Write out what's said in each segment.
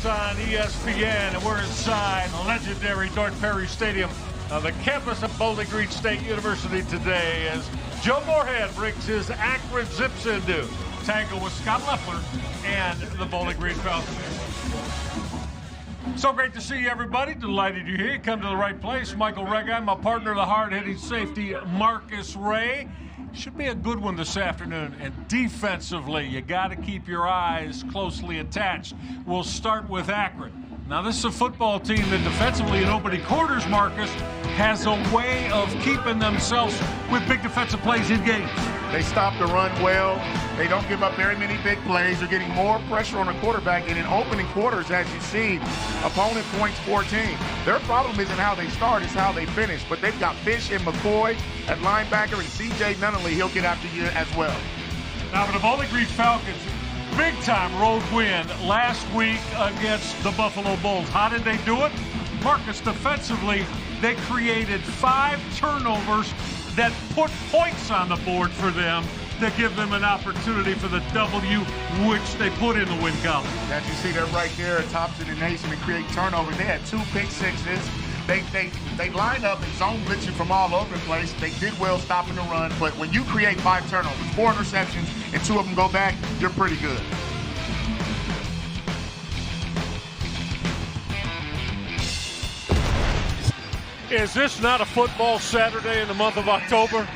On ESPN, and we're inside legendary North Perry Stadium, the campus of Bowling Green State University today, as Joe Moorhead brings his Akron Zips into tangle with Scott Leffler and the Bowling Green Falcons. So great to see you, everybody. Delighted you're here. Come to the right place. Michael Regai, my partner, the hard-hitting safety, Marcus Ray. Should be a good one this afternoon. And defensively, you got to keep your eyes closely attached. We'll start with Akron. Now, this is a football team that defensively in opening quarters, Marcus, has a way of keeping themselves with big defensive plays in games. They stop the run well. They don't give up very many big plays. They're getting more pressure on the quarterback. And in opening quarters, as you see, opponent points 14. Their problem isn't how they start, it's how they finish. But they've got Fish and McCoy at linebacker, and C.J. Nunnally, he'll get after you as well. Now, for the Bowling Green Falcons, big-time road win last week against the Buffalo Bulls. How did they do it? Marcus, defensively, they created 5 turnovers that put points on the board for them to give them an opportunity for the W, which they put in the win column. As you see, they're right there at top of the nation to create turnovers. They had 2 pick sixes. They lined up and zone blitzing from all over the place. They did well stopping the run, but when you create 5 turnovers, 4 interceptions, and 2 of them go back, you're pretty good. Is this not a football Saturday in the month of October?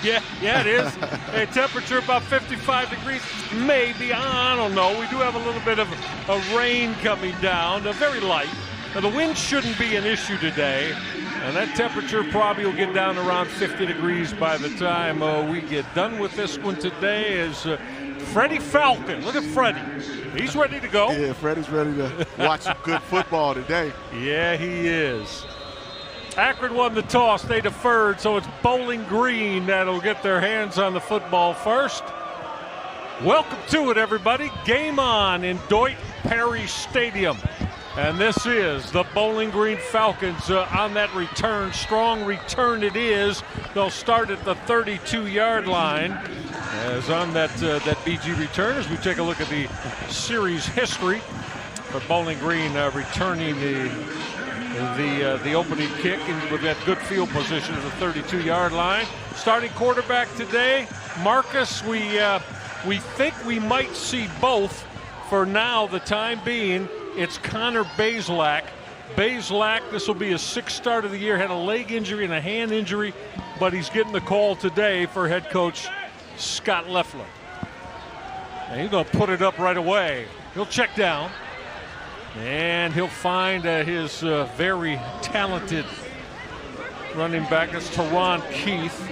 yeah, it is. A temperature about 55 degrees, maybe, I don't know. We do have a little bit of a rain coming down, very light. Now, the wind shouldn't be an issue today, and that temperature probably will get down around 50 degrees by the time we get done with this one today. Is Freddie Falcon. Look at Freddie. He's ready to go. Yeah, Freddie's ready to watch some good football today. Yeah, he is. Akron won the toss. They deferred, so it's Bowling Green that'll get their hands on the football first. Welcome to it, everybody. Game on in North Perry Stadium. And this is the Bowling Green Falcons on that return. Strong return it is. They'll start at the 32-yard line. As on that BG return, as we take a look at the series history for Bowling Green returning the opening kick and with that good field position at the 32-yard line. Starting quarterback today, Marcus, we think we might see both for now, the time being. It's Connor Bazelak. Bazelak, this will be his 6th start of the year, had a leg injury and a hand injury, but he's getting the call today for head coach Scott Leffler. And he's going to put it up right away. He'll check down. And he'll find his very talented running back. That's Teron Keith.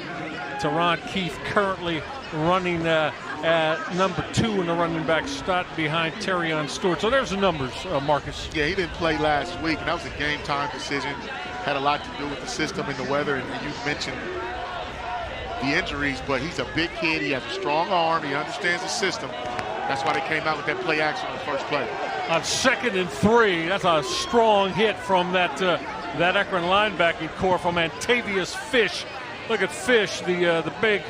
Teron Keith currently running at number 2 in the running back slot behind Terrion Stewart. So there's the numbers, Marcus. Yeah, he didn't play last week, and that was a game-time decision. Had a lot to do with the system and the weather, and you mentioned the injuries, but he's a big kid. He has a strong arm. He understands the system. That's why they came out with that play action on the first play. On 2nd and 3, that's a strong hit from that Akron linebacking core from Antavius Fish. Look at Fish, the big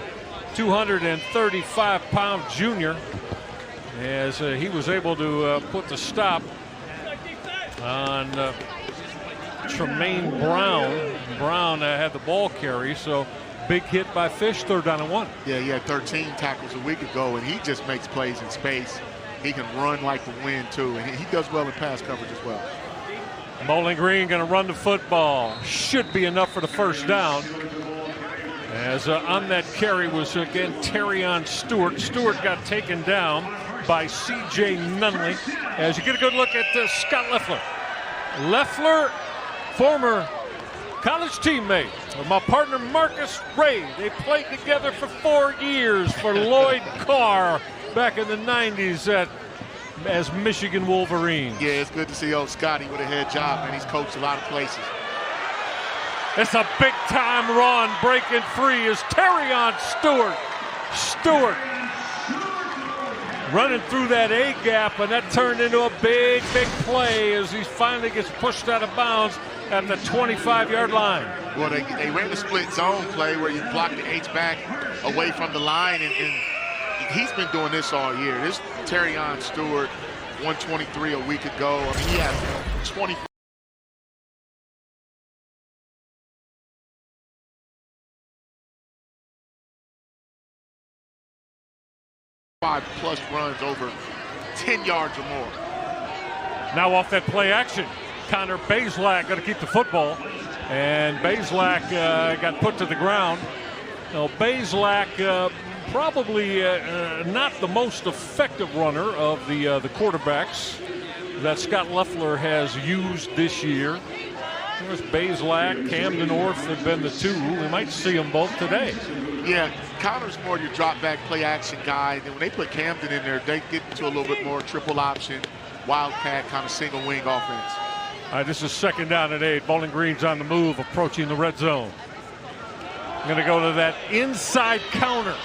235-pound junior, as he was able to put the stop on Tremaine Brown. Brown had the ball carry, so big hit by Fish, 3rd down and 1. Yeah, he had 13 tackles a week ago, and he just makes plays in space. He can run like the wind, too, and he does well in pass coverage as well. Bowling Green going to run the football. Should be enough for the first down. As on that carry was, again, Terrion Stewart. Stewart got taken down by C.J. Nunnally. As you get a good look at Scott Leffler. Leffler, former college teammate of my partner Marcus Ray. They played together for 4 years for Lloyd Carr back in the 90s as Michigan Wolverines. Yeah, it's good to see old Scotty with a head job, and he's coached a lot of places. It's a big-time run. Breaking free is Terrion Stewart. Stewart running through that A-gap, and that turned into a big play as he finally gets pushed out of bounds at the 25-yard line. Well, they ran the split zone play where you block the H-back away from the line, and he's been doing this all year. This Terrion Stewart 123 a week ago. I mean, he has 20. +5 runs over 10 yards or more. Now off that play action, Connor Bazelak got to keep the football, and Bazelak got put to the ground. Now Bazelak probably not the most effective runner of the quarterbacks that Scott Loeffler has used this year. There's Bazelak, Camden Orth have been the two. We might see them both today. Yeah, Connor's more your drop back play action guy. And when they put Camden in there, they get into a little bit more triple option, wildcat kind of single wing offense. All right, this is 2nd down and 8. Bowling Green's on the move, approaching the red zone. Going to go to that inside counter.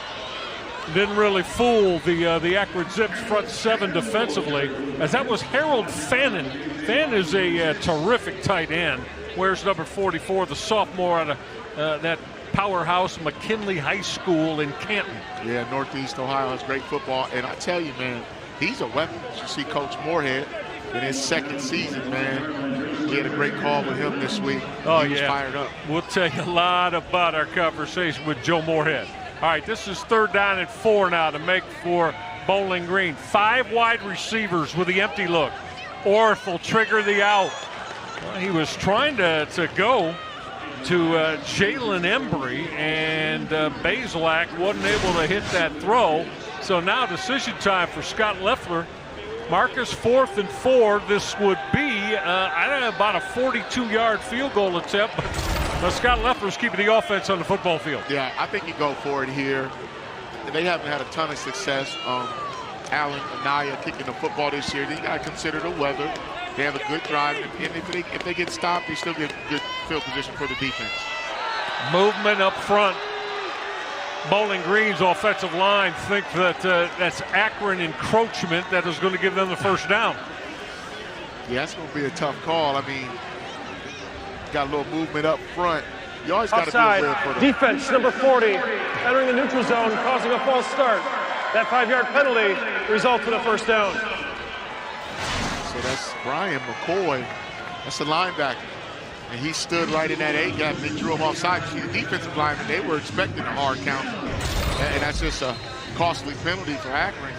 Didn't really fool the Akron Zips front 7 defensively, as that was Harold Fannin. Fannin is a terrific tight end. Wears number 44, the sophomore out of that powerhouse McKinley High School in Canton. Yeah, Northeast Ohio has great football, and I tell you, man, he's a weapon. You see Coach Moorhead in his 2nd season, man. We had a great call with him this week. Oh, he was fired up. We'll tell you a lot about our conversation with Joe Moorhead. All right, this is 3rd down and 4 now to make for Bowling Green. 5 wide receivers with the empty look. Orth will trigger the out. Well, he was trying to go to Jalen Embry, and Bazelak wasn't able to hit that throw. So now decision time for Scott Loeffler. Marcus, 4th and 4. This would be, I don't know, about a 42-yard field goal attempt, but Scott Loeffler's keeping the offense on the football field. Yeah, I think you go for it here. They haven't had a ton of success. Allen, Anaya kicking the football this year. You got to consider the weather. They have a good drive, and if they get stopped, they still get good field position for the defense. Movement up front. Bowling Green's offensive line think that that's Akron encroachment that is going to give them the 1st down. Yeah, that's going to be a tough call. I mean, got a little movement up front. You always got to be aware for the defense. Number 40 entering the neutral zone, causing a false start. That 5-yard penalty results in a 1st down. So that's Brian McCoy. That's a linebacker. And he stood right in that A gap and they drew him offside. See, the defensive linemen, they were expecting a hard count. And that's just a costly penalty for Akron.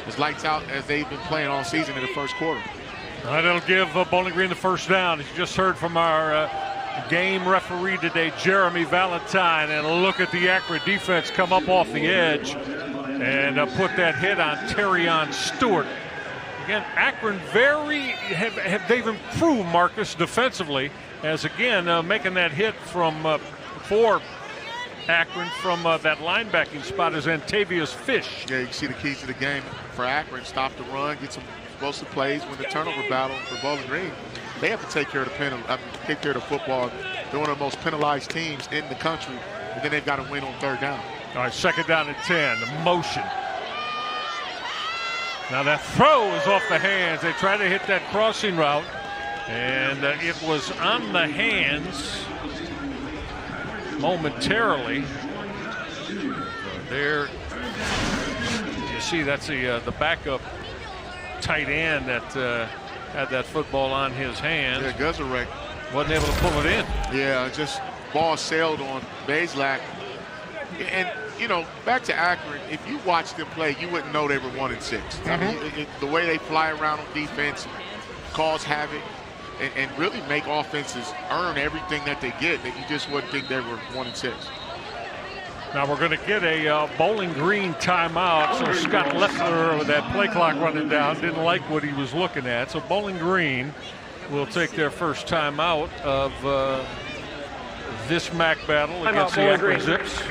It's lights out as they've been playing all season in the 1st quarter. That'll give Bowling Green the 1st down. As you just heard from our game referee today, Jeremy Valentine. And look at the Akron defense come up off the edge and put that hit on Terrion Stewart. Again, Akron they've improved, Marcus, defensively, as again making that hit from for Akron from that linebacking spot is Antavius Fish. Yeah, you can see the keys to the game for Akron: stop the run, get some explosive plays, win the turnover battle. For Bowling Green, they have to take care of the football. They're one of the most penalized teams in the country, and then they've got to win on 3rd down. All right, 2nd down and 10. The motion. Now that throw is off the hands. They try to hit that crossing route, and it was on the hands momentarily. There, you see, that's the backup tight end that had that football on his hands. Yeah, Guzarek wasn't able to pull it in. Yeah, just ball sailed on Bazelak. And you know, back to Akron, if you watched them play, you wouldn't know they were 1-6. I mean, the way they fly around on defense, cause havoc, and really make offenses earn everything that they get, that you just wouldn't think they were 1-6. Now we're going to get a Bowling Green timeout. So Scott Loeffler, with that play clock running down, didn't like what he was looking at. So Bowling Green will take their 1st timeout of this MAC battle against the Akron Zips.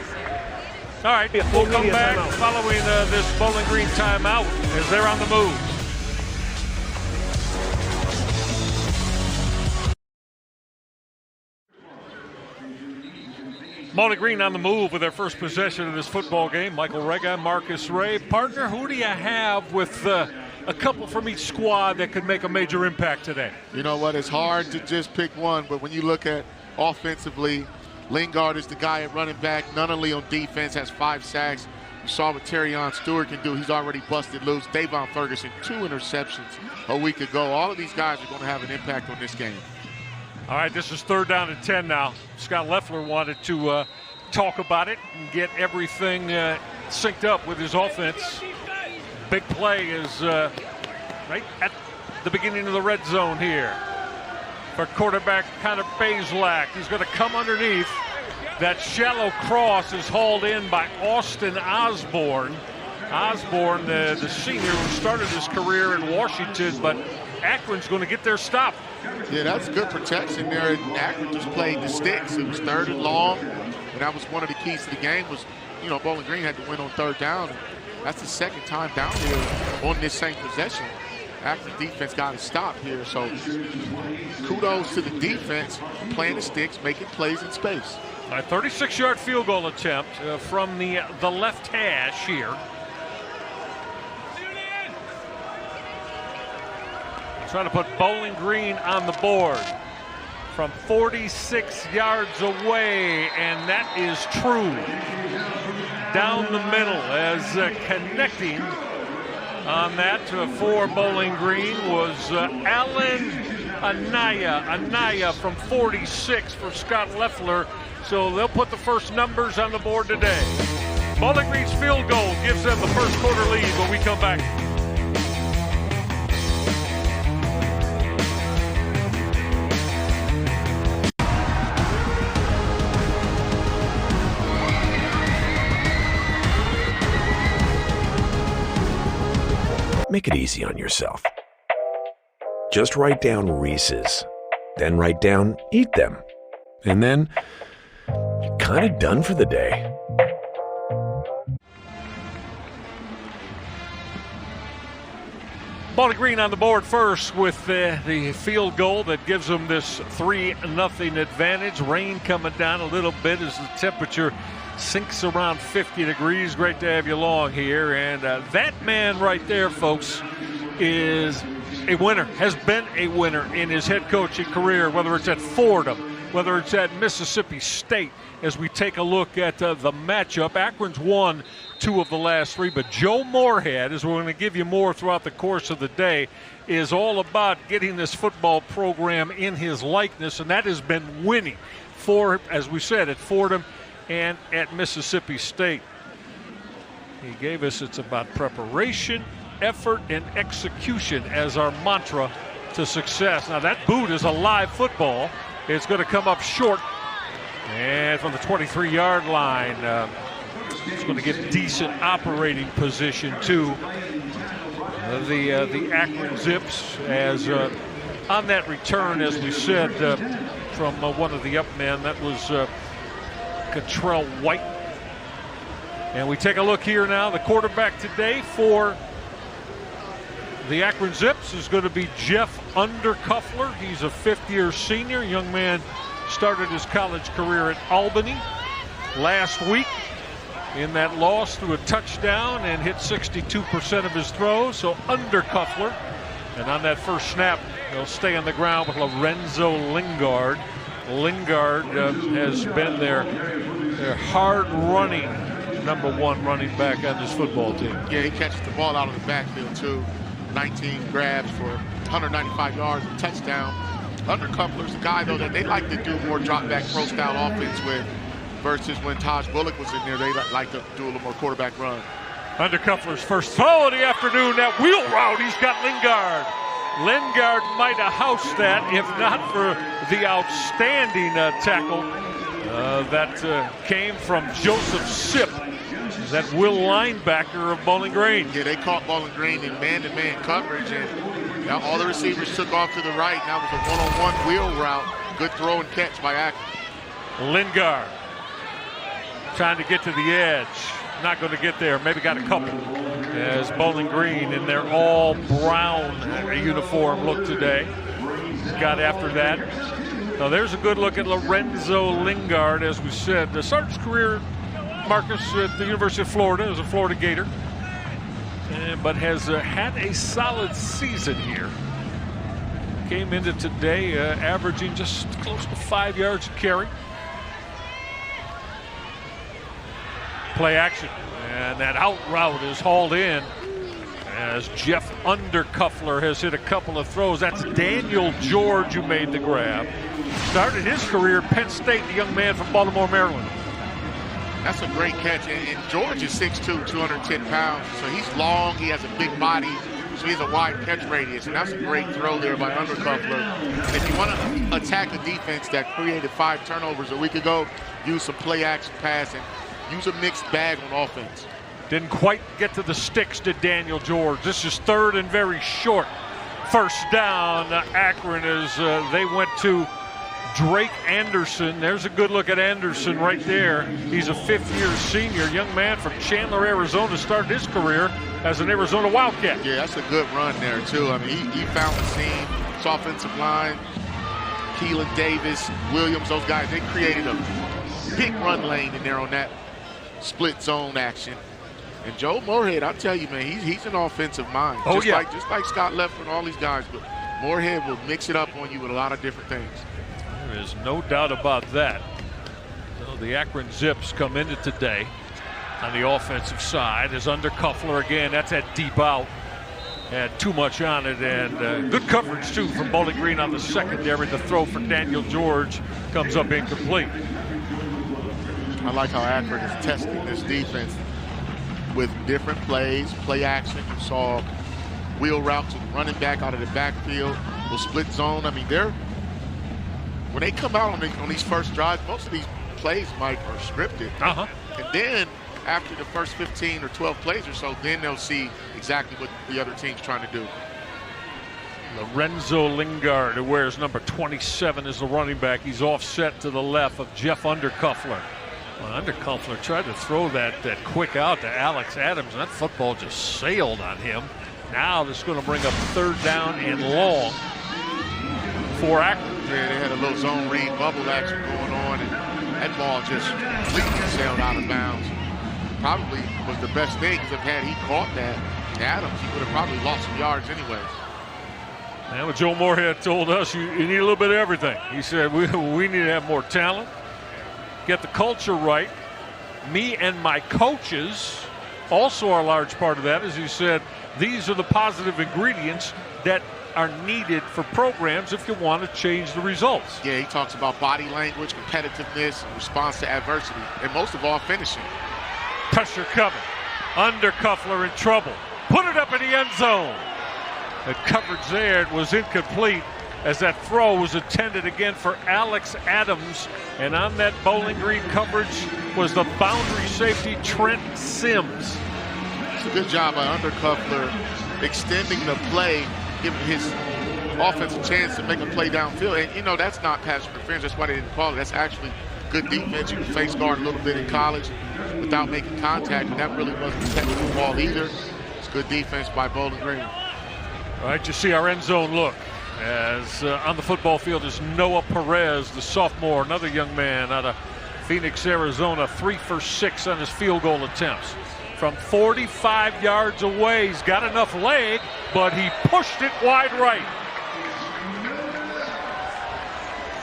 All right, we'll come back following this Bowling Green timeout as they're on the move. Bowling Green on the move with their 1st possession of this football game. Michael Rega, Marcus Ray. Partner, who do you have with a couple from each squad that could make a major impact today? You know what? It's hard to just pick one, but when you look at offensively, Lingard is the guy at running back. Nunnally on defense has 5 sacks. You saw what Terrion Stewart can do. He's already busted loose. Davon Ferguson, 2 interceptions a week ago. All of these guys are going to have an impact on this game. All right, this is 3rd down and 10 now. Scott Loeffler wanted to talk about it and get everything synced up with his offense. Big play is right at the beginning of the red zone here for quarterback Connor Bazelak. He's going to come underneath. That shallow cross is hauled in by Austin Osborne. Osborne, the senior who started his career in Washington, but Akron's going to get their stop. Yeah, that's good protection there. Akron just played the sticks. It was 3rd and long, and that was one of the keys to the game was, you know, Bowling Green had to win on 3rd down. That's the 2nd time down here on this same possession. Akron defense got to stop here, so kudos to the defense playing the sticks, making plays in space. A 36-yard field goal attempt from the left hash here. Trying to put Bowling Green on the board from 46 yards away, and that is true. Down the middle as connecting on that for Bowling Green was Alan Anaya. Anaya from 46 for Scott Loeffler. So they'll put the first numbers on the board today. Bowling Green's field goal gives them the first quarter lead when we come back. Make it easy on yourself. Just write down Reese's, then write down eat them, and then you're kind of done for the day. Bowling Green on the board first with the field goal that gives them this 3-0 advantage. Rain coming down a little bit as the temperature sinks around 50 degrees. Great to have you along here. And that man right there, folks, is a winner, has been a winner in his head coaching career, whether it's at Fordham, whether it's at Mississippi State. As we take a look at the matchup, Akron's won 2 of the last 3, but Joe Moorhead, as we're going to give you more throughout the course of the day, is all about getting this football program in his likeness, and that has been winning for, as we said, at Fordham and at Mississippi State. He gave us it's about preparation, effort, and execution as our mantra to success. Now that boot is a live football. It's going to come up short, and from the 23-yard line, it's going to get decent operating position too. The Akron Zips as on that return, as we said, from one of the up men, that was Catrell White. And we take a look here now. The quarterback today for the Akron Zips is going to be Jeff Undercuffler. He's a 5th-year senior. Young man started his college career at Albany last week. In that loss, threw a touchdown and hit 62% of his throws. So Undercuffler. And on that first snap, he'll stay on the ground with Lorenzo Lingard. Lingard has been their hard-running #1 running back on this football team. Yeah, he catches the ball out of the backfield, too. 19 grabs for 195 yards and touchdown. Undercuffler's a guy, though, that they like to do more drop-back pro-style offense with versus when Taj Bullock was in there, they like to do a little more quarterback run. Undercuffler's first throw of the afternoon, that wheel route, he's got Lingard. Lingard might have housed that if not for the outstanding tackle that came from Joseph Sipp, that will linebacker of Bowling Green. Yeah, they caught Bowling Green in man-to-man coverage, and now all the receivers took off to the right. Now it was a one-on-one wheel route. Good throw and catch by Akron. Lingard trying to get to the edge. Not going to get there. Maybe got a couple. As Bowling Green in their all brown uniform look today. Got after that. Now there's a good look at Lorenzo Lingard, as we said. Started his career, Marcus, at the University of Florida as a Florida Gator. But has had a solid season here. Came into today averaging just close to 5 yards a carry. Play action, And that out route is hauled in as Jeff Undercuffler has hit a couple of throws. That's Daniel George who made the grab. Started his career at Penn State, the young man from Baltimore, Maryland. That's a great catch. And George is 6'2", 210 pounds. So he's long, he has a big body, so he has a wide catch radius. And that's a great throw there by Undercuffler. If you want to attack a defense that created 5 turnovers a week ago, use some play action pass and use a mixed bag on offense. Didn't quite get to the sticks to Daniel George. This is 3rd and very short. First down, Akron, as they went to Drake Anderson. There's a good look at Anderson right there. He's a 5th-year senior, young man from Chandler, Arizona, started his career as an Arizona Wildcat. Yeah, that's a good run there, too. I mean, he found the seam. His offensive line, Keelan Davis, Williams, those guys, they created a big run lane in there on that split zone action. And Joe Moorhead, I'll tell you, man, he's an offensive mind. Oh, yeah. Just like Scott Leffler and all these guys. But Moorhead will mix it up on you with a lot of different things. There is no doubt about that. So the Akron Zips come into today on the offensive side as Undercuffler again. That's that deep out. Had too much on it, and good coverage, too, from Bowling Green on the secondary. The throw for Daniel George comes up incomplete. I like how Akron is testing this defense with different plays, play action. You saw wheel route to the running back out of the backfield, will split zone. I mean, when they come out on these first drives, most of these plays, Mike, are scripted. And then after the first 15 or 12 plays or so, then they'll see exactly what the other team's trying to do. Lorenzo Lingard, who wears number 27, is the running back. He's offset to the left of Jeff Undercuffler. Well, Undercuffler tried to throw that quick out to Alex Adams, and that football just sailed on him. Now this is going to bring up 3rd down and long for Akron. Yeah, they had a little zone read bubble action going on, and that ball just completely sailed out of bounds. Probably was the best thing, because if he caught that, Adams, he would have probably lost some yards anyways. Now, what Joe Moorhead told us, you need a little bit of everything. He said, we need to have more talent, get the culture right. Me and my coaches also are a large part of that. As you said, these are the positive ingredients that are needed for programs if you want to change the results. Yeah, he talks about body language, competitiveness, response to adversity, and most of all, finishing. Pressure coming. Undercuffler in trouble. Put it up in the end zone. The coverage there, it was incomplete, as that throw was intended again for Alex Adams. And on that Bowling Green coverage was the boundary safety, Trent Sims. It's a good job by Undercuffler extending the play, giving his offense a chance to make a play downfield. And, you know, that's not pass interference. That's why they didn't call it. That's actually good defense. You can face guard a little bit in college without making contact, and that really wasn't a technical ball either. It's good defense by Bowling Green. All right, you see our end zone look. As on the football field is Noah Perez, the sophomore, another young man out of Phoenix, Arizona, 3 for 6 on his field goal attempts. From 45 yards away, he's got enough leg, but he pushed it wide right.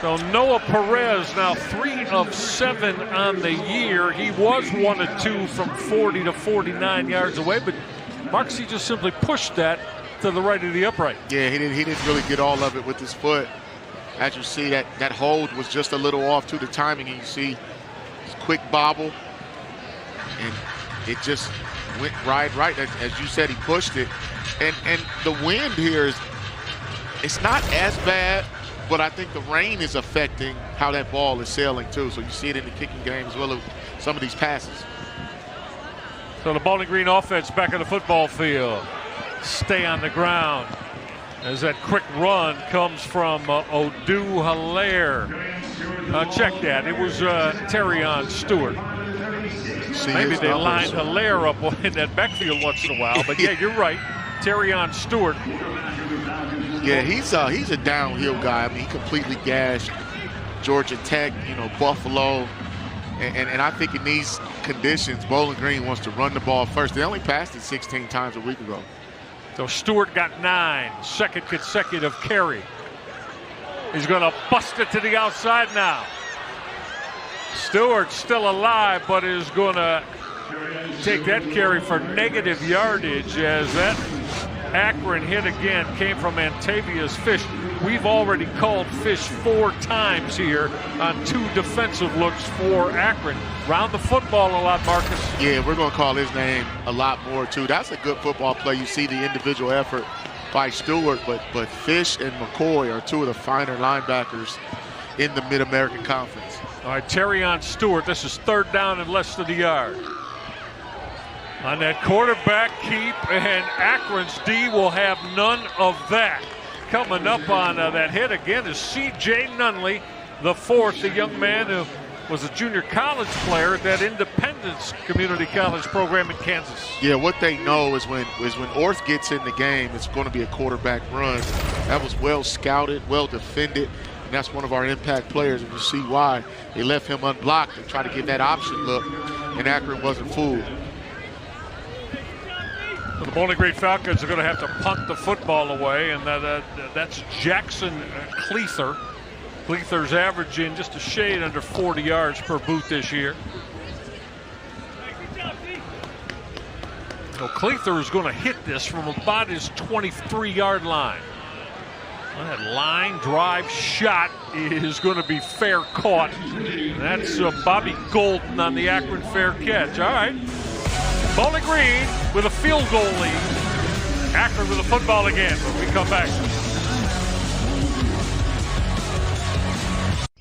So Noah Perez now 3 of 7 on the year. He was 1 of 2 from 40 to 49 yards away, but Marksy just simply pushed that to the right of the upright. Yeah, he didn't really get all of it with his foot. As you see, that hold was just a little off to the timing, and you see his quick bobble, and it just went right. As you said, he pushed it. And the wind here it's not as bad, but I think the rain is affecting how that ball is sailing too. So you see it in the kicking game as well as some of these passes. So the Bowling Green offense back on the football field. Stay on the ground as that quick run comes from Odu Hilaire. Check that. It was Terrion Stewart. Maybe they lined Hilaire up in that backfield once in a while, but yeah, you're right. Terrion Stewart. Yeah, he's a downhill guy. I mean, he completely gashed Georgia Tech, Buffalo. And I think in these conditions, Bowling Green wants to run the ball first. They only passed it 16 times a week ago. So Stewart got 9, second consecutive carry. He's going to bust it to the outside now. Stewart still alive, but is going to take that carry for negative yardage as that Akron hit again came from Antavius Fish. We've already called Fish 4 times here on 2 defensive looks for Akron. Round the football a lot, Marcus. Yeah, we're going to call his name a lot more, too. That's a good football play. You see the individual effort by Stewart, but Fish and McCoy are 2 of the finer linebackers in the Mid-American Conference. All right, Terrion Stewart, this is 3rd down and less than a yard. On that quarterback keep, and Akron's D will have none of that. Coming up on that hit again is C.J. Nunley, the 4th, the young man who was a junior college player at that Independence Community College program in Kansas. Yeah, what they know is when Orth gets in the game, it's going to be a quarterback run. That was well scouted, well defended, and that's one of our impact players, and you see why. They left him unblocked and tried to get that option look, and Akron wasn't fooled. The Bowling Green Falcons are going to have to punt the football away, and that's Jackson Cleather. Cleather's averaging just a shade under 40 yards per boot this year. So Cleather is going to hit this from about his 23-yard line. Well, that line drive shot is going to be fair caught. That's Bobby Golden on the Akron fair catch. All right. Bowling Green with a field goal lead. Akron with the football again when we come back.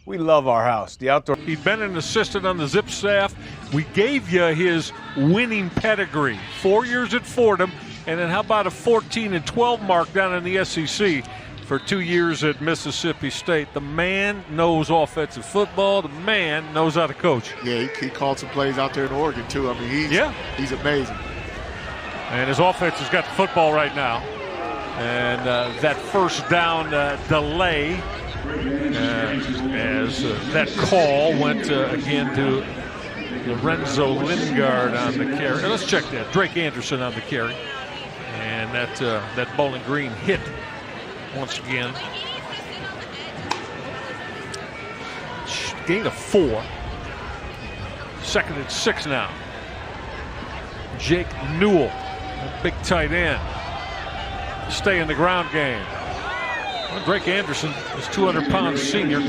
We love our house. The outdoor. He'd been an assistant on the Zip staff. We gave you his winning pedigree. 4 years at Fordham, and then how about a 14-12 mark down in the SEC for 2 years at Mississippi State. The man knows offensive football. The man knows how to coach. Yeah, he called some plays out there in Oregon, too. I mean, he's amazing. And his offense has got the football right now. And that first down delay as that call went again to Lorenzo Lingard on the carry. Let's check that. Drake Anderson on the carry. And that Bowling Green hit once again. Gain of 4. 2nd and 6 now. Jake Newell, big tight end. Stay in the ground game. Well, Drake Anderson is 200-pound senior,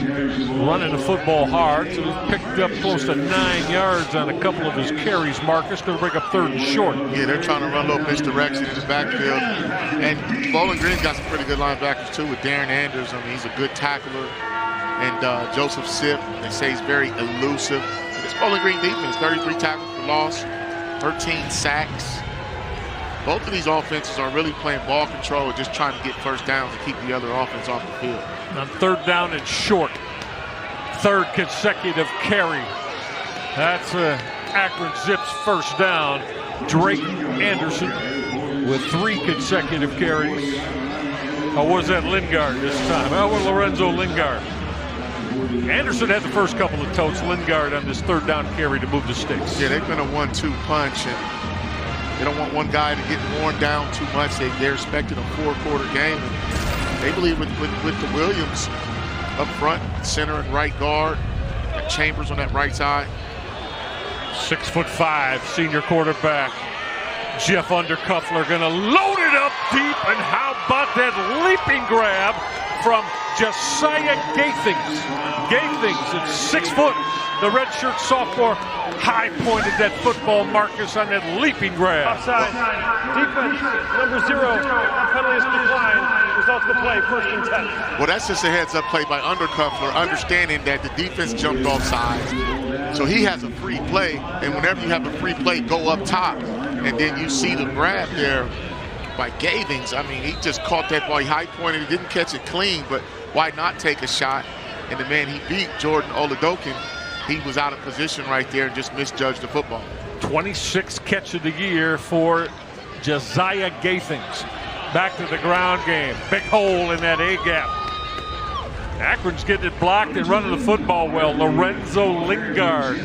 running the football hard, so he's picked up close to 9 yards on a couple of his carries. Marcus going to break up 3rd and short. Yeah, they're trying to run a little misdirection in the backfield. And Bowling Green's got some pretty good linebackers, too, with Darren Anders. I mean, he's a good tackler. And Joseph Sipp, they say he's very elusive. This Bowling Green defense, 33 tackles for loss, 13 sacks. Both of these offenses are really playing ball control and just trying to get first downs to keep the other offense off the field. On 3rd down and short. 3rd consecutive carry. That's Akron Zip's first down. Drake Anderson with 3 consecutive carries. Or was that Lingard this time? Oh, well, Lorenzo Lingard. Anderson had the first couple of totes. Lingard on this 3rd down carry to move the sticks. Yeah, they've been a 1-2 punch, and they don't want one guy to get worn down too much. They're expecting a 4-quarter game. And they believe with the Williams up front, center and right guard, and Chambers on that right side. 6'5", senior quarterback. Jeff Undercuffler going to load it up deep, and how about that leaping grab from Josiah Gathings. Gathings is 6 foot. The redshirt sophomore high-pointed that football, Marcus, on that leaping grab. Offside. Defense, number 0. Penalty is declined. Results of the play, 1st and 10. Well, that's just a heads-up play by Undercuffler, understanding that the defense jumped off sides. So he has a free play, and whenever you have a free play, go up top. And then you see the grab there by Gavings. I mean, he just caught that ball. He high-pointed. He didn't catch it clean, but why not take a shot? And the man he beat, Jordan Oladokin, he was out of position right there and just misjudged the football. 26th catch of the year for Josiah Gathings. Back to the ground game. Big hole in that A-gap. Akron's getting it blocked and running the football well. Lorenzo Lingard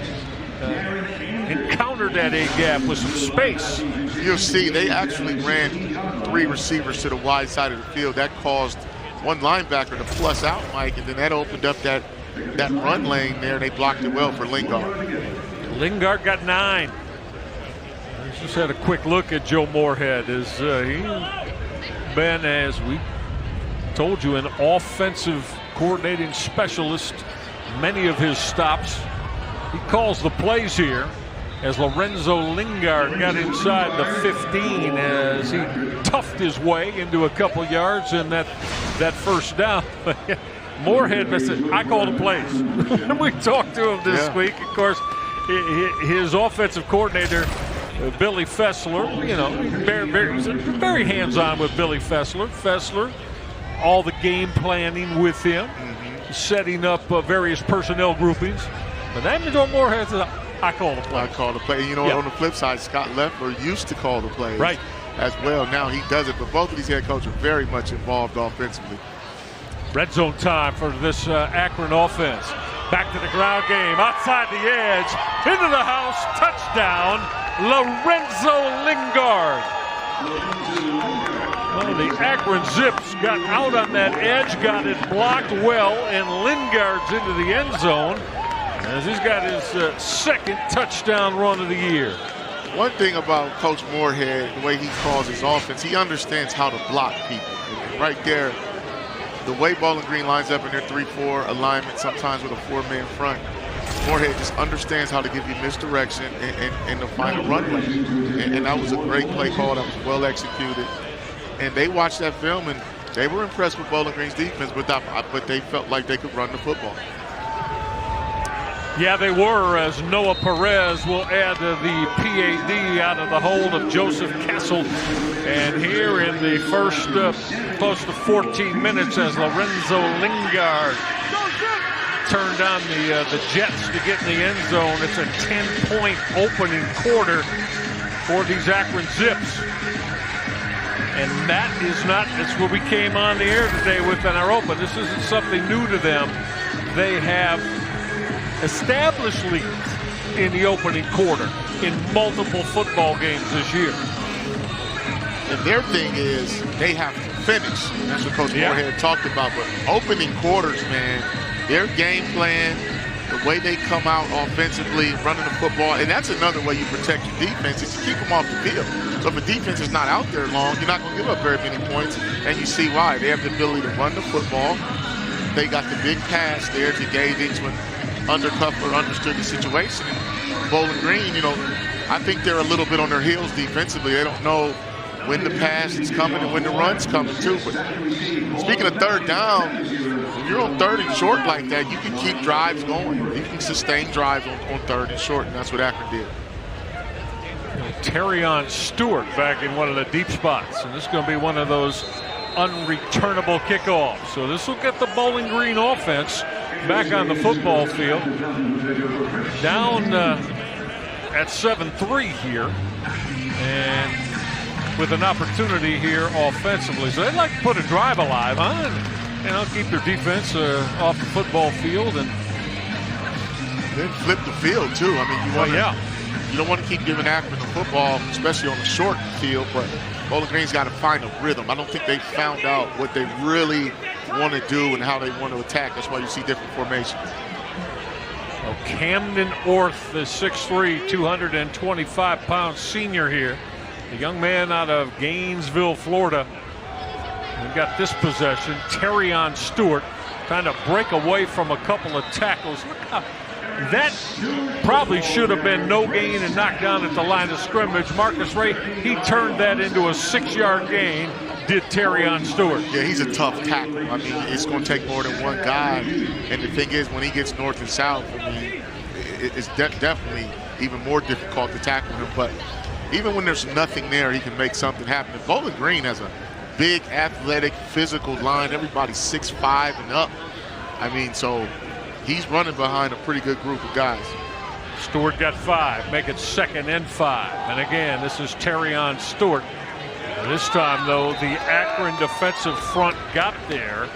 encountered that A-gap with some space. You'll see they actually ran 3 receivers to the wide side of the field. That caused one linebacker to plus out, Mike, and then that opened up that run lane there. They blocked it well for Lingard. Lingard got 9. Just had a quick look at Joe Moorhead. He's been, as we told you, an offensive coordinating specialist. Many of his stops, he calls the plays here as Lorenzo Lingard got inside the 15 as he toughed his way into a couple yards in that first down. Moorhead missed it. I call the plays. We talked to him this week. Of course, his offensive coordinator, Billy Fessler, very hands-on with Billy Fessler. Fessler, all the game planning with him, setting up various personnel groupings. But then Joe Moorhead says, I call the play. I call the play. On the flip side, Scott Leffler used to call the plays as well. Now he does it, but both of these head coaches are very much involved offensively. Red zone time for this Akron offense. Back to the ground game, outside the edge, into the house, touchdown, Lorenzo Lingard. Well, the Akron Zips got out on that edge, got it blocked well, and Lingard's into the end zone as he's got his second touchdown run of the year. One thing about Coach Moorhead, the way he calls his offense, he understands how to block people. And right there, the way Bowling Green lines up in their 3-4 alignment, sometimes with a 4-man front, Moorhead just understands how to give you misdirection and to find a runway. And that was a great play call. That was well executed. And they watched that film, and they were impressed with Bowling Green's defense, but they felt like they could run the football. Yeah, they were, as Noah Perez will add the PAD out of the hold of Joseph Kessel. And here in the first close to 14 minutes as Lorenzo Lingard turned on the Jets to get in the end zone. It's a 10-point opening quarter for these Akron Zips. And that is not, it's what we came on the air today with in our open. This isn't something new to them. They have established leads in the opening quarter in multiple football games this year. And their thing is they have to finish. That's what Coach Moorhead talked about. But opening quarters, man, their game plan, the way they come out offensively, running the football, and that's another way you protect your defense is to keep them off the field. So if a defense is not out there long, you're not going to give up very many points, and you see why. They have the ability to run the football. They got the big pass there to Gavings when Undercuffer understood the situation. And Bowling Green, I think they're a little bit on their heels defensively. They don't know when the pass is coming and when the run's coming too. But speaking of third down, if you're on third and short like that, you can keep drives going. You can sustain drives on third and short, and that's what Akron did. Terrion Stewart back in one of the deep spots, and this is going to be one of those unreturnable kickoffs. So this will get the Bowling Green offense back on the football field. Down at 7-3 here, and with an opportunity here offensively. So they'd like to put a drive alive, huh? And keep their defense off the football field and then flip the field too. I mean, you don't want to keep giving Akron the football, especially on the short field, but Bowling Green's got to find a rhythm. I don't think they found out what they really want to do and how they want to attack. That's why you see different formations. Well, Camden Orth, the 6'3", 225-pound senior here, the young man out of Gainesville, Florida. We got this possession. Terrion Stewart trying to break away from a couple of tackles. Look how that probably should have been no gain and knocked down at the line of scrimmage. Marcus Ray, he turned that into a 6-yard gain, did Terrion Stewart. Yeah, he's a tough tackle. I mean, it's going to take more than one guy. And the thing is, when he gets north and south, I mean, it's definitely even more difficult to tackle him. But even when there's nothing there, he can make something happen. And Bowling Green has a big, athletic, physical line. Everybody's 6'5" and up. I mean, so he's running behind a pretty good group of guys. Stewart got 5, make it 2nd and 5. And again, this is Terrion Stewart. This time, though, the Akron defensive front got there.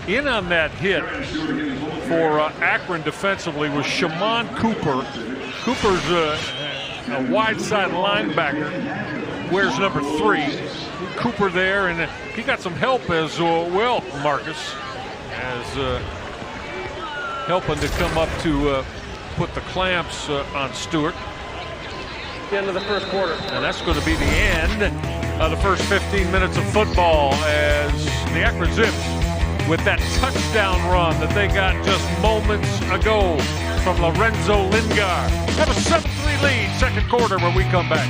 In on that hit for Akron defensively was Shaman Cooper. Cooper's a wide side linebacker, wears number 3. Cooper there, and he got some help as well, Marcus, as helping to come up to put the clamps on Stewart. the end of the first quarter. And that's going to be the end of the first 15 minutes of football as the Akron Zips, with that touchdown run that they got just moments ago from Lorenzo Lingard, have a 7-3 lead, second quarter, when we come back.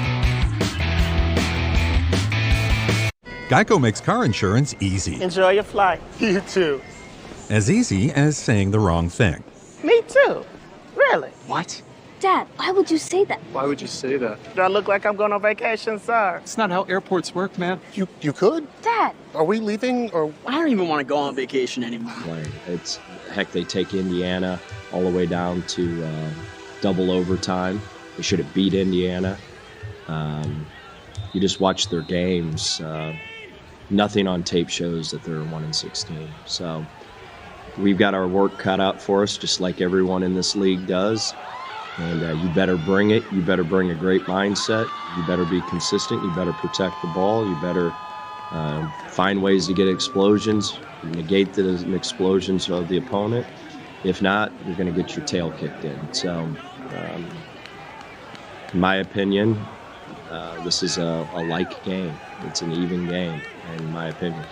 Geico makes car insurance easy. Enjoy your flight. You too. As easy as saying the wrong thing. Me too. Really? What? Dad, why would you say that? Why would you say that? Do I look like I'm going on vacation, sir? It's not how airports work, man. You could? Dad! Are we leaving or? I don't even want to go on vacation anymore. It's heck, they take Indiana all the way down to double overtime. They should have beat Indiana. You just watch their games. Nothing on tape shows that they're 1-16. So we've got our work cut out for us, just like everyone in this league does. And you better bring it. You better bring a great mindset. You better be consistent. You better protect the ball. You better find ways to get explosions, negate the explosions of the opponent. If not, you're going to get your tail kicked in. So, in my opinion, this is a like game. It's an even game, in my opinion.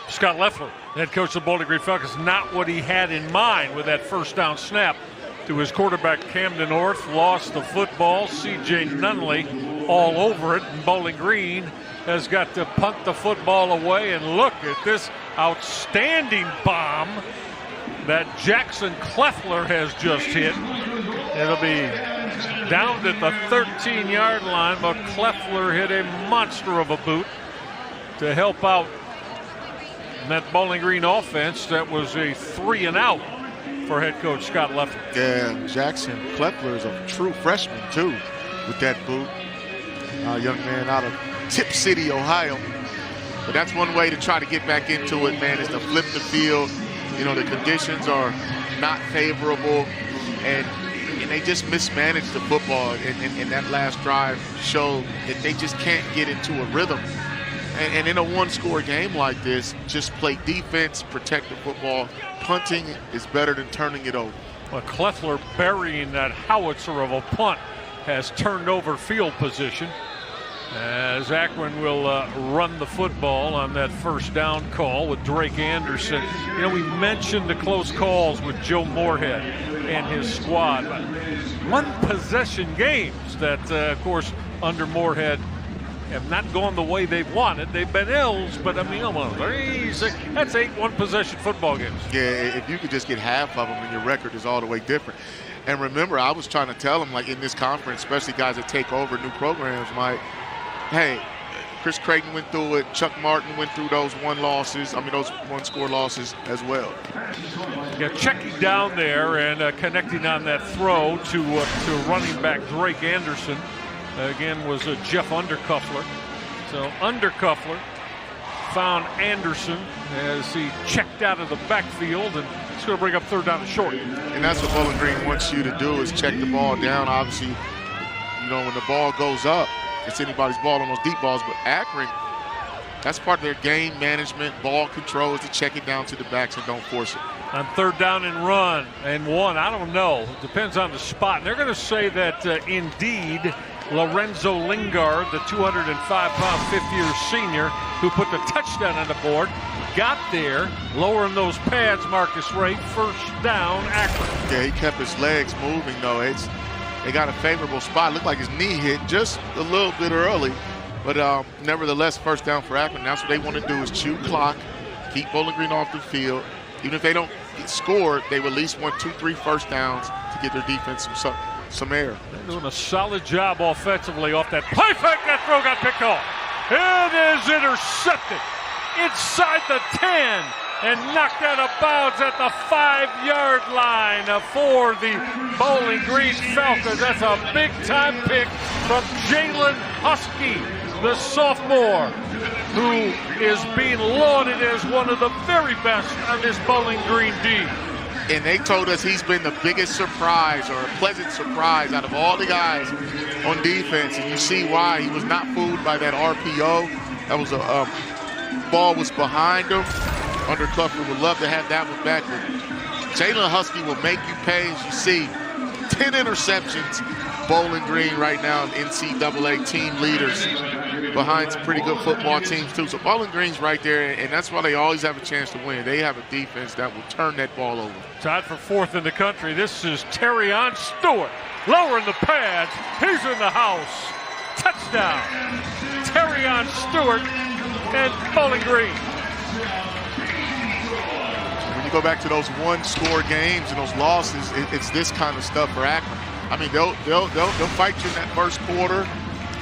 Scott Loeffler, head coach of the Bowling Green Falcons, not what he had in mind with that first down snap to his quarterback Camden North. Lost the football. C.J. Nunley all over it, and Bowling Green has got to punt the football away. And look at this outstanding bomb that Jackson Cleffler has just hit. It'll be down at the 13-yard line, but Cleffler hit a monster of a boot to help out that Bowling Green offense. That was a 3-and-out for head coach Scott Loeffler. Yeah, Jackson Cleffler is a true freshman, too, with that boot. Young man out of Tip City, Ohio. But that's one way to try to get back into it, man, is to flip the field. You know, the conditions are not favorable, and they just mismanaged the football. And that last drive showed that they just can't get into a rhythm. And in a one-score game like this, just play defense, protect the football. Punting is better than turning it over. Well, Cleffler, burying that howitzer of a punt, has turned over field position as Akron will run the football on that first down call with Drake Anderson. You know, we mentioned the close calls with Joe Moorhead and his squad. One possession games that, of course, under Moorhead have not gone the way they've wanted. They've been L's, but I mean, come on, that's 8 one-possession football games. Yeah, if you could just get half of them, and your record is all the way different. And remember, I was trying to tell them, like in this conference, especially guys that take over new programs, Mike, hey, Chris Creighton went through it. Chuck Martin went through those those one-score losses as well. Yeah, checking down there and connecting on that throw to running back Drake Anderson. Again, was Jeff Undercuffler. So Undercuffler found Anderson as he checked out of the backfield, and it's going to bring up third down and short. And that's what Bowling Green wants you to do, is check the ball down. Obviously, you know, when the ball goes up, it's anybody's ball on those deep balls. But Akron, that's part of their game management, ball control, is to check it down to the backs and don't force it. On third down and run and one, I don't know. It depends on the spot. And they're going to say that indeed Lorenzo Lingard, the 205-pound fifth-year senior who put the touchdown on the board, got there, lowering those pads, Marcus Ray. First down, Akron. Yeah, he kept his legs moving, though. They got a favorable spot. Looked like his knee hit just a little bit early. But nevertheless, first down for Akron. That's what they want to do, is chew clock, keep Bowling Green off the field. Even if they don't get scored, they will at least want 2-3 first downs to get their defense some air. They're doing a solid job offensively off that play fake. That throw got picked off. It is intercepted inside the 10 and knocked out of bounds at the 5-yard line for the Bowling Green Falcons. That's a big-time pick from Jalen Husky, the sophomore, who is being lauded as one of the very best on this Bowling Green D. And they told us he's been the biggest surprise, or a pleasant surprise, out of all the guys on defense. And you see why. He was not fooled by that RPO. That was ball was behind him. Under Cleffler would love to have that one back. But Jalen Husky will make you pay. As you see, 10 interceptions, Bowling Green right now, NCAA team leaders behind some pretty good football teams too. So Bowling Green's right there, and that's why they always have a chance to win. They have a defense that will turn that ball over. Tied for 4th in the country. This is Terrion Stewart. Lowering the pads. He's in the house. Touchdown. Terrion Stewart and Bowling Green. When you go back to those one-score games and those losses, it's this kind of stuff for Akron. I mean, they'll fight you in that first quarter,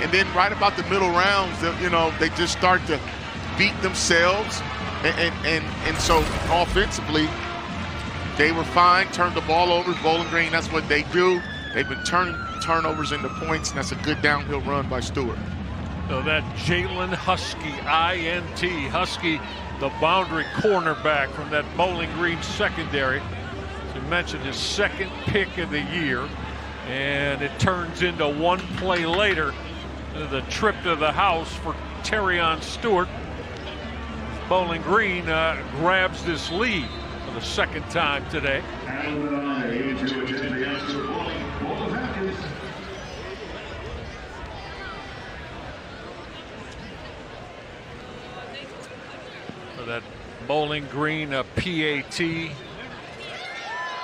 and then right about the middle rounds, they just start to beat themselves, and so offensively, they were fine. Turned the ball over. Bowling Green, that's what they do. They've been turning turnovers into points, and that's a good downhill run by Stewart. So that Jalen Husky, INT, Husky, the boundary cornerback from that Bowling Green secondary. As you mentioned, his 2nd pick of the year, and it turns into one play later, the trip to the house for Terrion Stewart. Bowling Green grabs this lead for the 2nd time today. For that Bowling Green PAT.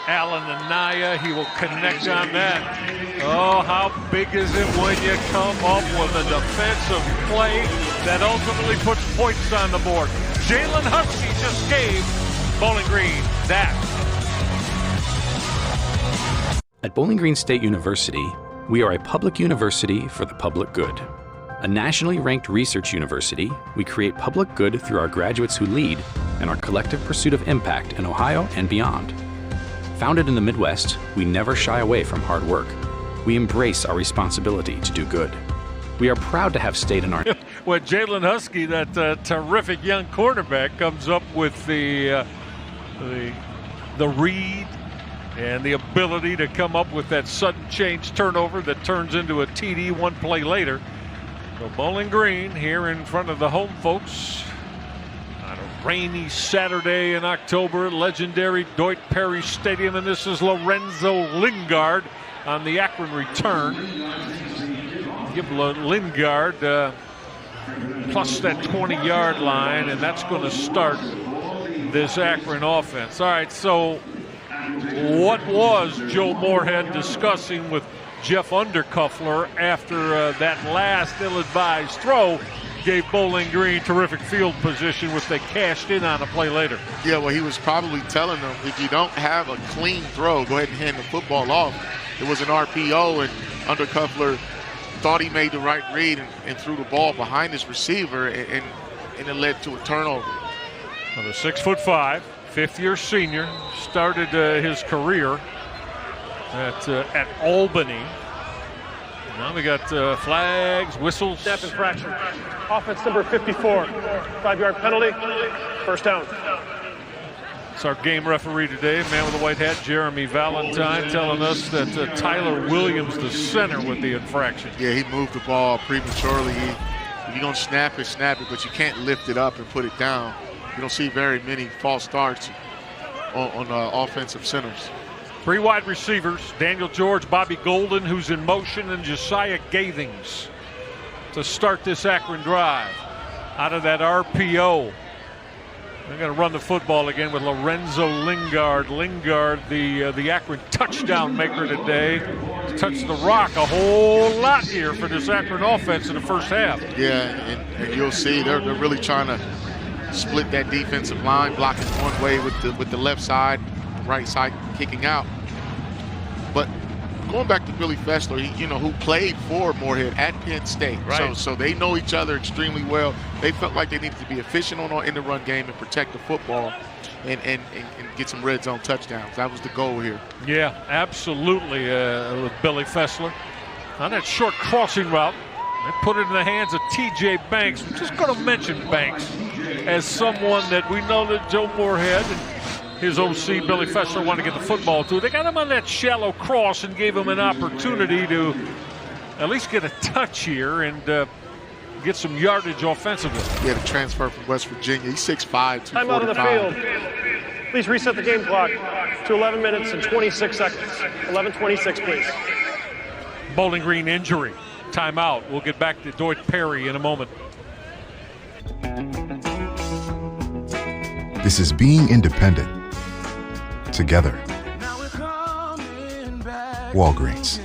Allen Anaya, he will connect on that. Oh, how big is it when you come up with a defensive play that ultimately puts points on the board. Jalen Husky just gave Bowling Green that. At Bowling Green State University, we are a public university for the public good. A nationally ranked research university, we create public good through our graduates who lead and our collective pursuit of impact in Ohio and beyond. Founded in the Midwest, we never shy away from hard work. We embrace our responsibility to do good. We are proud to have state in our... When Jalen Husky, that terrific young quarterback, comes up with the read and the ability to come up with that sudden change turnover that turns into a TD one play later. So Bowling Green here in front of the home folks on a rainy Saturday in October at legendary Deutsch Perry Stadium, and this is Lorenzo Lingard on the Akron return. Give Lingard plus that 20-yard line, and that's going to start this Akron offense. All right, so what was Joe Moorhead discussing with Jeff Undercuffler after that last ill-advised throw gave Bowling Green terrific field position, which they cashed in on a play later? Yeah, well, he was probably telling them, if you don't have a clean throw, go ahead and hand the football off. It was an RPO, and Undercuffler thought he made the right read and threw the ball behind his receiver, and it led to a turnover. Well, the 6'5", fifth-year senior, started his career at Albany. Now we got flags, whistles. Snap infraction. Offense number 54. 5-yard penalty. First down. It's our game referee today, man with the white hat, Jeremy Valentine, telling us that Tyler Williams, the center, with the infraction. Yeah, he moved the ball prematurely. If you're going to snap it, but you can't lift it up and put it down. You don't see very many false starts on offensive centers. 3 wide receivers, Daniel George, Bobby Golden, who's in motion, and Josiah Gathings to start this Akron drive. Out of that RPO, they're going to run the football again with Lorenzo Lingard. Lingard, the Akron touchdown maker today, touched the rock a whole lot here for this Akron offense in the first half. Yeah, and you'll see they're really trying to split that defensive line, blocking one way with the left side, right side kicking out. But going back to Billy Fessler, who played for Moorhead at Penn State. Right. So they know each other extremely well. They felt like they needed to be efficient in the run game and protect the football and get some red zone touchdowns. That was the goal here. Yeah, absolutely, with Billy Fessler. On that short crossing route, they put it in the hands of T.J. Banks. I'm just going to mention Banks as someone that we know that Joe Moorhead and his OC, Billy Fessler, want to get the football to. They got him on that shallow cross and gave him an opportunity to at least get a touch here and get some yardage offensively. He had a transfer from West Virginia. He's 6'5", 245. Time out on the field. Please reset the game clock to 11 minutes and 26 seconds. 11:26, please. Bowling Green injury. Timeout. We'll get back to Dwight Perry in a moment. This is being independent. Together. Walgreens.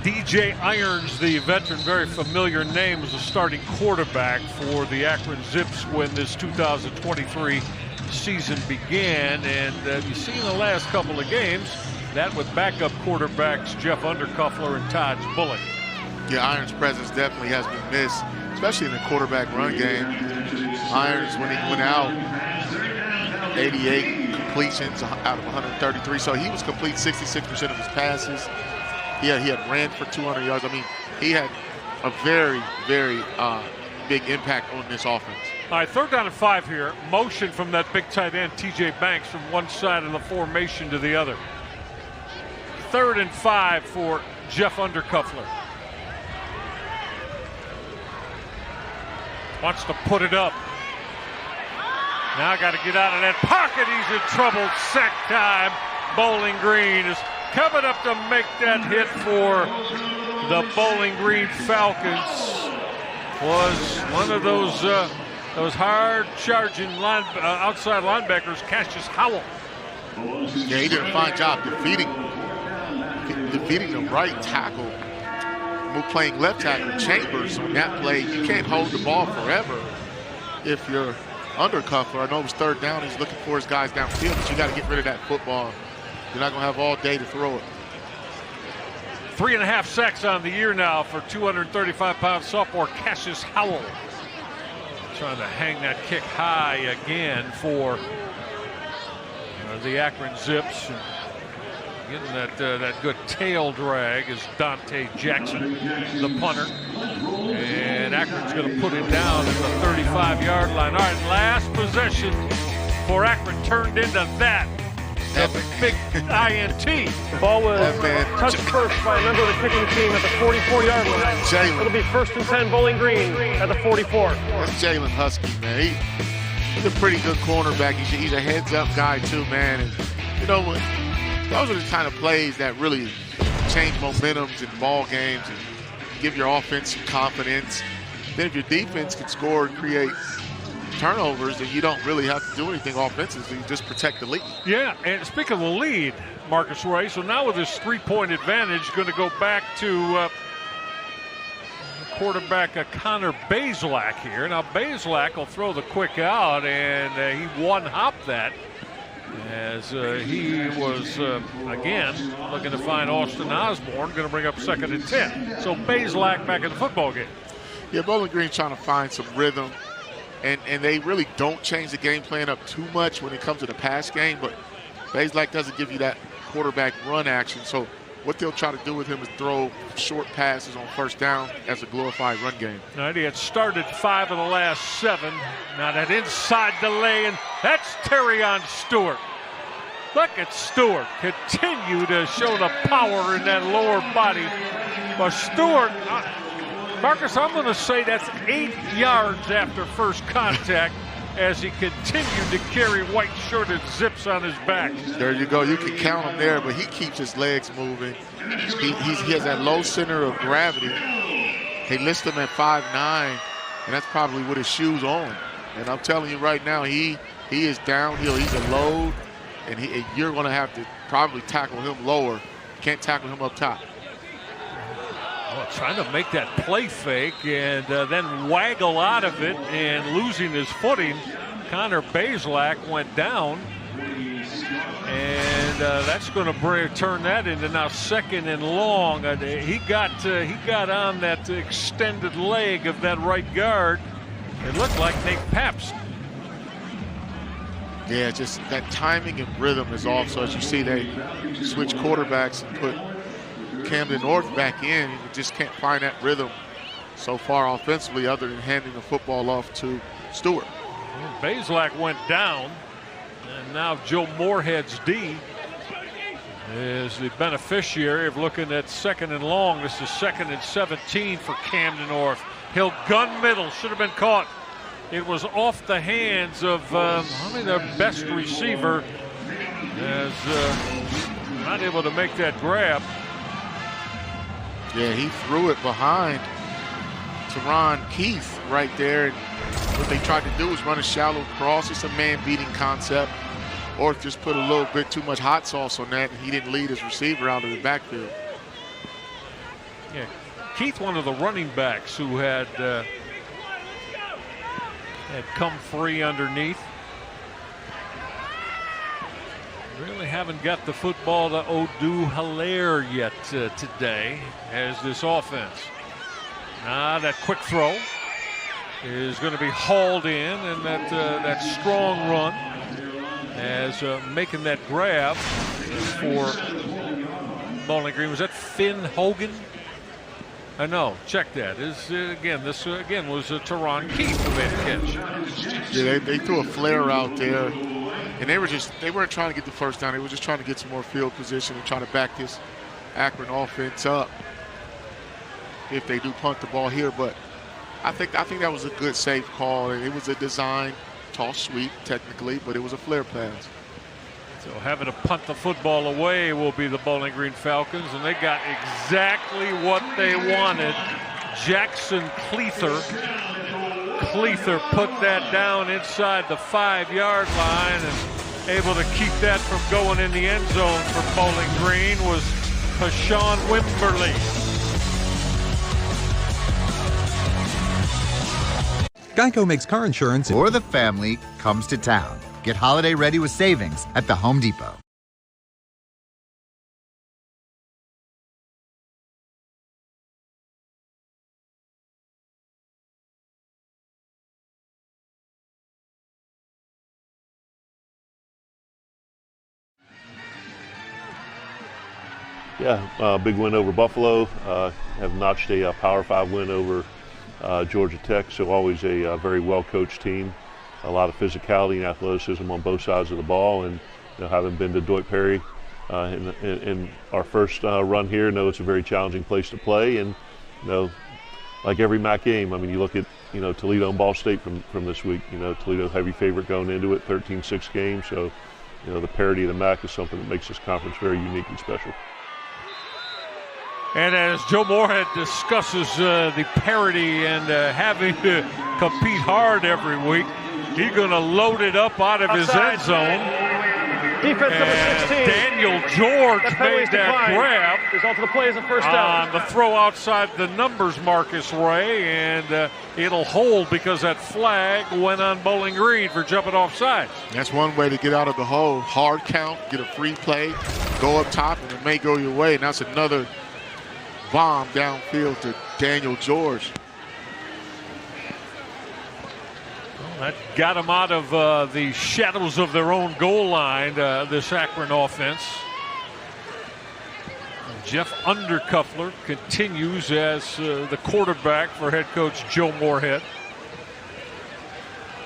DJ Irons, the veteran, very familiar name, was a starting quarterback for the Akron Zips when this 2023 season began. And you see in the last couple of games, that with backup quarterbacks Jeff Undercuffler and Todd Bullock. Yeah, Irons' presence definitely has been missed, especially in the quarterback run game. Irons, when he went out, 88 completions out of 133, so he was complete 66% of his passes. He had ran for 200 yards. I mean, he had a very, very big impact on this offense. All right, 3rd down and 5 here. Motion from that big tight end, TJ Banks, from one side of the formation to the other. 3rd and 5 for Jeff Undercuffler. Wants to put it up. Now got to get out of that pocket. He's in trouble. Sack time. Bowling Green is coming up to make that hit for the Bowling Green Falcons. Was one of those hard-charging outside linebackers, Cassius Howell. Yeah, he did a fine job defeating the right tackle. We're playing left tackle, Chambers, on that play. You can't hold the ball forever if you're Undercuffler. I know it was 3rd down. He's looking for his guys downfield, but you got to get rid of that football. You're not going to have all day to throw it. 3.5 sacks on the year now for 235-pound sophomore Cassius Howell. Trying to hang that kick high again for the Akron Zips. And getting that good tail drag is Dante Jackson, the punter. And Akron's going to put it down at the 35-yard line. All right, last possession for Akron turned into that. The big INT. The ball was touched first by a member of the kicking team at the 44-yard line. It'll be 1st and 10 Bowling Green at the 44. That's Jalen Husky, man. He's a pretty good cornerback. He's a heads-up guy, too, man. And, you know, those are the kind of plays that really change momentums in ball games and give your offense some confidence. Then if your defense can score and create turnovers, then you don't really have to do anything offensively. You just protect the lead. Yeah, and speaking of the lead, Marcus Ray, so now with this 3-point advantage, going to go back to quarterback Connor Bazelak here. Now Bazelak will throw the quick out, and he one-hopped that as he was, again, looking to find Austin Osborne, going to bring up 2nd and 10. So Bazelak back in the football game. Yeah, Bowling Green trying to find some rhythm. And they really don't change the game plan up too much when it comes to the pass game, but Bazelak doesn't give you that quarterback run action. So what they'll try to do with him is throw short passes on 1st down as a glorified run game. All right, he had started 5 of the last 7. Now that inside delay, and that's Terrion Stewart. Look at Stewart continue to show the power in that lower body. But Stewart, Marcus, I'm going to say that's 8 yards after first contact as he continued to carry white-shirted Zips on his back. There you go. You can count him there, but he keeps his legs moving. He has that low center of gravity. They list him at 5'9", and that's probably with his shoes on. And I'm telling you right now, he is downhill. He's a load, and you're going to have to probably tackle him lower. You can't tackle him up top. Well, trying to make that play fake and then waggle out of it and losing his footing. Connor Bazelak went down, and that's going to turn that into now 2nd and long. He got on that extended leg of that right guard. It looked like Nate Pabst. Yeah, just that timing and rhythm is off. So as you see, they switch quarterbacks and put Camden North back in. You just can't find that rhythm so far offensively other than handing the football off to Stewart. Bazelak went down, and now Joe Moorhead's D is the beneficiary of looking at 2nd and long. This is 2nd and 17 for Camden North. He'll gun middle, should have been caught. It was off the hands of their best receiver as not able to make that grab. Yeah, he threw it behind Teron Keith right there. And what they tried to do was run a shallow cross. It's a man-beating concept. Or just put a little bit too much hot sauce on that, and he didn't lead his receiver out of the backfield. Yeah, Keith, one of the running backs who had come free underneath. Really haven't got the football to Odu-Hilaire yet today as this offense. That quick throw is going to be hauled in, and that strong run as making that grab for Bowling Green. Was that Finn Hogan? No, check that. This was Teron Keith who made the catch. Yeah, they threw a flare out there, and they weren't trying to get the first down. They were just trying to get some more field position and try to back this Akron offense up if they do punt the ball here. But I think that was a good safe call. It was a design toss sweep technically, but it was a flare pass. So having to punt the football away will be the Bowling Green Falcons, and they got exactly what they wanted. Jackson Cleather put that down inside the 5-yard line, and able to keep that from going in the end zone for Bowling Green was Hashawn Wimberly. Geico makes car insurance. Or the family comes to town. Get holiday ready with savings at the Home Depot. Yeah, big win over Buffalo. Have notched a Power 5 win over Georgia Tech, so always a very well-coached team. A lot of physicality and athleticism on both sides of the ball, and having been to Deutsch Perry in our first run here, know it's a very challenging place to play. And like every MAC game, I mean, you look at Toledo and Ball State from this week. Toledo heavy favorite going into it, 13-6 game. So the parity of the MAC is something that makes this conference very unique and special. And as Joe Moorhead discusses the parity and having to compete hard every week, he's going to load it up out of his end zone. Defense number 16. Daniel George made that grab. Result of the play is a first down. On the throw outside the numbers, Marcus Ray, and it'll hold because that flag went on Bowling Green for jumping off sides. That's one way to get out of the hole. Hard count, get a free play, go up top, and it may go your way. And that's another bomb downfield to Daniel George. That got them out of the shadows of their own goal line, this Akron offense. Jeff Undercuffler continues as the quarterback for head coach Joe Moorhead.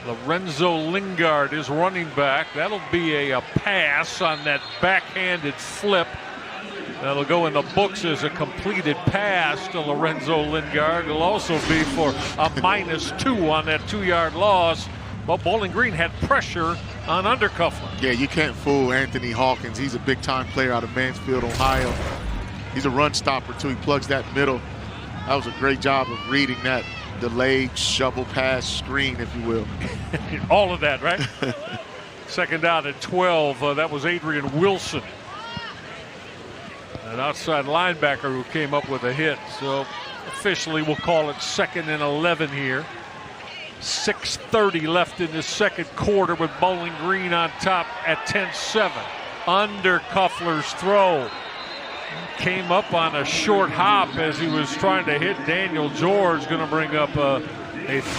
Lorenzo Lingard is running back. That'll be a pass on that backhanded flip. That'll go in the books as a completed pass to Lorenzo Lingard. It'll also be for a -2 on that 2-yard loss. But Bowling Green had pressure on Undercuffler. Yeah, you can't fool Anthony Hawkins. He's a big-time player out of Mansfield, Ohio. He's a run stopper, too. He plugs that middle. That was a great job of reading that delayed shovel pass screen, if you will. All of that, right? Second down at 12. That was Adrian Wilson, an outside linebacker who came up with a hit. So officially we'll call it 2nd and 11 here. 6:30 left in the second quarter with Bowling Green on top at 10-7. Undercuffler's throw came up on a short hop as he was trying to hit Daniel George. Going to bring up a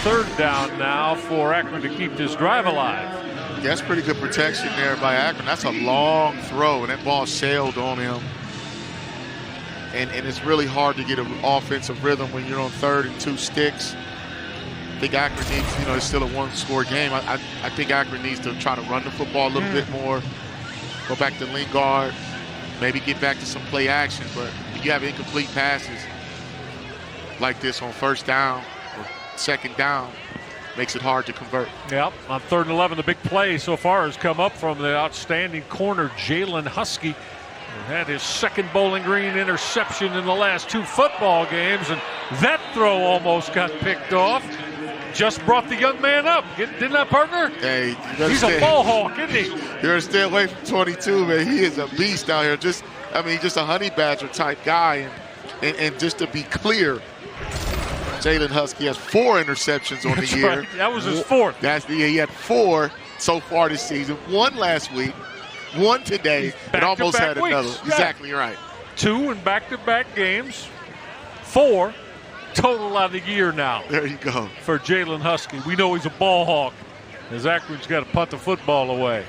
third down now for Akron to keep this drive alive. Yeah, that's pretty good protection there by Akron. That's a long throw, and that ball sailed on him. And it's really hard to get an offensive rhythm when you're on 3rd and 2 sticks. I think Akron needs, it's still a 1-score game. I think Akron needs to try to run the football a little bit more, go back to Lingard, maybe get back to some play action. But if you have incomplete passes like this on 1st down or 2nd down, makes it hard to convert. Yep, on 3rd and 11, the big play so far has come up from the outstanding corner, Jalen Husky, who had his second Bowling Green interception in the last 2 football games, and that throw almost got picked off. Just brought the young man up, didn't that, partner? Hey, he's a ball hawk, isn't he? You gotta stay away from 22, man. He is a beast out here. Just a honey badger type guy. And just to be clear, Jalen Husky has 4 interceptions on the year. Right. That was his 4th. He had 4 so far this season. 1 last week, 1 today, and almost had another. Weeks. Exactly right. 2 in back-to-back games, 4 total on the year now. There you go. For Jalen Husky. We know he's a ball hawk, as Akron's got to punt the football away.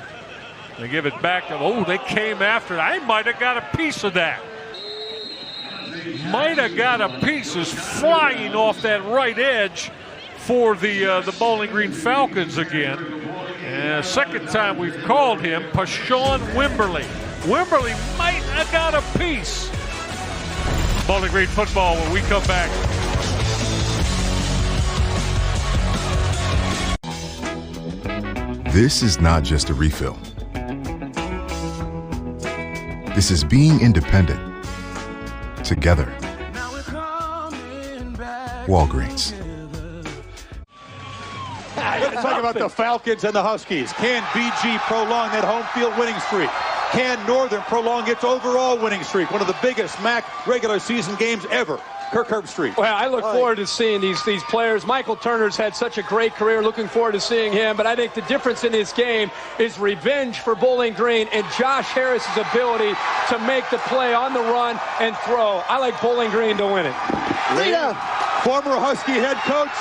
They give it back. They came after it. I might have got a piece of that. Might have got a piece. Is flying off that right edge for the Bowling Green Falcons again. And second time we've called him, Pashawn Wimberly. Wimberly might have got a piece. Bowling Green football when we come back. This is not just a refill. This is being independent. Together. Walgreens. Let's talk about the Falcons and the Huskies. Can BG prolong that home field winning streak? Can Northern prolong its overall winning streak? One of the biggest MAC regular season games ever. Kirk Herbstreit. Well, I look forward to seeing these players. Michael Turner's had such a great career. Looking forward to seeing him. But I think the difference in this game is revenge for Bowling Green and Josh Harris's ability to make the play on the run and throw. I like Bowling Green to win it. Frida, former Husky head coach,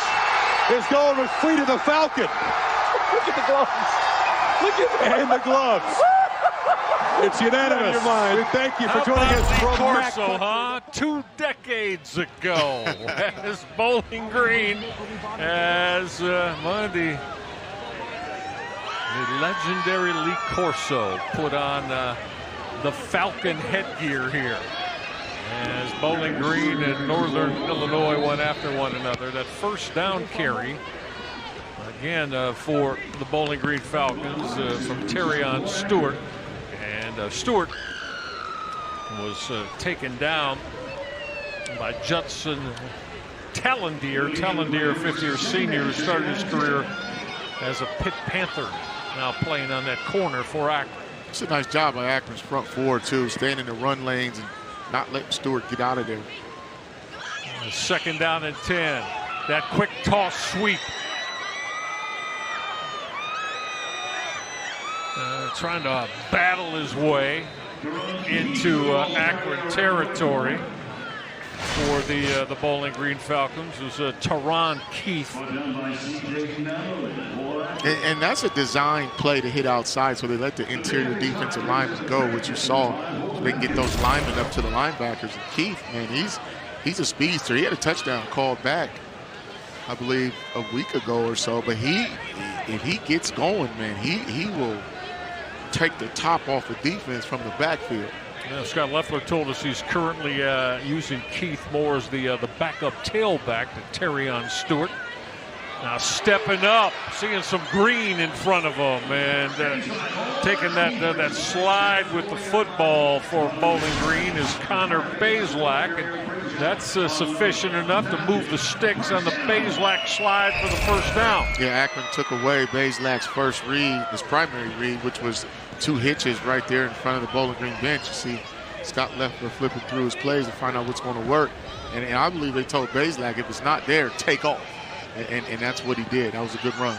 is going with Frida the Falcon. Look at the gloves. Look at the and the gloves. It's unanimous. We thank you for joining us from Corso, huh? 2 decades ago, as Bowling Green, as the legendary Lee Corso put on the Falcon headgear here. As Bowling Green and Northern Illinois went after one another. That first down carry, again, for the Bowling Green Falcons from Terrion Stewart. And Stewart was taken down by Judson Tallendier. Tallendier, 50-year senior, who started his career as a Pitt Panther, now playing on that corner for Akron. It's a nice job by Akron's front 4, too, staying in the run lanes and not letting Stewart get out of there. Second down and 10. That quick toss sweep. Trying to battle his way into Akron territory for the Bowling Green Falcons is Teron Keith. And that's a design play to hit outside, so they let the interior defensive linemen go, which you saw. So they can get those linemen up to the linebackers. And Keith, man, he's a speedster. He had a touchdown called back, I believe, a week ago or so. But if he gets going, man, he will take the top off the defense from the backfield. Yeah, Scott Leffler told us he's currently using Keith more as the backup tailback to Terrion Stewart. Now stepping up, seeing some green in front of him, and taking that slide with the football for Bowling Green is Connor Bazelak, and that's sufficient enough to move the sticks on the Bazelak slide for the first down. Yeah, Akron took away Bazelak's first read, his primary read, which was 2 hitches right there in front of the Bowling Green bench. You see Scott Leffler flipping through his plays to find out what's going to work. And I believe they told Bazelak, if it's not there, take off. And that's what he did. That was a good run.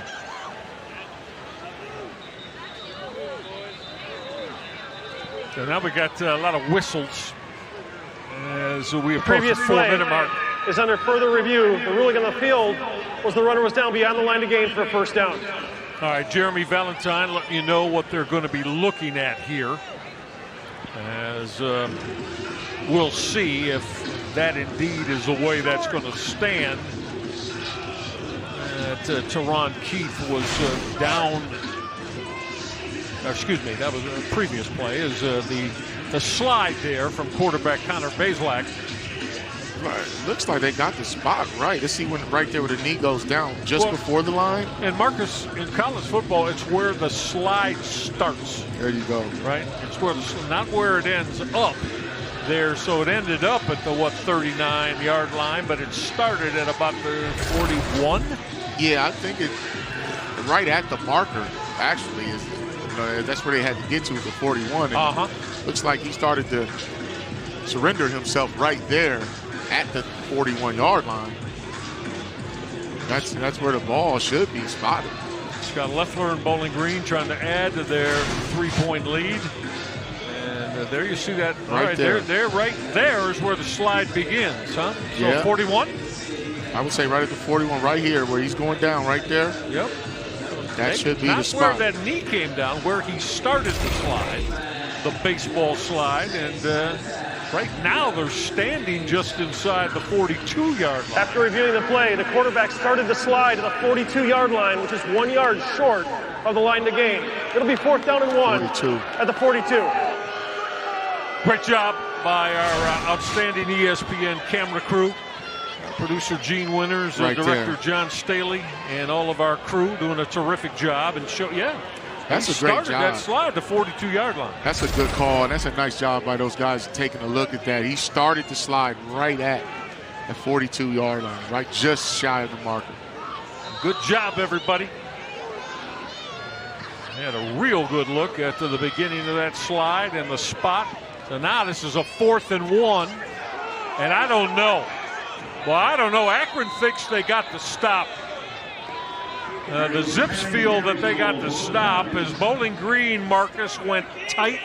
So now we got a lot of whistles as we approach the 4-minute mark. Is under further review. The ruling on the field was the runner was down beyond the line of gain for a first down. All right, Jeremy Valentine letting you know what they're going to be looking at here. As we'll see if that indeed is the way that's going to stand. Teron Keith was down. Excuse me, that was a previous play. Is the slide there from quarterback Connor Bazelak. looks like they got the spot right. Let's see when right there where the knee goes down just before the line. And Marcus, in college football, it's where the slide starts. There you go. Right? It's where not where it ends up there. So it ended up at the 39-yard line, but it started at about the 41. Yeah, I think it right at the marker actually is. That's where they had to get to the 41. And looks like he started to surrender himself right there at the 41-yard line. That's where the ball should be spotted. Scott Leffler and Bowling Green trying to add to their 3-point lead. And there you see that right there. There, right there is where the slide begins, huh? So yeah. 41? I would say right at the 41, right here, where he's going down, right there. Yep. That should be the spot. Not where that knee came down, where he started the slide, the baseball slide, and right now they're standing just inside the 42-yard line. After reviewing the play, the quarterback started the slide to the 42-yard line, which is 1 yard short of the line to gain. It'll be 4th down and 1 at the 42. Great job by our outstanding ESPN camera crew. Producer Gene Winters, right Director there. John Staley, and all of our crew doing a terrific job. And that's a great job. Started that slide to 42-yard line. That's a good call, and that's a nice job by those guys taking a look at that. He started the slide right at the 42-yard line, right just shy of the marker. Good job, everybody. They had a real good look at the beginning of that slide and the spot. So now this is a 4th and 1, and I don't know. Well, I don't know. Akron thinks they got the stop. The Zips feel that they got the stop as Bowling Green, Marcus, went tight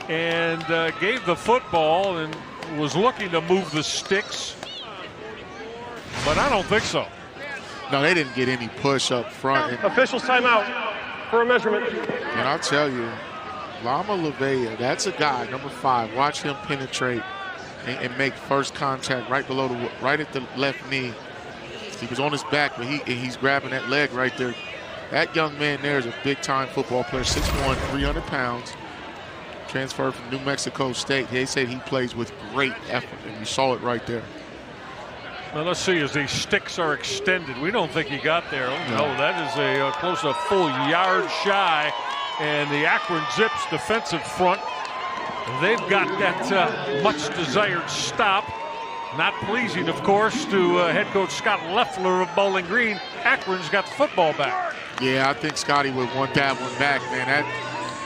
and gave the football and was looking to move the sticks. But I don't think so. No, they didn't get any push up front. Officials timeout for a measurement. And I'll tell you, Lama LaVea, that's a guy, number 5. Watch him penetrate and make first contact right at the left knee. He was on his back, but he's grabbing that leg right there. That young man there is a big-time football player, 6'1", 300 pounds. Transferred from New Mexico State. They said he plays with great effort, and you saw it right there. Well, let's see, as these sticks are extended, we don't think he got there. No, that is a close to a full yard shy. And the Akron Zips defensive front, they've got that much desired stop. Not pleasing, of course, to head coach Scott Leffler of Bowling Green. Akron's got the football back. Yeah, I think Scotty would want that one back, man.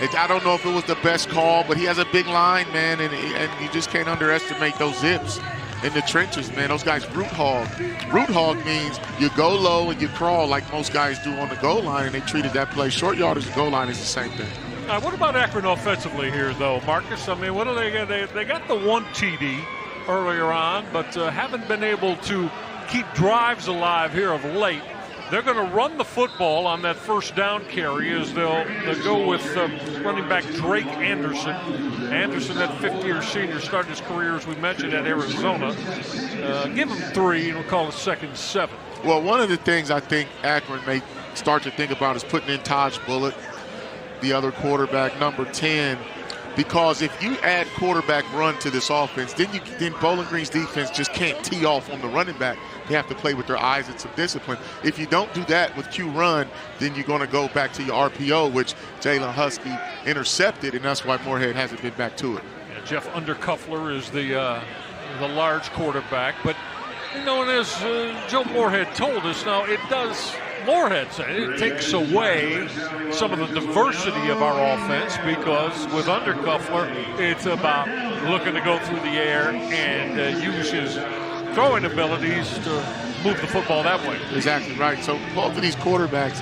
I don't know if it was the best call, but he has a big line, man, and you just can't underestimate those Zips in the trenches, man. Those guys root hog. Root hog means you go low and you crawl like most guys do on the goal line, and they treated that play. Short yardage and goal line is the same thing. What about Akron offensively here, though, Marcus? I mean, what do they got? They got the 1 TD earlier on, but haven't been able to keep drives alive here of late. They're going to run the football on that first down carry as they'll go with running back Drake Anderson. Anderson, that 50-year senior, started his career, as we mentioned, at Arizona. Give him 3, and we'll call it 2nd and 7. Well, one of the things I think Akron may start to think about is putting in Taj Bullock, the other quarterback, number 10. Because if you add quarterback run to this offense, then Bowling Green's defense just can't tee off on the running back. They have to play with their eyes and some discipline. If you don't do that with Q run, then you're going to go back to your RPO, which Jalen Husky intercepted, and that's why Moorhead hasn't been back to it. Yeah, Jeff Undercuffler is the large quarterback, but and as Joe Moorhead told us, now it does. Moorhead said it takes away some of the diversity of our offense because with Undercuffler, it's about looking to go through the air and use his throwing abilities to move the football that way. Exactly right. So both of these quarterbacks,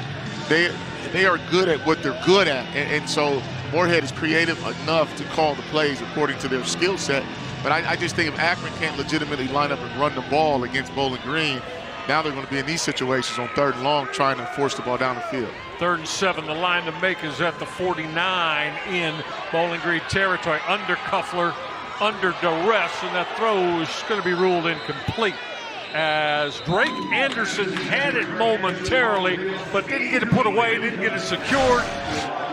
they are good at what they're good at, and so Moorhead is creative enough to call the plays according to their skill set. But I just think if Akron can't legitimately line up and run the ball against Bowling Green, now they're going to be in these situations on 3rd and long trying to force the ball down the field. 3rd and 7, the line to make is at the 49 in Bowling Green territory. Undercuffler under duress, and that throw is going to be ruled incomplete as Drake Anderson had it momentarily, but didn't get it put away, didn't get it secured.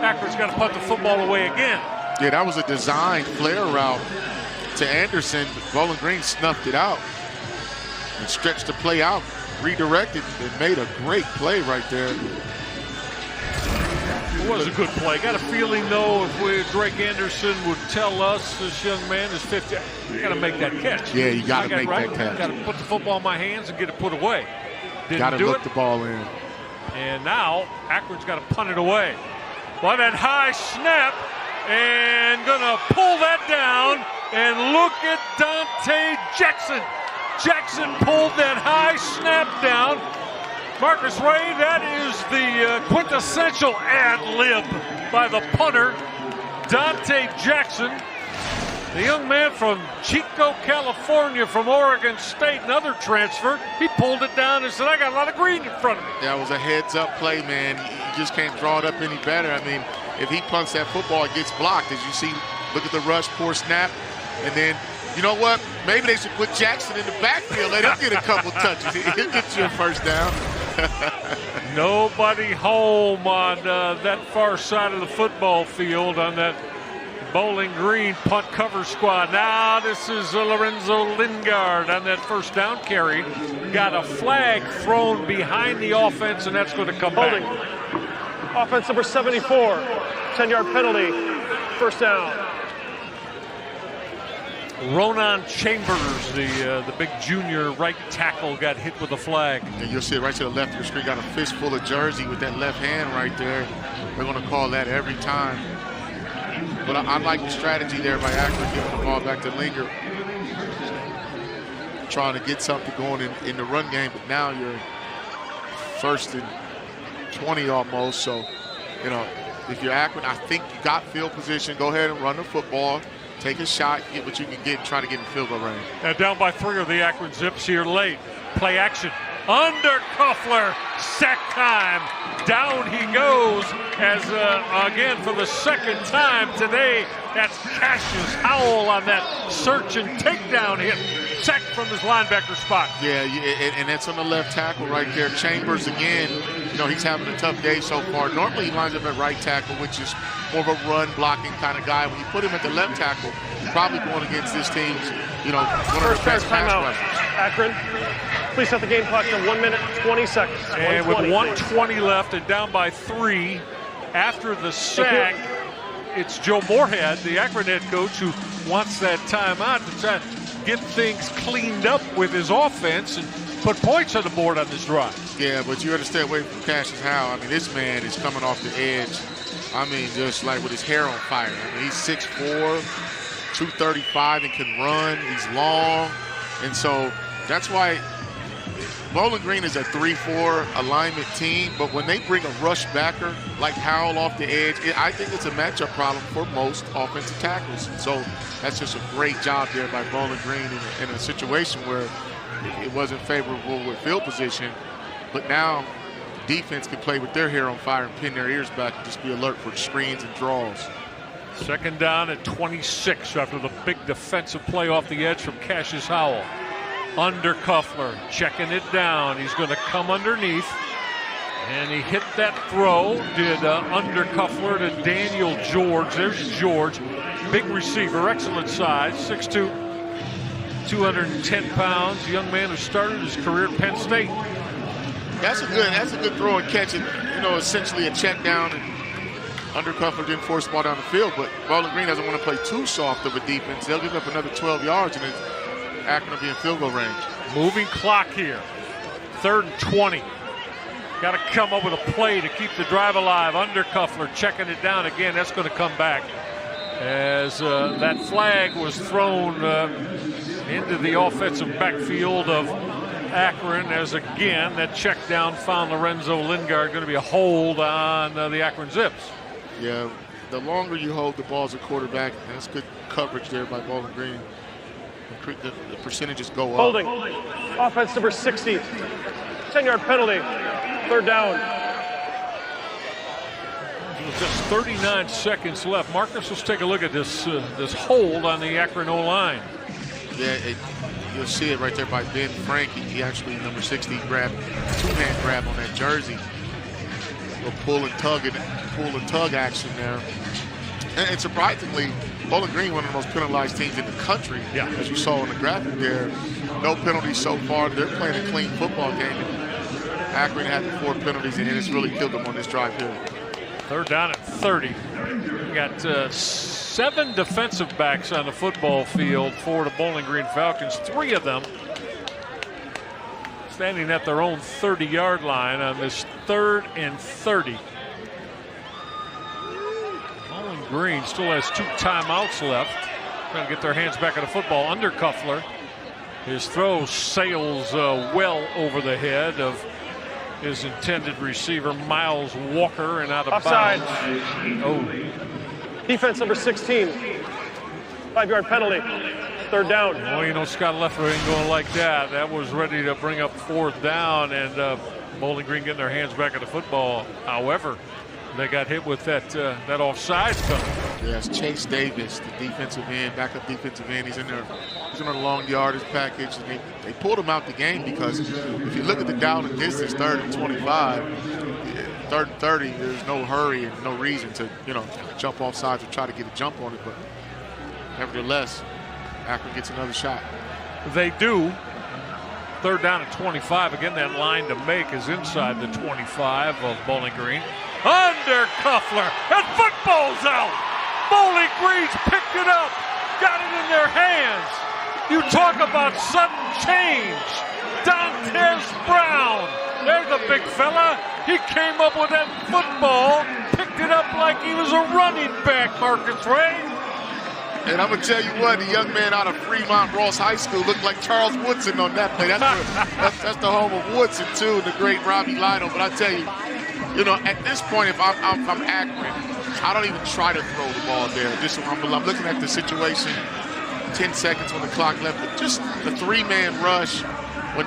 Akron's got to punt the football away again. Yeah, that was a design flare route to Anderson. Bowling Green snuffed it out. and stretched the play out, redirected, and made a great play right there. It was a good play. Got a feeling, though, if Drake Anderson would tell us this young man is 50, you got to make that catch. Yeah, you got to make that catch. Got to put the football in my hands and get it put away. Got to look the ball in. And now Akron's got to punt it away. Well, that high snap, and gonna pull that down. And look at Dante Jackson. Jackson pulled that high snap down. Marcus Ray, that is the quintessential ad-lib by the punter, Dante Jackson. The young man from Chico, California, from Oregon State, another transfer. He pulled it down and said, I got a lot of green in front of me. That was a heads-up play, man. You just can't draw it up any better. I mean, if he punts that football, it gets blocked. As you see, look at the rush, poor snap. And then, you know what? Maybe they should put Jackson in the backfield. Let him get a couple touches. He'll get you a first down. Nobody home on that far side of the football field on that Bowling Green punt cover squad. Now this is Lorenzo Lingard on that first down carry. Got a flag thrown behind the offense, and that's going to come back. Offense number 74, 10-yard penalty, first down. Ronan Chambers, the big junior right tackle, got hit with a flag. And you'll see it right to the left of the screen. Got a fistful of jersey with that left hand right there. They're going to call that every time. But I like the strategy there by Akron giving the ball back to Lingard. Trying to get something going in the run game, but now you're first and 20 almost. So, you know, if you're Akron, I think you got field position. Go ahead and run the football. Take a shot, get what you can get, and try to get in field goal range. Now down by 3 are the Akron Zips here late. Play action. Under Kuffler. Sack time. Down he goes as, again, for the second time today, that's Cassius Howell on that search and takedown hit. Sacked from his linebacker spot. Yeah, and that's on the left tackle right there. Chambers, again, you know, he's having a tough day so far. Normally he lines up at right tackle, which is more of a run-blocking kind of guy. When you put him at the left tackle, probably going against this team's, you know, one of the best pass rushers. Akron, please set the game clock to 1 minute, 20 seconds. And with 1:20 left and down by 3, after the sack, it's Joe Moorhead, the Akron head coach, who wants that timeout to try to get things cleaned up with his offense and put points on the board on this drive. Yeah, but you got to stay away from Cassius Howell. I mean, this man is coming off the edge. I mean, just like with his hair on fire. I mean, he's 6'4", 235, and can run. He's long. And so that's why Bowling Green is a 3-4 alignment team, but when they bring a rush backer like Howell off the edge, I think it's a matchup problem for most offensive tackles. And so that's just a great job there by Bowling Green in a situation where it wasn't favorable with field position, but now defense can play with their hair on fire and pin their ears back and just be alert for screens and draws. Second down at 26 after the big defensive play off the edge from Cassius Howell. Under Kuffler, checking it down. He's going to come underneath. And he hit that throw, did under Kuffler to Daniel George. There's George, big receiver, excellent size, 6'2", 210 pounds. Young man who started his career at Penn State. That's a good throw and catch. And, you know, essentially a check down. And under Kuffler didn't force the ball down the field, but Bowling Green doesn't want to play too soft of a defense. They'll give up another 12 yards, and it's Akron will be in field goal range. Moving clock here. 3rd and 20. Got to come up with a play to keep the drive alive. Under Kuffler checking it down again. That's going to come back as that flag was thrown into the offensive backfield of Akron, as again that check down found Lorenzo Lingard. Going to be a hold on the Akron Zips. Yeah, the longer you hold the ball as a quarterback, that's good coverage there by Bowling Green. The percentages go up. Holding. Offense number 60. 10-yard penalty. 3rd down. Just 39 seconds left. Marcus, let's take a look at this this hold on the Akron O-line. Yeah, you'll see it right there by Ben Frank. He actually, number 60, grabbed two-hand grab on that jersey. A pull and tug action there. And surprisingly, Bowling Green, one of the most penalized teams in the country, as you saw in the graphic there. No penalties so far. They're playing a clean football game. Akron had 4 penalties, and it's really killed them on this drive here. 3rd down at 30. We got 7 defensive backs on the football field for the Bowling Green Falcons. 3 of them standing at their own 30-yard line on this 3rd and 30. Bowling Green still has 2 timeouts left. Trying to get their hands back on the football. Under Kuffler. His throw sails well over the head of his intended receiver, Miles Walker, and out of Offside. bounds. Oh. Defense number 16. 5-yard penalty. 3rd down. Well, you know, Scott Leffler ain't going like that. That was ready to bring up 4th down, and Bowling Green getting their hands back at the football. However, they got hit with that offside penalty. Yes, Chase Davis, the defensive end, backup defensive end. He's in there. He's in a long yardage package, and they pulled him out the game because if you look at the down and distance, 3rd and 25, 3rd and 30, there's no hurry and no reason to, jump off sides or try to get a jump on it. But nevertheless, Akron gets another shot. They do. 3rd down at 25. Again, that line to make is inside the 25 of Bowling Green. Under Kuffler, and football's out. Bowling Green's picked it up, got it in their hands. You talk about sudden change. Dantes Brown, there's a big fella. He came up with that football, picked it up like he was a running back, Marcus Ray. And I'm going to tell you what, the young man out of Fremont Ross High School looked like Charles Woodson on that play. That's the home of Woodson, too, the great Robbie Lionel. But I tell you, at this point, if I'm Akron, I don't even try to throw the ball there. Just I'm looking at the situation, 10 seconds on the clock left. But just the 3-man rush,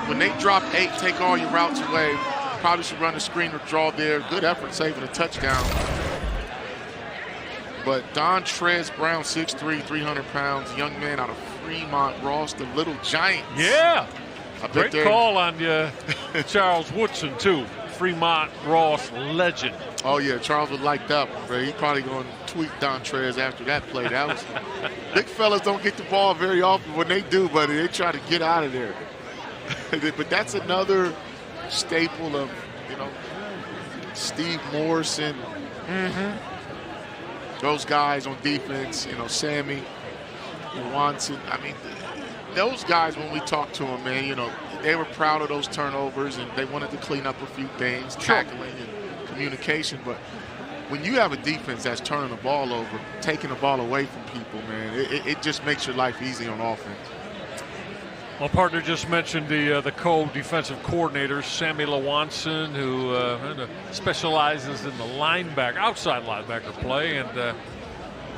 when they drop 8, take all your routes away, probably should run a screen or draw there. Good effort saving a touchdown. But Dantes Brown, 6'3", 300 pounds, young man out of Fremont Ross, the little giant. Yeah. Great call on you, Charles Woodson, too. Fremont Ross legend. Oh, yeah, Charles would like that one, bro. He's probably going to tweet Dantes after that play. That was big fellas don't get the ball very often. When they do, buddy, they try to get out of there. But that's another staple of, Steve Morrison. Those guys on defense, Sammy, Watson. I mean, those guys, when we talked to them, man, they were proud of those turnovers and they wanted to clean up a few things, tackling and communication. But when you have a defense that's turning the ball over, taking the ball away from people, man, it just makes your life easy on offense. My partner just mentioned the co-defensive coordinator, Sammy Lewanson, who specializes in the outside linebacker play, and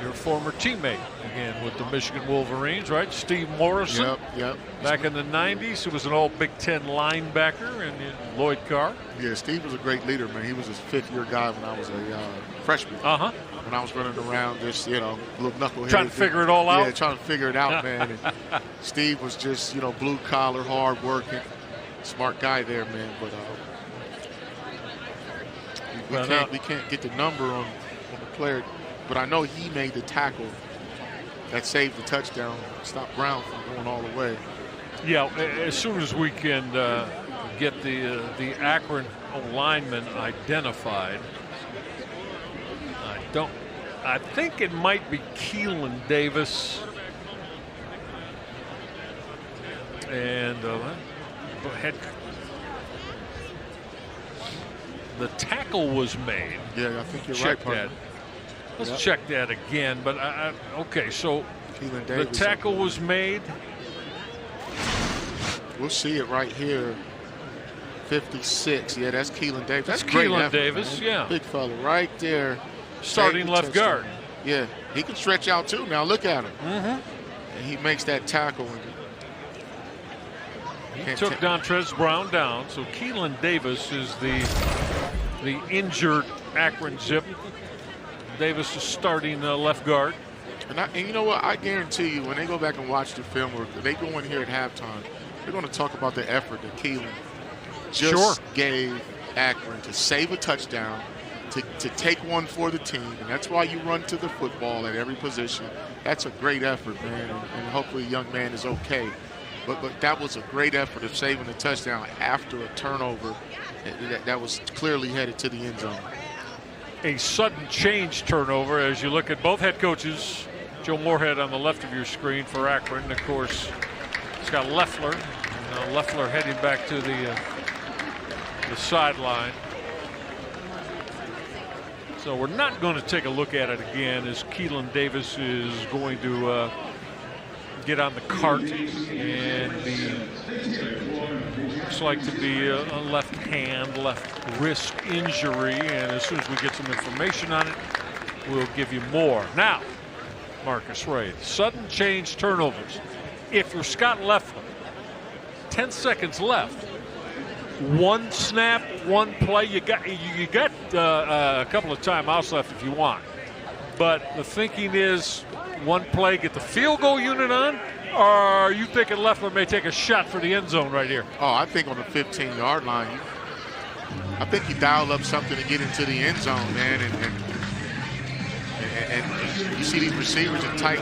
your former teammate, again, with the Michigan Wolverines, right? Steve Morrison. Yep. Back in the 90s, who was an all Big Ten linebacker, and Lloyd Carr. Yeah, Steve was a great leader, man. He was his 5th-year guy when I was a freshman. When I was running around, just, little knucklehead. Trying to figure it all out? Yeah, trying to figure it out, man. And Steve was just, blue-collar, hard-working, smart guy there, man. But we can't get the number on the player. But I know he made the tackle that saved the touchdown, stopped Brown from going all the way. Yeah, as soon as we can get the Akron lineman identified, I think it might be Keelan Davis. And the tackle was made. Yeah, I think you're Check right, partner. that. Let's check that again. But okay, so the tackle was made. We'll see it right here. 56. Yeah, that's Keelan Davis. That's great Keelan effort, Davis, man. yeah. Big fella right there. Starting left guard. Yeah, he can stretch out too. Now look at him. And he makes that tackle. He took Dantes Brown down. So Keelan Davis is the injured Akron Zip. Davis is starting left guard. And you know what? I guarantee you, when they go back and watch the film, or they go in here at halftime, they're going to talk about the effort that Keelan just gave Akron to save a touchdown, to take one for the team. And that's why you run to the football at every position. That's a great effort, man. And hopefully the young man is okay. But that was a great effort of saving the touchdown after a turnover that was clearly headed to the end zone. A sudden change turnover as you look at both head coaches. Joe Moorhead on the left of your screen for Akron. Of course, it's got Leffler. Leffler heading back to the sideline. So we're not going to take a look at it again as Keelan Davis is going to get on the cart, and looks like to be a left hand, left wrist injury. And as soon as we get some information on it, we'll give you more. Now, Marcus Ray, sudden change turnovers. If you're Scott Leffler, 10 seconds left. One snap, one play. You got a couple of timeouts left if you want. But the thinking is one play, get the field goal unit on, or are you thinking Leffler may take a shot for the end zone right here? Oh, I think on the 15-yard line, I think you dial up something to get into the end zone, man. And you see these receivers in tight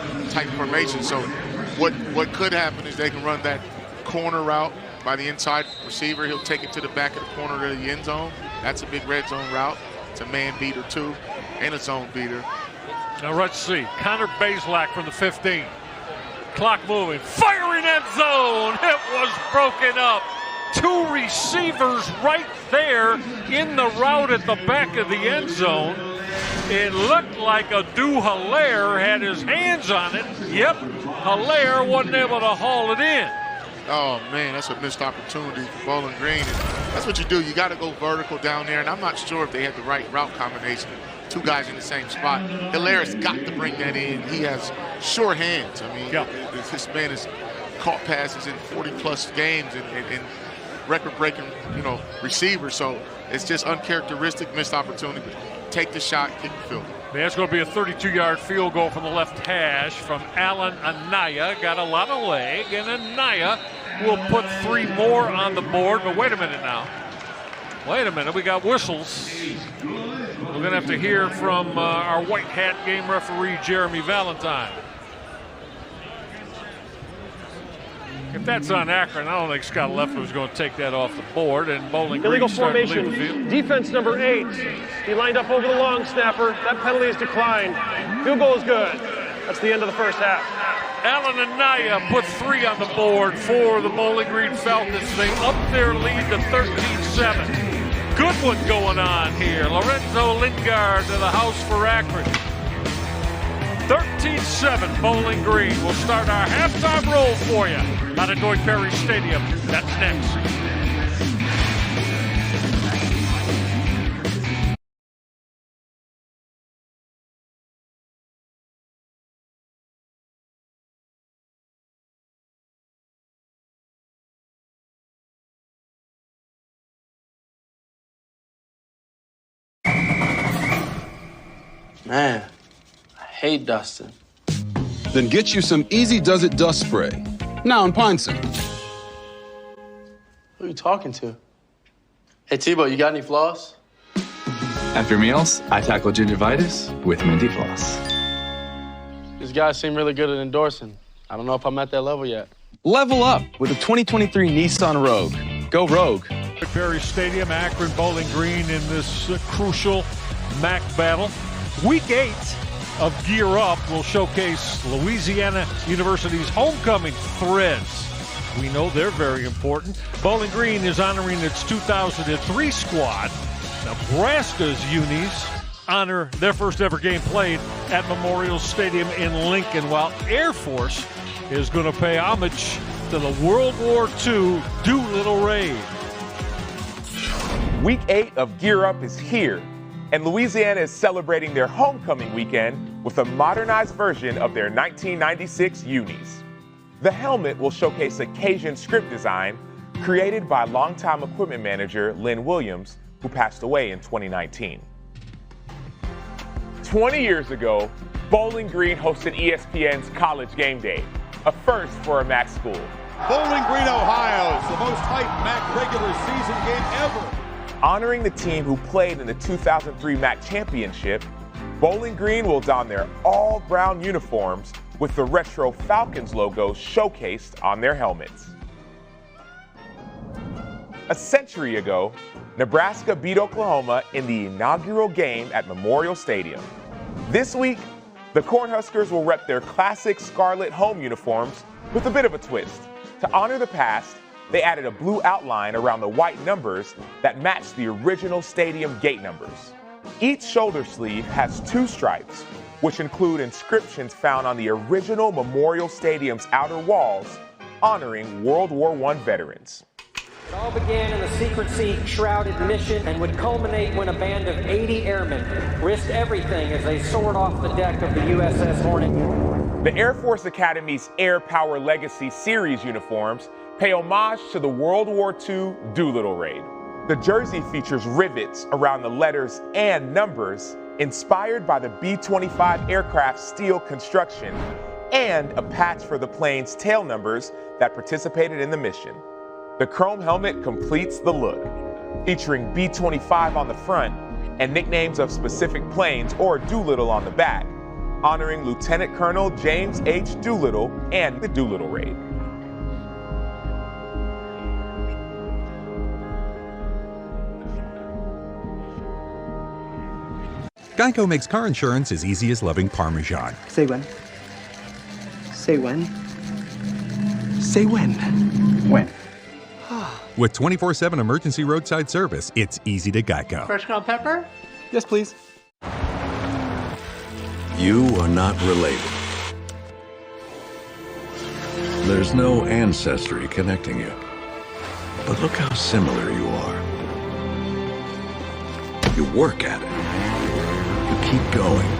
formation. So what could happen is they can run that corner route by the inside receiver. He'll take it to the back of the corner of the end zone. That's a big red zone route. It's a man beater too, and a zone beater. Now let's see. Connor Bazelak from the 15. Clock moving. Firing end zone. It was broken up. Two receivers right there in the route at the back of the end zone. It looked like Adu Hilaire had his hands on it. Yep, Hilaire wasn't able to haul it in. Oh, man, that's a missed opportunity for Bowling Green. And that's what you do. You got to go vertical down there, and I'm not sure if they had the right route combination. Two guys in the same spot. Hilaire's got to bring that in. He has sure hands. I mean, this man has caught passes in 40-plus games and record-breaking, receivers. So it's just uncharacteristic, missed opportunity. But take the shot, kick the field. That's going to be a 32-yard field goal from the left hash from Alan Anaya. Got a lot of leg, and Anaya will put 3 more on the board. But wait a minute now. Wait a minute. We got whistles. We're going to have to hear from our white hat game referee, Jeremy Valentine. If that's on Akron, I don't think Scott Leffler was going to take that off the board. And Bowling Green illegal started to formation. leave the field. Defense number 8. He lined up over the long snapper. That penalty is declined. Field goal is good. That's the end of the first half. Alan Anaya put 3 on the board for the Bowling Green Falcons. They up their lead to 13-7. Good one going on here. Lorenzo Lingard to the house for Akron. 13-7 Bowling Green. We'll start our halftime roll for you out of Deutsche Perry Stadium. That's next. Man, I hate dusting. Then get you some Easy Does It dust spray. Now in Pine Center. Who are you talking to? Hey, Tebow, you got any floss? After meals, I tackle gingivitis with Minty Floss. These guys seem really good at endorsing. I don't know if I'm at that level yet. Level up with the 2023 Nissan Rogue. Go Rogue. Perry Stadium, Akron, Bowling Green in this crucial MAC battle. Week 8 of Gear Up will showcase Louisiana University's homecoming threads. We know they're very important. Bowling Green is honoring its 2003 squad. Nebraska's unis honor their first ever game played at Memorial Stadium in Lincoln, while Air Force is going to pay homage to the World War II Doolittle Raid. Week 8 of Gear Up is here, and Louisiana is celebrating their homecoming weekend with a modernized version of their 1996 unis. The helmet will showcase a Cajun script design created by longtime equipment manager Lynn Williams, who passed away in 2019. 20 years ago, Bowling Green hosted ESPN's College Game Day, a first for a MAC school. Bowling Green, Ohio is the most hyped MAC regular season game ever. Honoring the team who played in the 2003 MAC championship, Bowling Green will don their all-brown uniforms with the retro Falcons logo showcased on their helmets. A century ago, Nebraska beat Oklahoma in the inaugural game at Memorial Stadium. This week, the Cornhuskers will rep their classic scarlet home uniforms with a bit of a twist. To honor the past, they added a blue outline around the white numbers that match the original stadium gate numbers. Each shoulder sleeve has 2 stripes, which include inscriptions found on the original Memorial Stadium's outer walls, honoring World War I veterans. It all began in a secrecy shrouded mission and would culminate when a band of 80 airmen risked everything as they soared off the deck of the USS Hornet. The Air Force Academy's Air Power Legacy Series uniforms pay homage to the World War II Doolittle raid. The jersey features rivets around the letters and numbers inspired by the B-25 aircraft's steel construction and a patch for the plane's tail numbers that participated in the mission. The chrome helmet completes the look, featuring B-25 on the front and nicknames of specific planes or Doolittle on the back, honoring Lieutenant Colonel James H. Doolittle and the Doolittle raid. Geico makes car insurance as easy as loving Parmesan. Say when. Say when. Say when. When. With 24/7 emergency roadside service, it's easy to Geico. Fresh ground pepper? Yes, please. You are not related. There's no ancestry connecting you. But look how similar you are. You work at it. You keep going.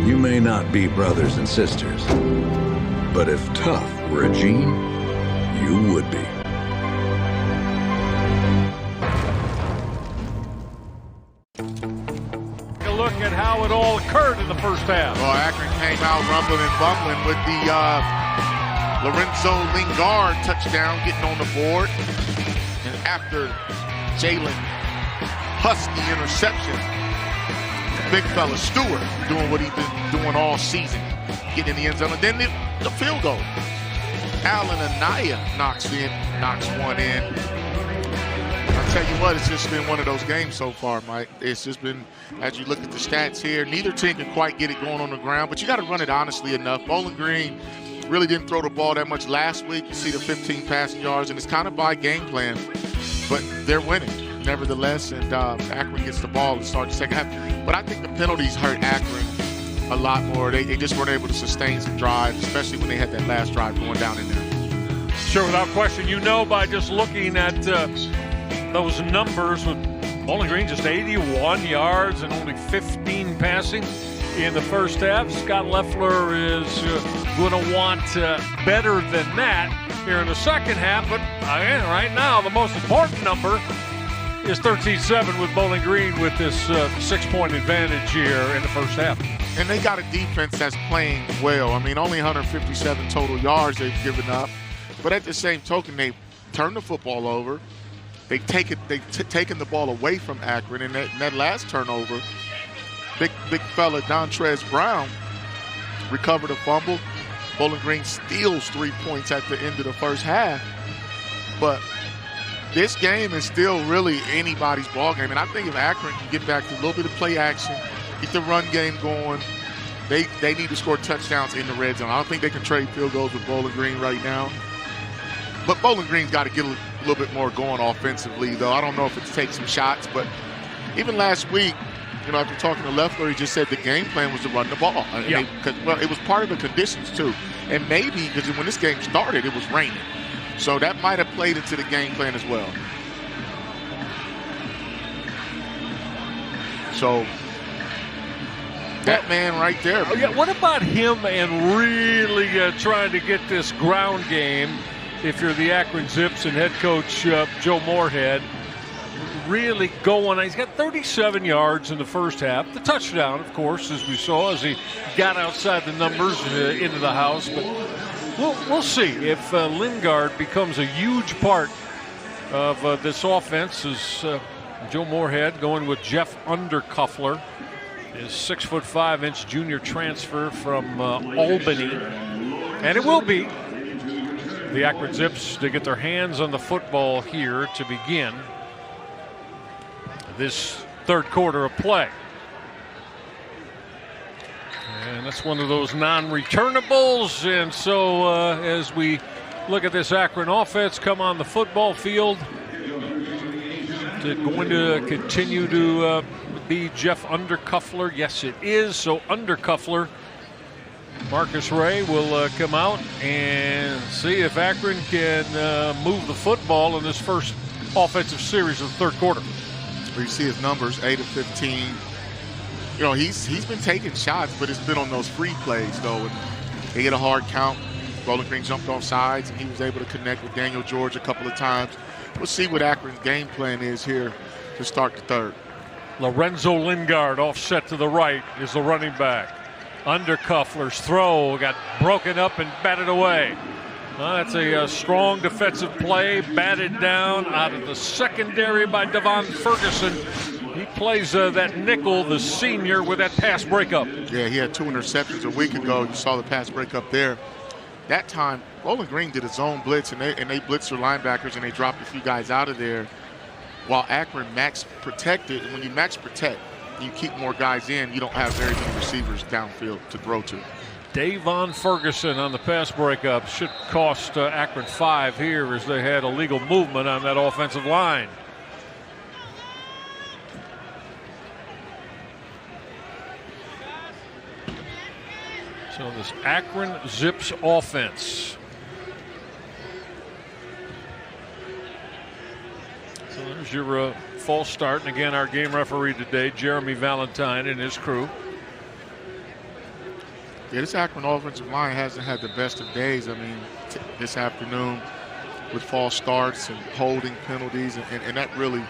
You may not be brothers and sisters, but if tough were a gene, you would be. Take a look at how it all occurred in the first half. Well, Akron came out rumbling and bumbling with the Lorenzo Lingard touchdown getting on the board. And after Jalen Husky interception, big fella Stewart doing what he's been doing all season, getting in the end zone. And then the field goal. Alan Anaya knocks one in. I'll tell you what, it's just been one of those games so far, Mike. It's just been, as you look at the stats here, neither team can quite get it going on the ground, but you got to run it honestly enough. Bowling Green really didn't throw the ball that much last week. You see the 15 passing yards, and it's kind of by game plan, but they're winning nevertheless, and Akron gets the ball to start the second half. But I think the penalties hurt Akron a lot more. They just weren't able to sustain some drives, especially when they had that last drive going down in there. Sure, without question. You know by just looking at those numbers with Bowling Green just 81 yards and only 15 passing in the first half. Scott Loeffler is going to want better than that here in the second half. But right now, the most important number is 13-7 with Bowling Green with this 6-point advantage here in the first half. And they got a defense that's playing well. I mean, only 157 total yards they've given up. But at the same token, they've turned the football over. They've taken the ball away from Akron. And that last turnover, big fella Dontrez Brown recovered a fumble. Bowling Green steals 3 points at the end of the first half. But this game is still really anybody's ball game. And I think if Akron can get back to a little bit of play action, get the run game going, they need to score touchdowns in the red zone. I don't think they can trade field goals with Bowling Green right now. But Bowling Green's got to get a little bit more going offensively, though. I don't know if it takes some shots, but even last week, after talking to Loeffler, he just said the game plan was to run the ball. Yeah. It was part of the conditions, too. And maybe, because when this game started, it was raining. So that might have played into the game plan as well. So that man right there. Yeah, what about him and really trying to get this ground game, if you're the Akron Zips and head coach Joe Moorhead, really going? He's got 37 yards in the first half. The touchdown, of course, as we saw, as he got outside the numbers into the house. But we'll see if Lingard becomes a huge part of this offense as Joe Moorhead going with Jeff Undercuffler His 6'5" junior transfer from Albany. And it will be the Akron Zips to get their hands on the football here to begin this third quarter of play. And that's one of those non-returnables. And so as we look at this Akron offense come on the football field, is it going to continue to be Jeff Undercuffler? Yes, it is. So Undercuffler, Marcus Ray will come out and see if Akron can move the football in this first offensive series of the third quarter. Where you see his numbers, 8 of 15. You know, he's been taking shots, but it's been on those free plays, though. And they get a hard count. Bowling Green jumped off sides, and he was able to connect with Daniel George a couple of times. We'll see what Akron's game plan is here to start the third. Lorenzo Lingard offset to the right is the running back. Undercuffler's throw got broken up and batted away. That's a strong defensive play, batted down out of the secondary by Devon Ferguson. He plays that nickel, the senior, with that pass breakup. Yeah, he had 2 interceptions a week ago. You saw the pass breakup there. That time, Bowling Green did a zone blitz, and they blitzed their linebackers, and they dropped a few guys out of there, while Akron max protected. And when you max protect, you keep more guys in, you don't have very many receivers downfield to throw to. Davon Ferguson on the pass breakup should cost Akron 5 here, as they had illegal movement on that offensive line. So this Akron Zips offense. So there's your false start. And again, our game referee today, Jeremy Valentine, and his crew. Yeah, this Akron offensive line hasn't had the best of days. I mean, this afternoon with false starts and holding penalties, and that really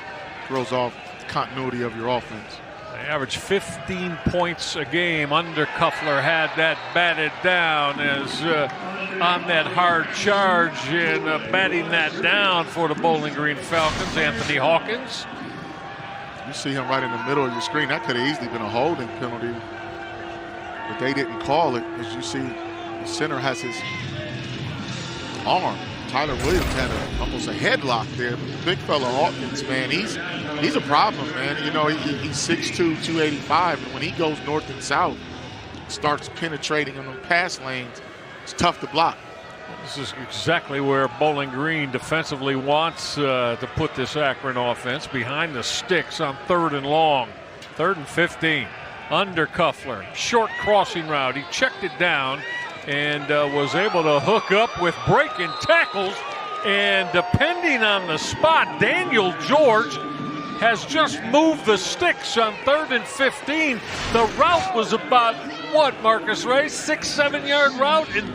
throws off the continuity of your offense. They average 15 points a game. Undercuffler had that batted down as on that hard charge, and batting that down for the Bowling Green Falcons, Anthony Hawkins. You see him right in the middle of your screen. That could have easily been a holding penalty, but they didn't call it. As you see, the center has his arm. Tyler Williams had almost a headlock there. But the big fella Hawkins, man, he's a problem, man. You know, he's 6'2", 285, and when he goes north and south, starts penetrating in the pass lanes, it's tough to block. This is exactly where Bowling Green defensively wants to put this Akron offense, behind the sticks on 3rd and long. 3rd and 15. Undercuffler, short crossing route. He checked it down and was able to hook up with breaking tackles. And depending on the spot, Daniel George has just moved the sticks on 3rd and 15. The route was about, what, Marcus Ray? 6-7 yard route, and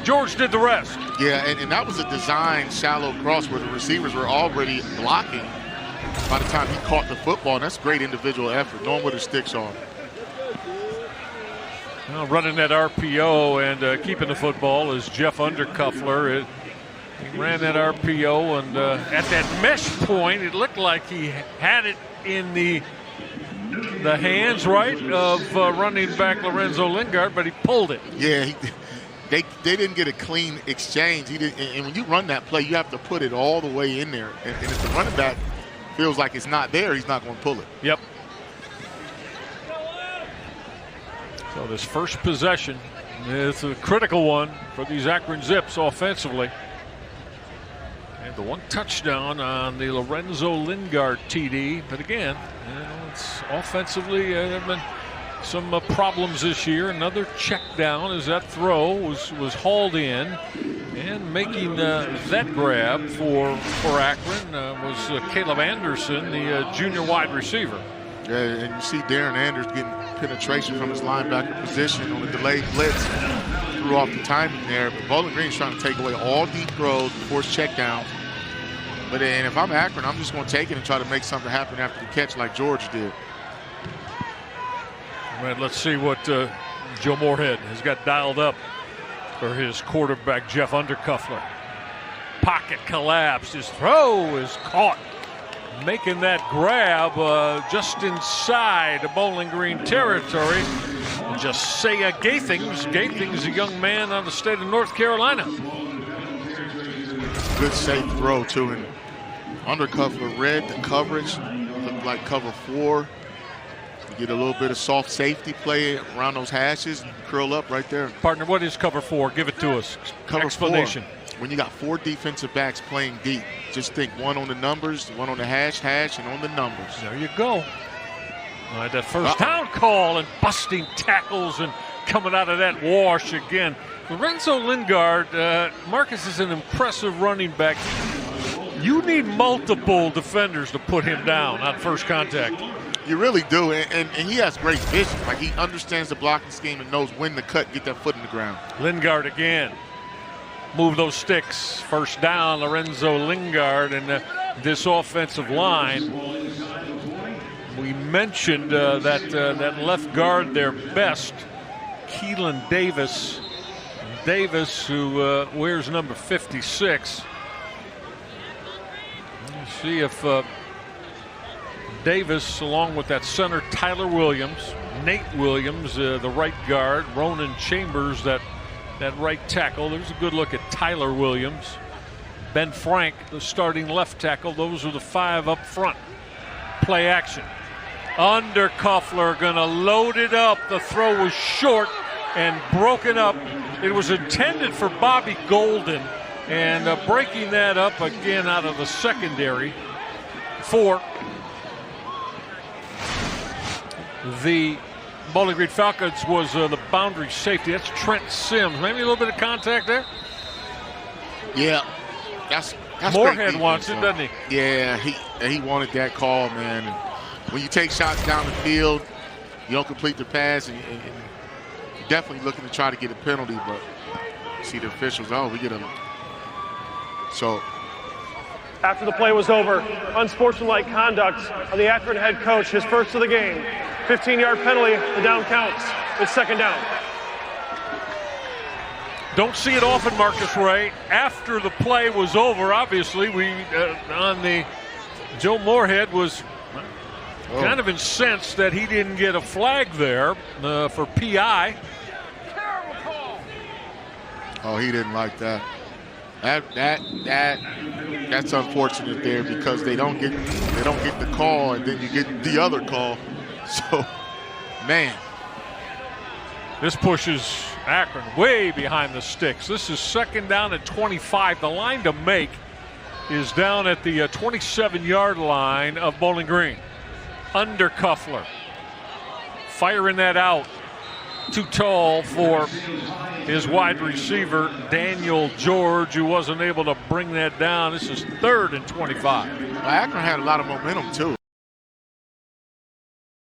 George did the rest. Yeah, and that was a designed shallow cross where the receivers were already blocking by the time he caught the football, and that's great individual effort, knowing where the sticks are. Well, running that RPO and keeping the football is Jeff Undercuffler. He ran that RPO, and at that mesh point, it looked like he had it in the hands, right, of running back Lorenzo Lingard, but he pulled it. Yeah, they didn't get a clean exchange. He didn't, and when you run that play, you have to put it all the way in there. And if the running back feels like it's not there, he's not going to pull it. Yep. So this first possession is a critical one for these Akron Zips offensively. And the one touchdown on the Lorenzo Lingard TD. But again, you know, it's offensively there have been some problems this year. Another check down as that throw was hauled in. And making that grab for Akron was Caleb Anderson, the junior wide receiver. Yeah, and you see Darren Anders getting penetration from his linebacker position on a delayed blitz. Threw off the timing there, but Bowling Green's trying to take away all deep throws, force checkdowns. But then if I'm Akron, I'm just going to take it and try to make something happen after the catch like George did. Right, let's see what Joe Moorhead has got dialed up for his quarterback, Jeff Undercuffler. Pocket collapsed. His throw is caught making that grab just inside the Bowling Green territory. Josiah Gathings. Gathings, a young man out of the state of North Carolina. Good safe throw, too. And undercover read the coverage. Looked like cover 4. You get a little bit of soft safety play around those hashes and curl up right there. Partner, what is cover 4? Give it to us. Cover Explanation. 4, when you got 4 defensive backs playing deep, just think one on the numbers, one on the hash, and on the numbers. There you go. All right, that first down call and busting tackles and coming out of that wash again. Lorenzo Lingard, Marcus is an impressive running back. You need multiple defenders to put him down on first contact. You really do, and he has great vision. Like, he understands the blocking scheme and knows when to cut, get that foot in the ground. Lingard again. Move those sticks. First down, Lorenzo Lingard, and this offensive line. We mentioned that left guard there, Best, Keelan Davis. Davis, who wears number 56. Let's see if Davis, along with that center Tyler Williams, Nate Williams, the right guard, Ronan Chambers, that right tackle. There's a good look at Tyler Williams. Ben Frank, the starting left tackle. Those are the 5 up front. Play action. Undercuffler gonna load it up. The throw was short and broken up. It was intended for Bobby Golden, and breaking that up again out of the secondary for the Bowling Green Falcons was the boundary safety. That's Trent Sims. Maybe a little bit of contact there. Yeah, that's Moorhead wants it, doesn't he? Yeah, he wanted that call, man. And when you take shots down the field, you don't complete the pass, and you're definitely looking to try to get a penalty. But you see the officials, we get a. So after the play was over, unsportsmanlike conduct on the Akron head coach, his first of the game. 15-yard penalty, the down counts. It's second down. Don't see it often, Marcus Ray. After the play was over, obviously, Joe Moorhead was kind of incensed that he didn't get a flag there for PI. Terrible call. Oh, he didn't like that. That's unfortunate there, because they don't get the call, and then you get the other call. So, man. This pushes Akron way behind the sticks. This is second down at 25. The line to make is down at the 27-yard line of Bowling Green. Undercuffler firing that out. Too tall for his wide receiver, Daniel George, who wasn't able to bring that down. This is 3rd and 25. Well, Akron had a lot of momentum, too.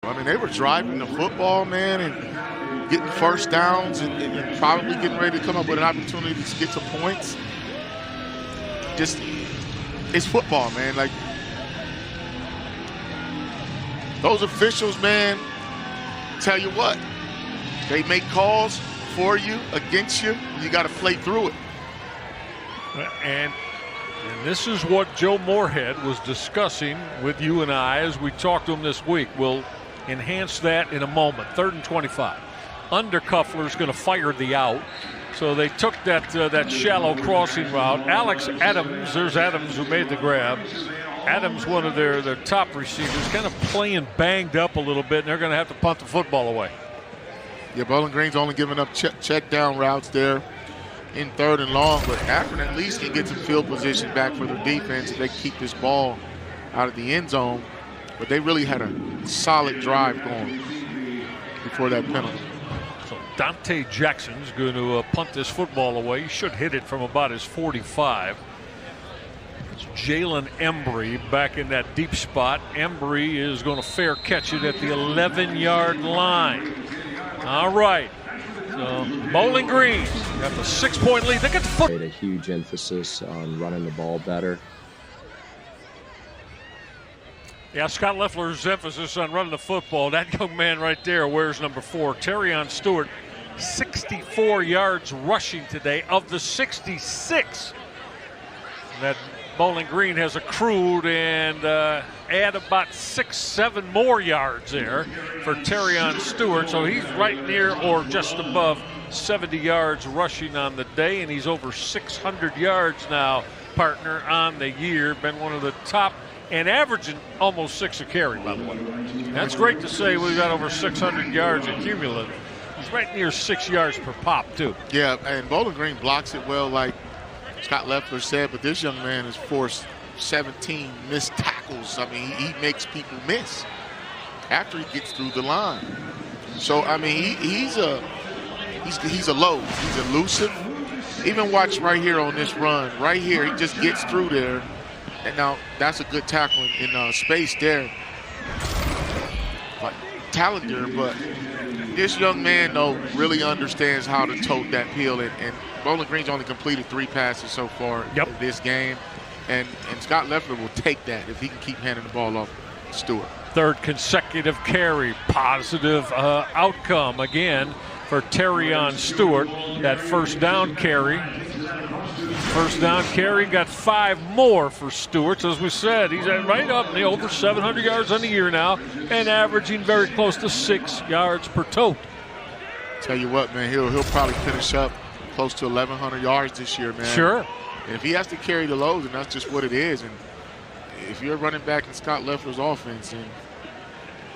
I mean, they were driving the football, man, and getting first downs and probably getting ready to come up with an opportunity to get some points. Just, it's football, man. Like, those officials, man, tell you what, they make calls for you, against you. You got to play through it. And this is what Joe Moorhead was discussing with you and I as we talked to him this week. We'll enhance that in a moment. 3rd and 25. Undercuffler's going to fire the out. So they took that shallow crossing route. Alex Adams, there's Adams who made the grab. Adams, one of their top receivers, kind of playing banged up a little bit, and they're going to have to punt the football away. Yeah, Bowling Green's only giving up check down routes there in 3rd and long, but Akron at least can get some field position back for their defense if they keep this ball out of the end zone. But they really had a solid drive going before that penalty. So Dante Jackson's going to punt this football away. He should hit it from about his 45. It's Jalen Embry back in that deep spot. Embry is going to fair catch it at the 11-yard line. All right. So Bowling Green got the 6-point lead. They got the foot. Made a huge emphasis on running the ball better. Yeah, Scott Leffler's emphasis on running the football. That young man right there wears number 4. Terrion Stewart, 64 yards rushing today of the 66 that Bowling Green has accrued and add about 6-7 more yards there for Terrion Stewart. So he's right near or just above 70 yards rushing on the day, and he's over 600 yards now, partner, on the year. Been one of the top and averaging almost 6 a carry, by the way. That's great to say. We've got over 600 yards cumulative. He's right near 6 yards per pop, too. Yeah, and Bowling Green blocks it well, like Scott Leffler said, but this young man has forced 17 missed tackles. I mean, he makes people miss after he gets through the line. So, I mean, he's a load. He's elusive. Even watch right here on this run. Right here, he just gets through there. And now that's a good tackle in space there. But talented, but this young man, though, really understands how to tote that pill. And Bowling Green's only completed 3 passes so far in this game. And Scott Leffler will take that if he can keep handing the ball off to Stewart. Third consecutive carry, positive outcome again for Terrion Stewart. That first down carry. First down carry, got 5 more for Stewart. So as we said, he's right up in the over 700 yards on the year now and averaging very close to 6 yards per tote. Tell you what, man, he'll probably finish up close to 1,100 yards this year, man. Sure. And if he has to carry the load, then that's just what it is. And if you're running back in Scott Leffler's offense and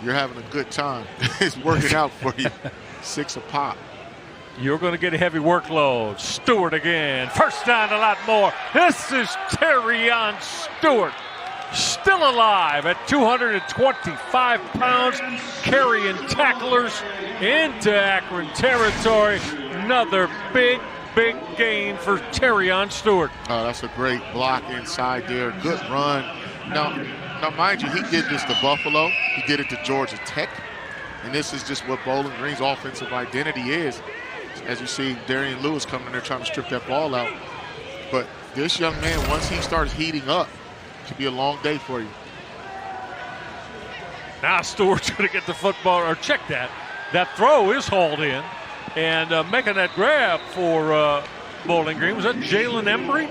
you're having a good time, it's working out for you. 6 a pop. You're going to get a heavy workload. Stewart again. First down, a lot more. This is Terrion Stewart. Still alive at 225 pounds, carrying tacklers into Akron territory. Another big gain for Terrion Stewart. Oh, that's a great block inside there. Good run. Now, mind you, he did this to Buffalo. He did it to Georgia Tech. And this is just what Bowling Green's offensive identity is. As you see, Darian Lewis coming in there trying to strip that ball out. But this young man, once he starts heating up, it could be a long day for you. Now Stewart's going to get the football, or check that. That throw is hauled in. And making that grab for Bowling Green, was that Jalen Embry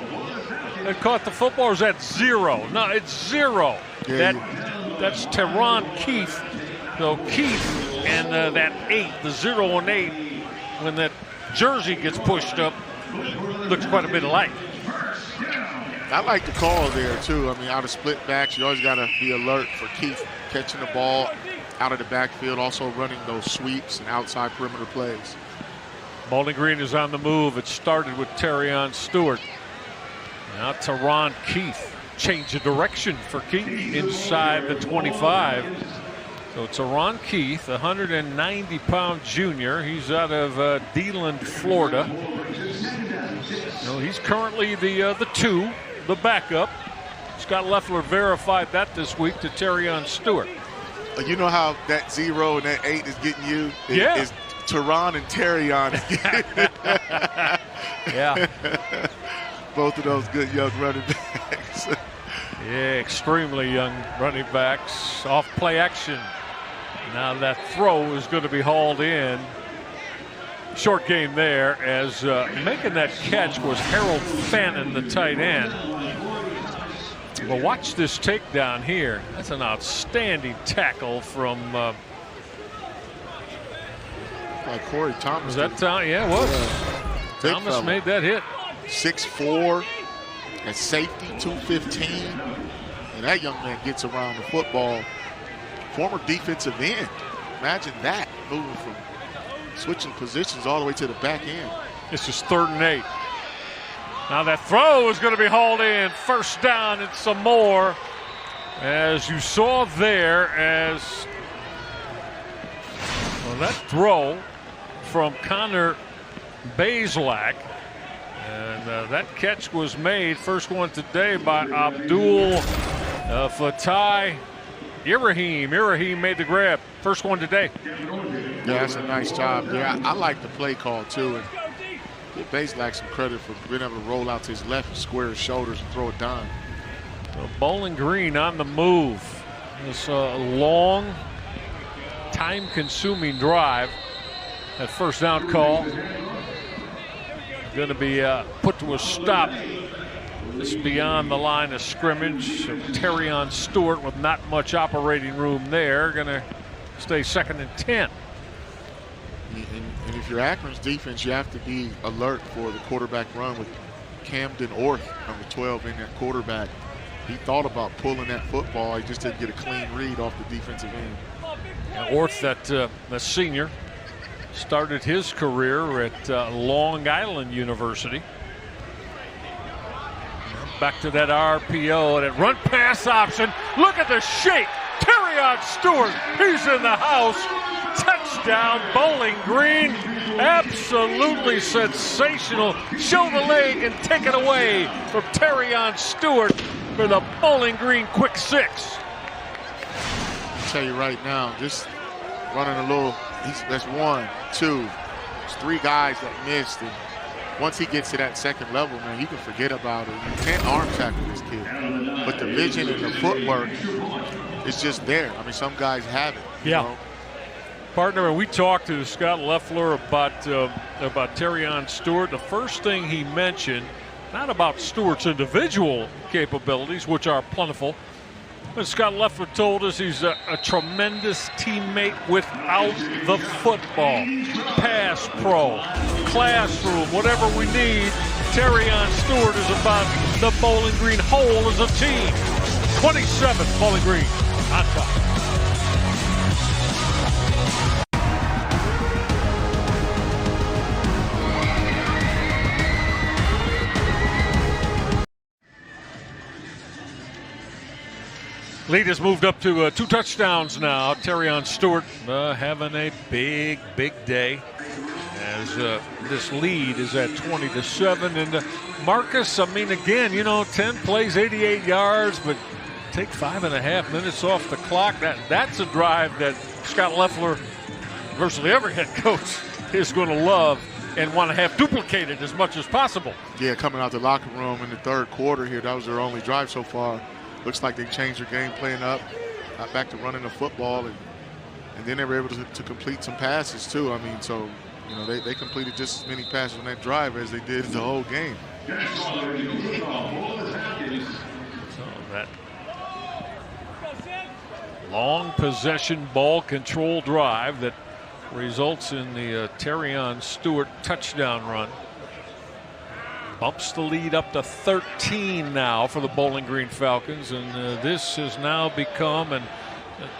that caught the football, or is that 0? No, it's 0. Yeah, that's Teron Keith. So Keith and that 8, the 0 and 8, when that jersey gets pushed up, looks quite a bit alike. I like the call there, too. I mean, out of split backs, you always got to be alert for Keith catching the ball out of the backfield, also running those sweeps and outside perimeter plays. Bowling Green is on the move. It started with Terrion Stewart. Now Teron Keith. Change of direction for Keith inside the 25. So Teron Keith, 190-pound junior. He's out of DeLand, Florida. He's currently the 2, the backup. Scott Leffler verified that this week to Terrion Stewart. You know how that 0 and that 8 is getting you? Yeah. It's Teron and Terrion. Yeah. Both of those good young running backs. Yeah, extremely young running backs. Off play action. Now that throw is going to be hauled in. Short game there, as making that catch was Harold Fannin, the tight end. But watch this takedown here. That's an outstanding tackle from Corey Thomas. Was that Tom? Yeah, it was. Thomas fella. made that hit. 6'4", at safety, 215. And that young man gets around the football. Former defensive end. Imagine that, moving from switching positions all the way to the back end. This is 3rd and 8. Now that throw is going to be hauled in. First down and some more. As you saw there, that throw from Connor Bazelak. And that catch was made, first one today, by Abdul Fatai Ibrahim. Ibrahim made the grab. First one today. Yeah, that's a nice job there. I like the play call, too. And give Bazelak some credit for being able to roll out to his left and square his shoulders and throw it down. So Bowling Green on the move. This long, time-consuming drive. That first down call going to be put to a stop Just beyond the line of scrimmage. Terrion Stewart with not much operating room there. Going to stay 2nd and 10. And if you're Akron's defense, you have to be alert for the quarterback run with Camden Orth, number 12, in that quarterback. He thought about pulling that football. He just didn't get a clean read off the defensive end. And Orth, that senior, started his career at Long Island University. Back to that RPO and a run pass option. Look at the shake. Terrion Stewart, he's in the house. Touchdown, Bowling Green. Absolutely sensational. Show the leg and take it away from Terrion Stewart for the Bowling Green quick 6. I'll tell you right now, just running a little, that's 1, 2, there's 3 guys that missed. And once he gets to that second level, man, you can forget about it. You can't arm tackle this kid. But the vision and the footwork is just there. I mean, some guys have it. You know? Partner, when we talked to Scott Loeffler about Terrion Stewart, the first thing he mentioned, not about Stewart's individual capabilities, which are plentiful, but Scott Loeffler told us he's a tremendous teammate without the football. Pass pro, classroom, whatever we need, Terrion Stewart is about the Bowling Green whole as a team. 27, Bowling Green on top. Lead has moved up to 2 touchdowns now. Terrion Stewart having a big, big day as this lead is at 20-7. And Marcus, I mean, again, 10 plays, 88 yards, but take 5.5 minutes off the clock. That's a drive that Scott Loeffler, virtually every head coach, is going to love and want to have duplicated as much as possible. Yeah, coming out the locker room in the third quarter here, that was their only drive so far. Looks like they changed their game plan up, got back to running the football, and then they were able to complete some passes too. I mean, so they completed just as many passes on that drive as they did the whole game. So that long possession ball control drive that results in the Terrion Stewart touchdown run. Bumps the lead up to 13 now for the Bowling Green Falcons, and this has now become an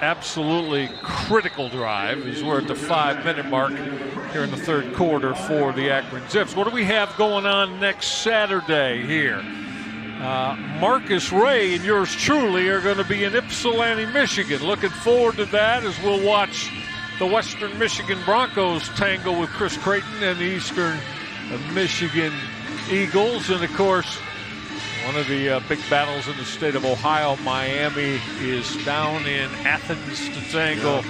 absolutely critical drive as we're at the 5-minute mark here in the third quarter for the Akron Zips. What do we have going on next Saturday here? Marcus Ray and yours truly are going to be in Ypsilanti, Michigan. Looking forward to that as we'll watch the Western Michigan Broncos tangle with Chris Creighton and the Eastern Michigan Eagles. And of course, one of the big battles in the state of Ohio, Miami, is down in Athens to tangle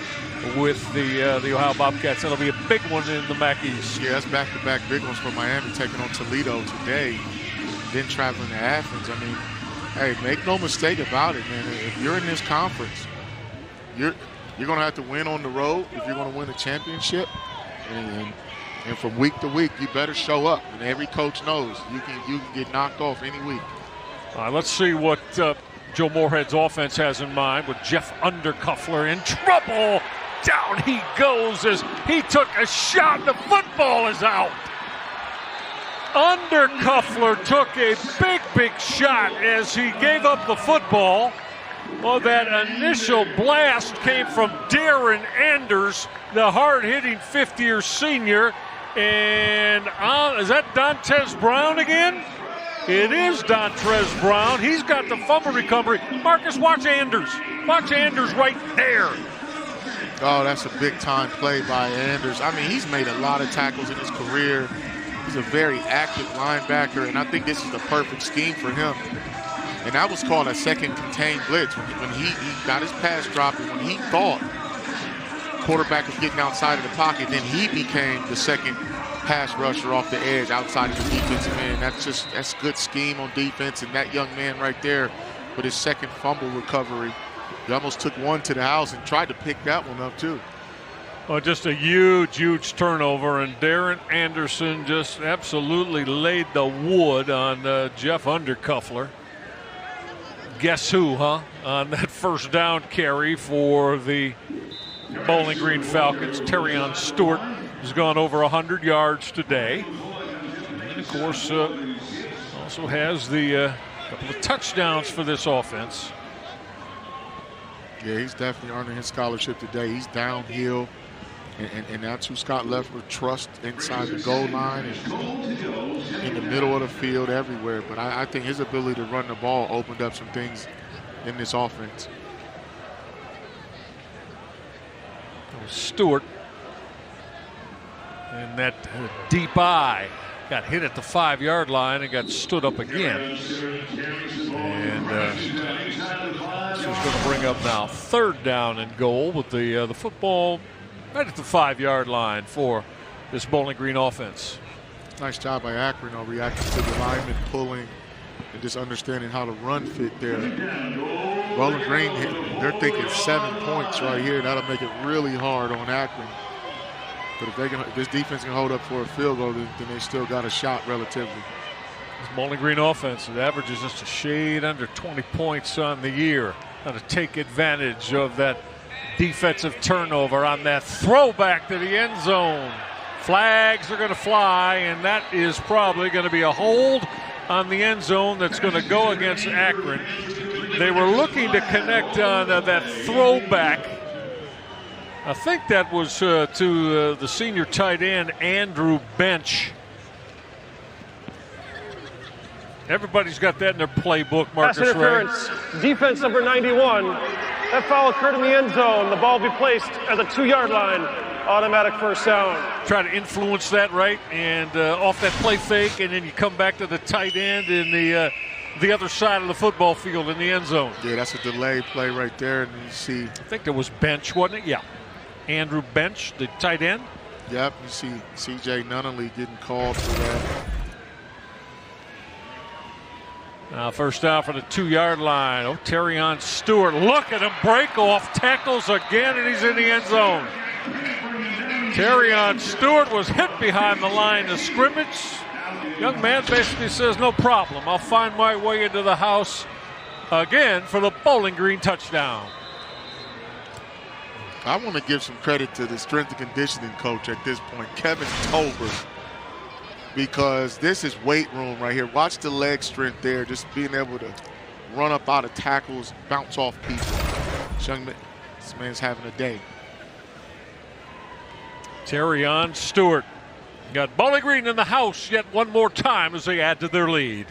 with the Ohio Bobcats. That'll be a big one in the MAC East. Yeah, that's back-to-back big ones for Miami, taking on Toledo today, then traveling to Athens. I mean, hey, make no mistake about it, man. If you're in this conference, you're going to have to win on the road if you're going to win a championship. And from week to week, you better show up. And every coach knows you can get knocked off any week. All right, let's see what Joe Moorhead's offense has in mind with Jeff Undercuffler in trouble. Down he goes as he took a shot. The football is out. Undercuffler took a big shot as he gave up the football. Well, that initial blast came from Darren Anders, the hard-hitting fifth-year senior. And is that Dontez Brown again? It is Dontez Brown. He's got the fumble recovery. Marcus, watch Anders. Watch Anders right there. Oh, that's a big-time play by Anders. I mean, he's made a lot of tackles in his career. He's a very active linebacker, and I think this is the perfect scheme for him. And that was called a second contained blitz. When he got his pass dropped, and when he thought quarterback was getting outside of the pocket, then he became the second pass rusher off the edge outside of the defensive end. That's good scheme on defense, and that young man right there with his second fumble recovery, he almost took one to the house and tried to pick that one up too. Well, just a huge turnover, and Darren Anderson just absolutely laid the wood on Jeff Undercuffler. Guess who, huh? On that first down carry for the Bowling Green Falcons, Terrion Stewart has gone over 100 yards today. And of course, also has the couple of touchdowns for this offense. Yeah, he's definitely earning his scholarship today. He's downhill, and that's who Scott Leffler trusts inside the goal line and in the middle of the field, everywhere. But I think his ability to run the ball opened up some things in this offense. Stewart, and that deep eye got hit at the 5-yard line and got stood up again. And this is going to bring up now 3rd down and goal with the football right at the 5-yard line for this Bowling Green offense. Nice job by Akron, reacting to the lineman pulling and just understanding how to run fit there. Bowling Green, they're thinking 7 points right here. That'll make it really hard on Akron. But if this defense can hold up for a field goal, then they still got a shot relatively. This Bowling Green offense, it averages just a shade under 20 points on the year. Got to take advantage of that defensive turnover on that throwback to the end zone. Flags are going to fly, and that is probably going to be a hold on the end zone that's going to go against Akron. They were looking to connect on that throwback. I think that was to the senior tight end, Andrew Bench. Everybody's got that in their playbook, Marcus. Pass interference. Defense number 91. That foul occurred in the end zone. The ball will be placed at the 2-yard line. Automatic first down. Try to influence that, right? And off that play fake, and then you come back to the tight end in the other side of the football field in the end zone. Yeah, that's a delayed play right there. And you see, I think there was Bench, wasn't it? Yeah. Andrew Bench, the tight end. Yep, you see C.J. Nunnally getting called for that. Now first down for the 2-yard line. Oh, Terrion Stewart, look at him break off, tackles again, and he's in the end zone. Terrion Stewart was hit behind the line of scrimmage. Young man basically says, no problem, I'll find my way into the house again for the Bowling Green touchdown. I want to give some credit to the strength and conditioning coach at this point, Kevin Tolbert, because this is weight room right here. Watch the leg strength there, just being able to run up out of tackles, bounce off people. This man's having a day. Terrion Stewart got Bowling Green in the house yet one more time as they add to their lead.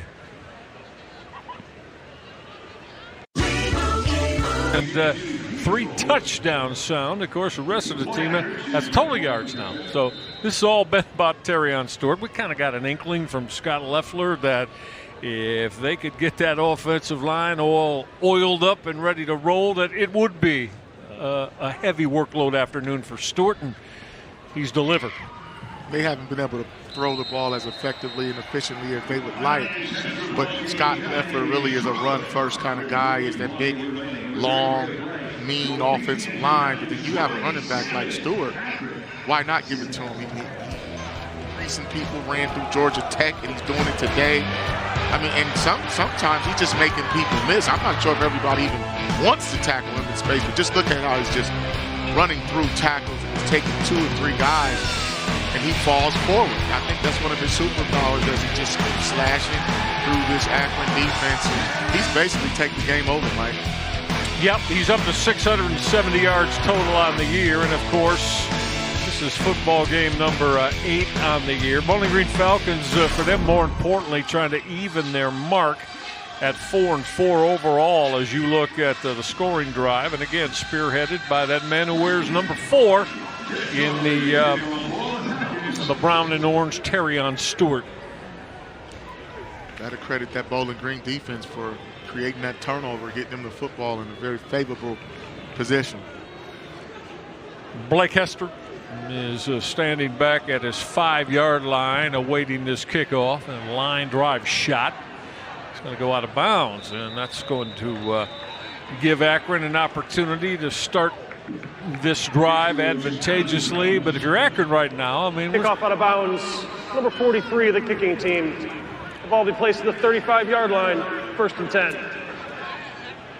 And 3 touchdowns sound. Of course, the rest of the team has total yards now. So this has all been about Terrion Stewart. We kind of got an inkling from Scott Leffler that if they could get that offensive line all oiled up and ready to roll, that it would be a heavy workload afternoon for Stewart, and he's delivered. They haven't been able to throw the ball as effectively and efficiently as they would like. But Scott Leffler really is a run-first kind of guy. He's that big, long, mean offensive line. But then you have a running back like Stewart. Why not give it to him? Recent people ran through Georgia Tech, and he's doing it today. I mean, and sometimes he's just making people miss. I'm not sure if everybody even wants to tackle him in space, but just look at how he's just running through tackles and he's taking 2 or 3 guys, and he falls forward. I think that's one of his superpowers, as he just keeps slashing through this Akron defense. And he's basically taking the game over, Mike. Yep, he's up to 670 yards total on the year, and of course, this is football game number 8 on the year. Bowling Green Falcons, for them, more importantly, trying to even their mark at 4-4 overall as you look at the scoring drive. And again, spearheaded by that man who wears number 4 in the brown and orange, Terrion Stewart. Got to credit that Bowling Green defense for creating that turnover, getting them the football in a very favorable position. Blake Hester is standing back at his 5-yard line awaiting this kickoff, and line drive shot. It's going to go out of bounds, and that's going to give Akron an opportunity to start this drive advantageously. But if you're Akron right now, I mean, kickoff out of bounds. Number 43 of the kicking team. The ball will be placed at the 35-yard line. 1st and 10.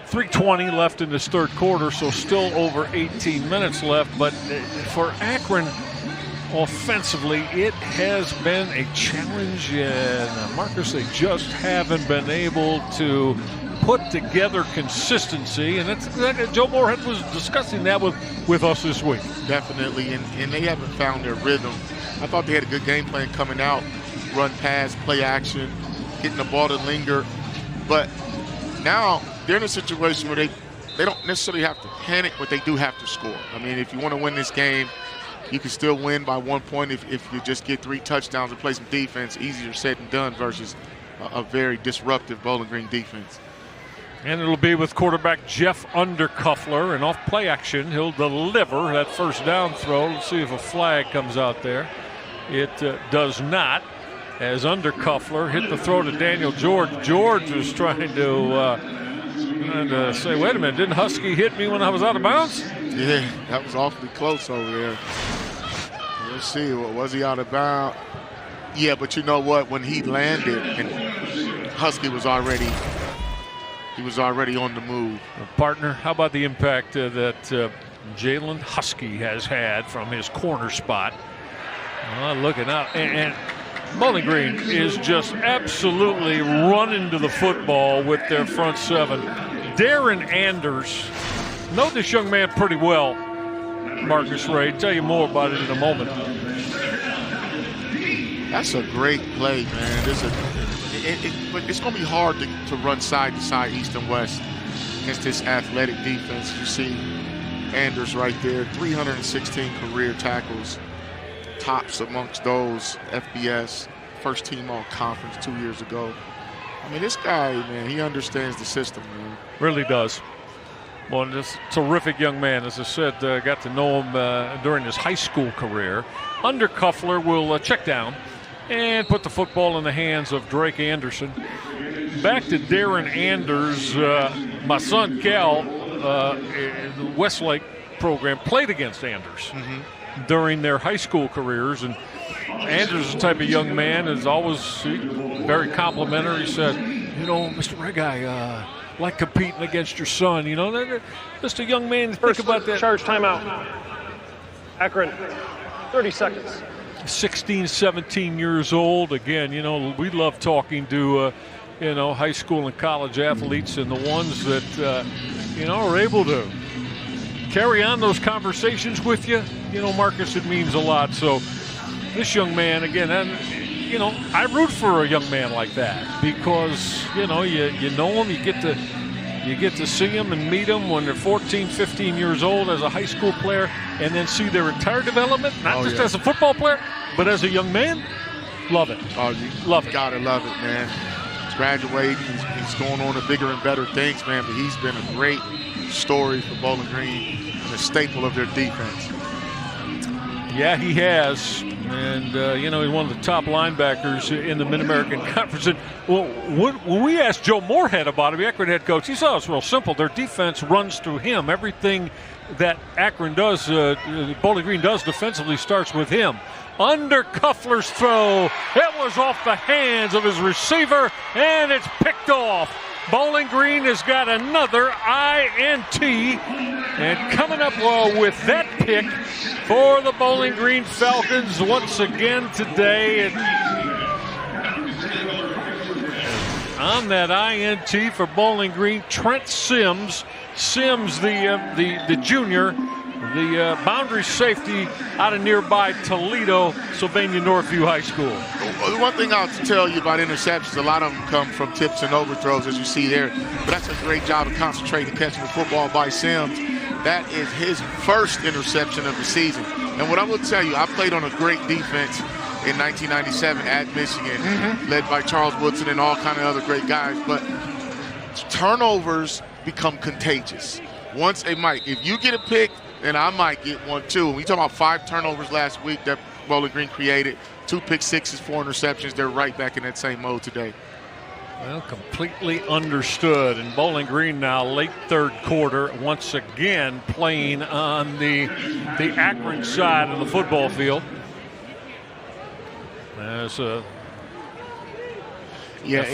3:20 left in this third quarter, so still over 18 minutes left. But for Akron, offensively, it has been a challenge. And Marcus, they just haven't been able to put together consistency. And that's Joe Moorhead was discussing that with us this week. Definitely, and they haven't found their rhythm. I thought they had a good game plan coming out, run pass, play action, getting the ball to linger. But now they're in a situation where they don't necessarily have to panic, but they do have to score. I mean, if you want to win this game, you can still win by 1 point if you just get 3 touchdowns and play some defense. Easier said than done versus a very disruptive Bowling Green defense. And it'll be with quarterback Jeff Undercuffler, and off play action, he'll deliver that first down throw. Let's see if a flag comes out there. It does not, as Undercuffler hit the throw to Daniel George. George was trying to say, wait a minute, didn't Husky hit me when I was out of bounds? Yeah, that was awfully close over there. Let's see, was he out of bounds? Yeah, but you know what? When he landed, and Husky was already on the move. Partner, how about the impact that Jalen Husky has had from his corner spot? Looking out, and Bowling Green is just absolutely running to the football with their front seven. Darren Anders, know this young man pretty well, Marcus Ray. Tell you more about it in a moment. That's a great play, man. But it's going to be hard to run side to side, east and west, against this athletic defense. You see Anders right there, 316 career tackles, tops amongst those, FBS, first team all conference 2 years ago. I mean, this guy, man, he understands the system, man. Really does. Well, this terrific young man, as I said, got to know him during his high school career. Undercuffler will check down and put the football in the hands of Drake Anderson. Back to Darren Anders. My son Cal, the Westlake program, played against Anders during their high school careers. And Anders is the type of young man, is always very complimentary. He said, you know, Mr. Rig, I like competing against your son. You know, just a young man to think about that. Charge timeout. Akron, 30 seconds. 16, 17 years old. Again, you know, we love talking to, you know, high school and college athletes, and the ones that, you know, are able to carry on those conversations with you. You know, Marcus, it means a lot. So this young man, again, and, you know, I root for a young man like that because, you know, you know him, you get to see them and meet them when they're 14, 15 years old as a high school player, and then see their entire development, not just as a football player, but as a young man. Love it. Oh, you love it. Gotta love it, man. He's graduating. He's going on to bigger and better things, man, but he's been a great story for Bowling Green and a staple of their defense. Yeah, he has. And, you know, he's one of the top linebackers in the Mid-American Conference. And when we asked Joe Moorhead about it, the Akron head coach, he said it's real simple. Their defense runs through him. Everything that Akron does, Bowling Green does defensively starts with him. Undercuffler's throw. It was off the hands of his receiver, and it's picked off. Bowling Green has got another INT, and coming up with that pick for the Bowling Green Falcons once again today. On that INT for Bowling Green, Trent Sims. Sims, the junior, the boundary safety out of nearby Toledo, Sylvania Northview High School. The one thing I'll tell you about interceptions, a lot of them come from tips and overthrows, as you see there. But that's a great job of concentrating, catching the football by Sims. That is his first interception of the season. And what I will tell you, I played on a great defense in 1997 at Michigan, led by Charles Woodson and all kind of other great guys. But turnovers become contagious. Once if you get a pick, then I might get one too. We talk about 5 turnovers last week that Bowling Green created, 2 pick sixes, 4 interceptions. They're right back in that same mode today. Well, completely understood. And Bowling Green now late third quarter, once again playing on the Akron side of the football field. As the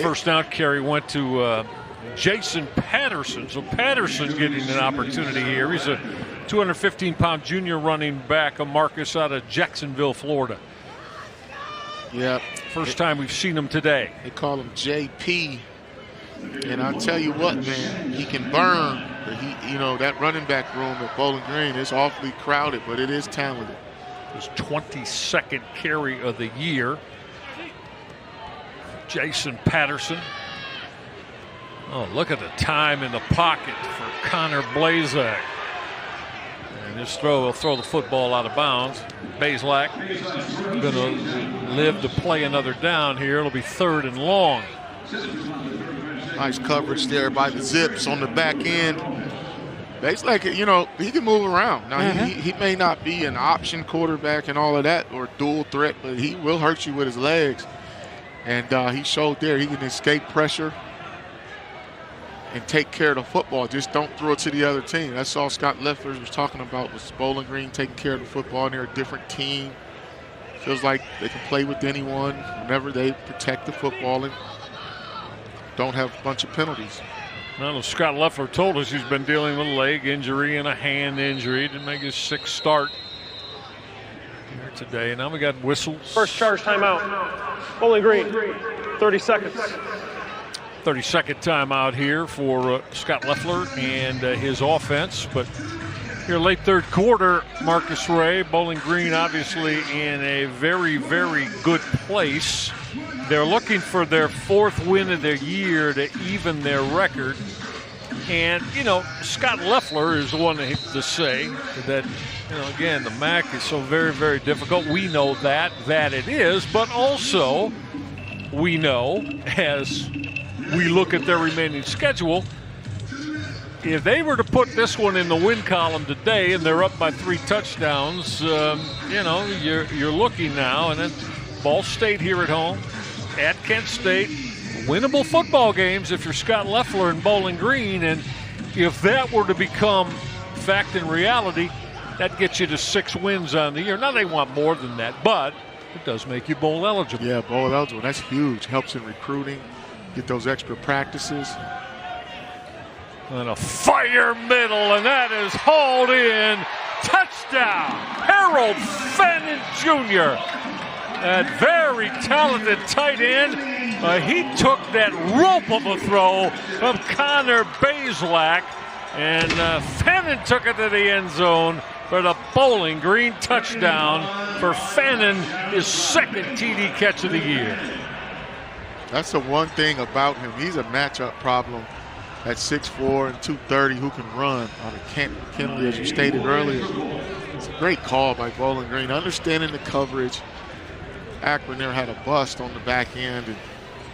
first down carry went to Jason Patterson. So Patterson getting an opportunity here. He's a 215-pound junior running back, a Marcus out of Jacksonville, Florida. Yeah. First time we've seen him today. They call him JP. And I'll tell you what, man, he can burn. But that running back room at Bowling Green is awfully crowded, but it is talented. His 22nd carry of the year. Jason Patterson. Oh, look at the time in the pocket for Connor Blazak. And this throw will throw the football out of bounds. Blazak going to live to play another down here. It'll be 3rd and long. Nice coverage there by the Zips on the back end. Blazak, he can move around. Now, he may not be an option quarterback and all of that or dual threat, but he will hurt you with his legs. And he showed there he can escape pressure and take care of the football. Just don't throw it to the other team. That's all Scott Leffler was talking about, was Bowling Green taking care of the football, and they're a different team. Feels like they can play with anyone whenever they protect the football and don't have a bunch of penalties. Well, Scott Leffler told us he's been dealing with a leg injury and a hand injury. Didn't make his 6th start here today. Now we got whistles. First charge timeout. Bowling Green, 30 seconds. 32nd timeout here for Scott Leffler and his offense. But here late third quarter, Marcus Ray, Bowling Green obviously in a very, very good place. They're looking for their 4th win of the year to even their record. And, Scott Leffler is the one to say that, again, the MAC is so very, very difficult. We know that it is, but also we know, as we look at their remaining schedule, if they were to put this one in the win column today and they're up by 3 touchdowns, you're looking now. And then Ball State here at home, at Kent State, winnable football games if you're Scott Leffler and Bowling Green. And if that were to become fact and reality, that gets you to 6 wins on the year. Now they want more than that, but it does make you bowl eligible. Yeah, bowl eligible. That's huge. Helps in recruiting. Get those extra practices. And a fire middle, and that is hauled in. Touchdown, Harold Fannin Jr. That very talented tight end. He took that rope of a throw from Connor Blazak, and Fannin took it to the end zone for the Bowling Green touchdown for Fannin, his 2nd TD catch of the year. That's the one thing about him. He's a matchup problem at 6'4" and 230 who can run on a Kent McKinley, as you stated earlier. It's a great call by Bowling Green, understanding the coverage. Akron there had a bust on the back end, and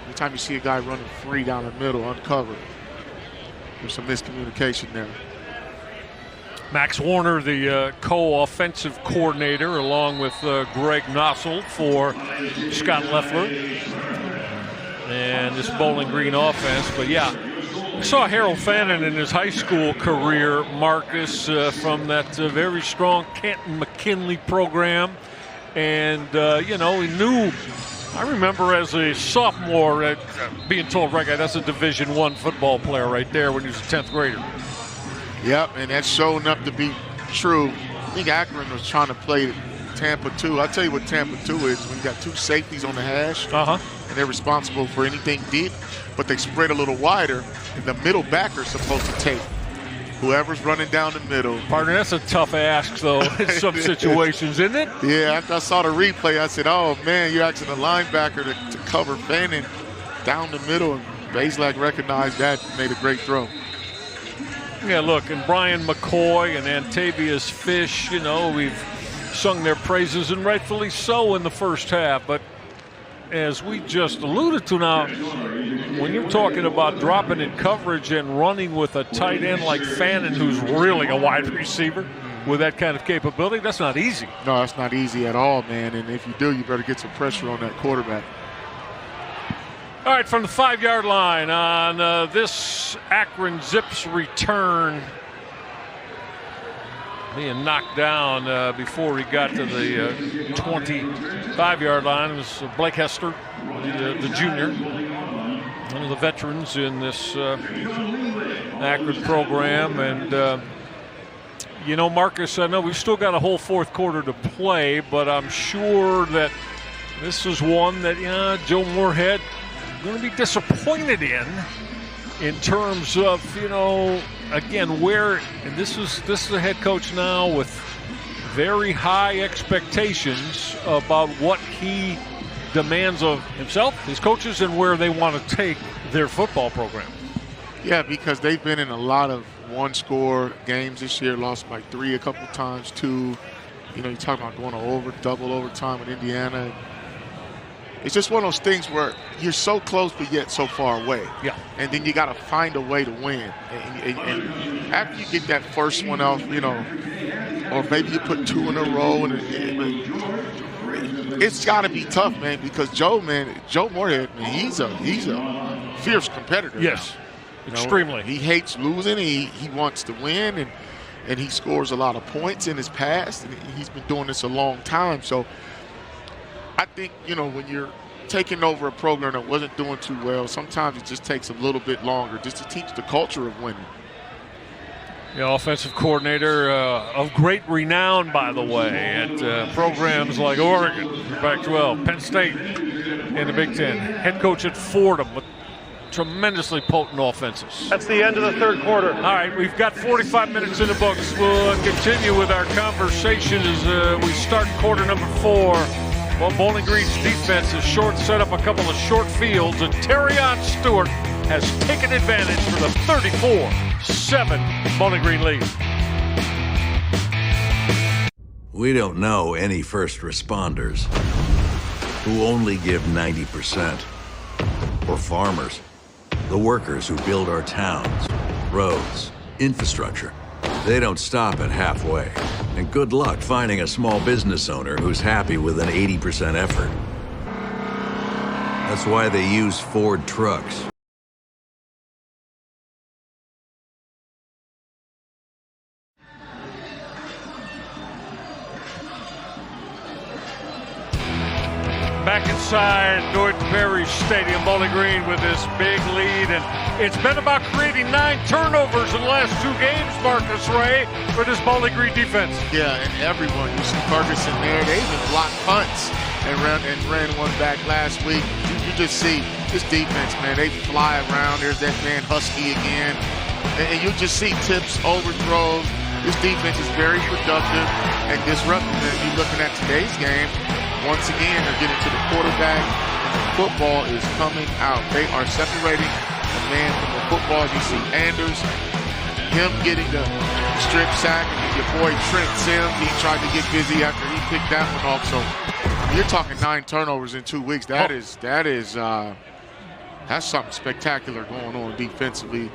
every time you see a guy running free down the middle, uncovered, there's some miscommunication there. Max Warner, the co-offensive coordinator, along with Greg Nossel for Scott Leffler and this Bowling Green offense. But yeah, I saw Harold Fannin in his high school career, Marcus, from that very strong Canton McKinley program. And, he knew, I remember as a sophomore being told, right, that's a Division I football player right there when he was a 10th grader. Yep, and that's shown up to be true. I think Akron was trying to play Tampa 2. I'll tell you what Tampa 2 is. When you got 2 safeties on the hash, and they're responsible for anything deep, but they spread a little wider, and the middle backer is supposed to take whoever's running down the middle. Partner, that's a tough ask, though, in some situations, isn't it? Yeah, after I saw the replay, I said, oh, man, you're asking the linebacker to cover Fannin down the middle, and Blazak recognized that and made a great throw. Yeah, look, and Brian McCoy and Antavius Fish, we've sung their praises, and rightfully so, in the first half. But as we just alluded to now, when you're talking about dropping in coverage and running with a tight end like Fannin, who's really a wide receiver with that kind of capability, that's not easy. No, that's not easy at all, man. And if you do, you better get some pressure on that quarterback. All right, from the 5-yard line on this Akron Zips return, being knocked down before he got to the 25-yard line was Blake Hester, the junior, one of the veterans in this Akron program. And, you know, Marcus, I know we've still got a whole fourth quarter to play, but I'm sure that this is one that Joe Moorhead going to be disappointed in terms of, you know, again, where, and this is a head coach now with very high expectations about what he demands of himself, his coaches, and where they want to take their football program. Yeah, because they've been in a lot of one-score games this year, lost by 3 a couple times, 2. You know, you talk about going to double overtime with Indiana. It's just one of those things where you're so close but yet so far away. Yeah. And then you got to find a way to win. And after you get that first one off, you know, or maybe you put 2 in a row, and it's got to be tough, man, because Joe Moorhead, man, he's a fierce competitor. Yes, now. Extremely. He hates losing. He wants to win, and he scores a lot of points in his past, and he's been doing this a long time. So I think, you know, when you're taking over a program that wasn't doing too well, sometimes it just takes a little bit longer just to teach the culture of winning. The offensive coordinator of great renown, by the way, at programs like Oregon, Pac-12, Penn State in the Big Ten. Head coach at Fordham with tremendously potent offenses. That's the end of the third quarter. All right, we've got 45 minutes in the books. We'll continue with our conversation as we start quarter number 4. Well, Bowling Green's defense is set up a couple of short fields, and Terrion Stewart has taken advantage for the 34-7 Bowling Green lead. We don't know any first responders who only give 90%. Or farmers, the workers who build our towns, roads, infrastructure. They don't stop at halfway. And good luck finding a small business owner who's happy with an 80% effort. That's why they use Ford trucks. Back inside North Berry Stadium, Bowling Green with this big lead, and it's been about creating 9 turnovers in the last 2 games, Marcus Ray, for this Bowling Green defense. Yeah, and everyone, you see Ferguson there, they even blocked punts and ran one back last week. You just see this defense, man, they fly around. There's that man Husky again, and you just see tips, overthrows. This defense is very productive and disruptive. And you're looking at today's game. Once again, they're getting to the quarterback, and the football is coming out. They are separating the man from the football. You see Anders, him getting the strip sack, and your boy Trent Sims, he tried to get busy after he picked that one off. So you're talking 9 turnovers in 2 weeks. That's something spectacular going on defensively.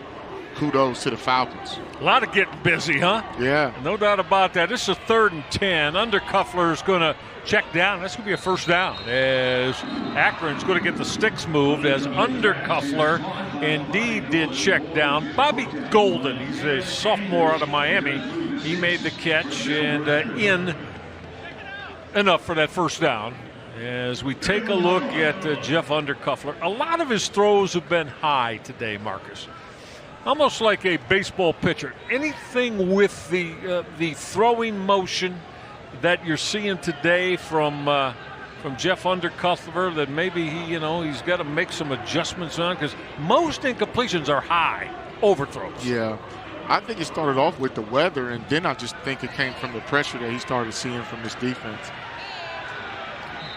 Kudos to the Falcons. A lot of getting busy, huh? Yeah. No doubt about that. This is 3rd and 10. Undercuffler's going to check down. That's going to be a first down as Akron's going to get the sticks moved as Undercuffler indeed did check down. Bobby Golden, he's a sophomore out of Miami. He made the catch and in enough for that first down. As we take a look at Jeff Undercuffler, a lot of his throws have been high today, Marcus. Almost like a baseball pitcher. Anything with the throwing motion that you're seeing today from Jeff Undercuffler that maybe he's got to make some adjustments on, because most incompletions are high overthrows. Yeah, I think it started off with the weather, and then I just think it came from the pressure that he started seeing from this defense.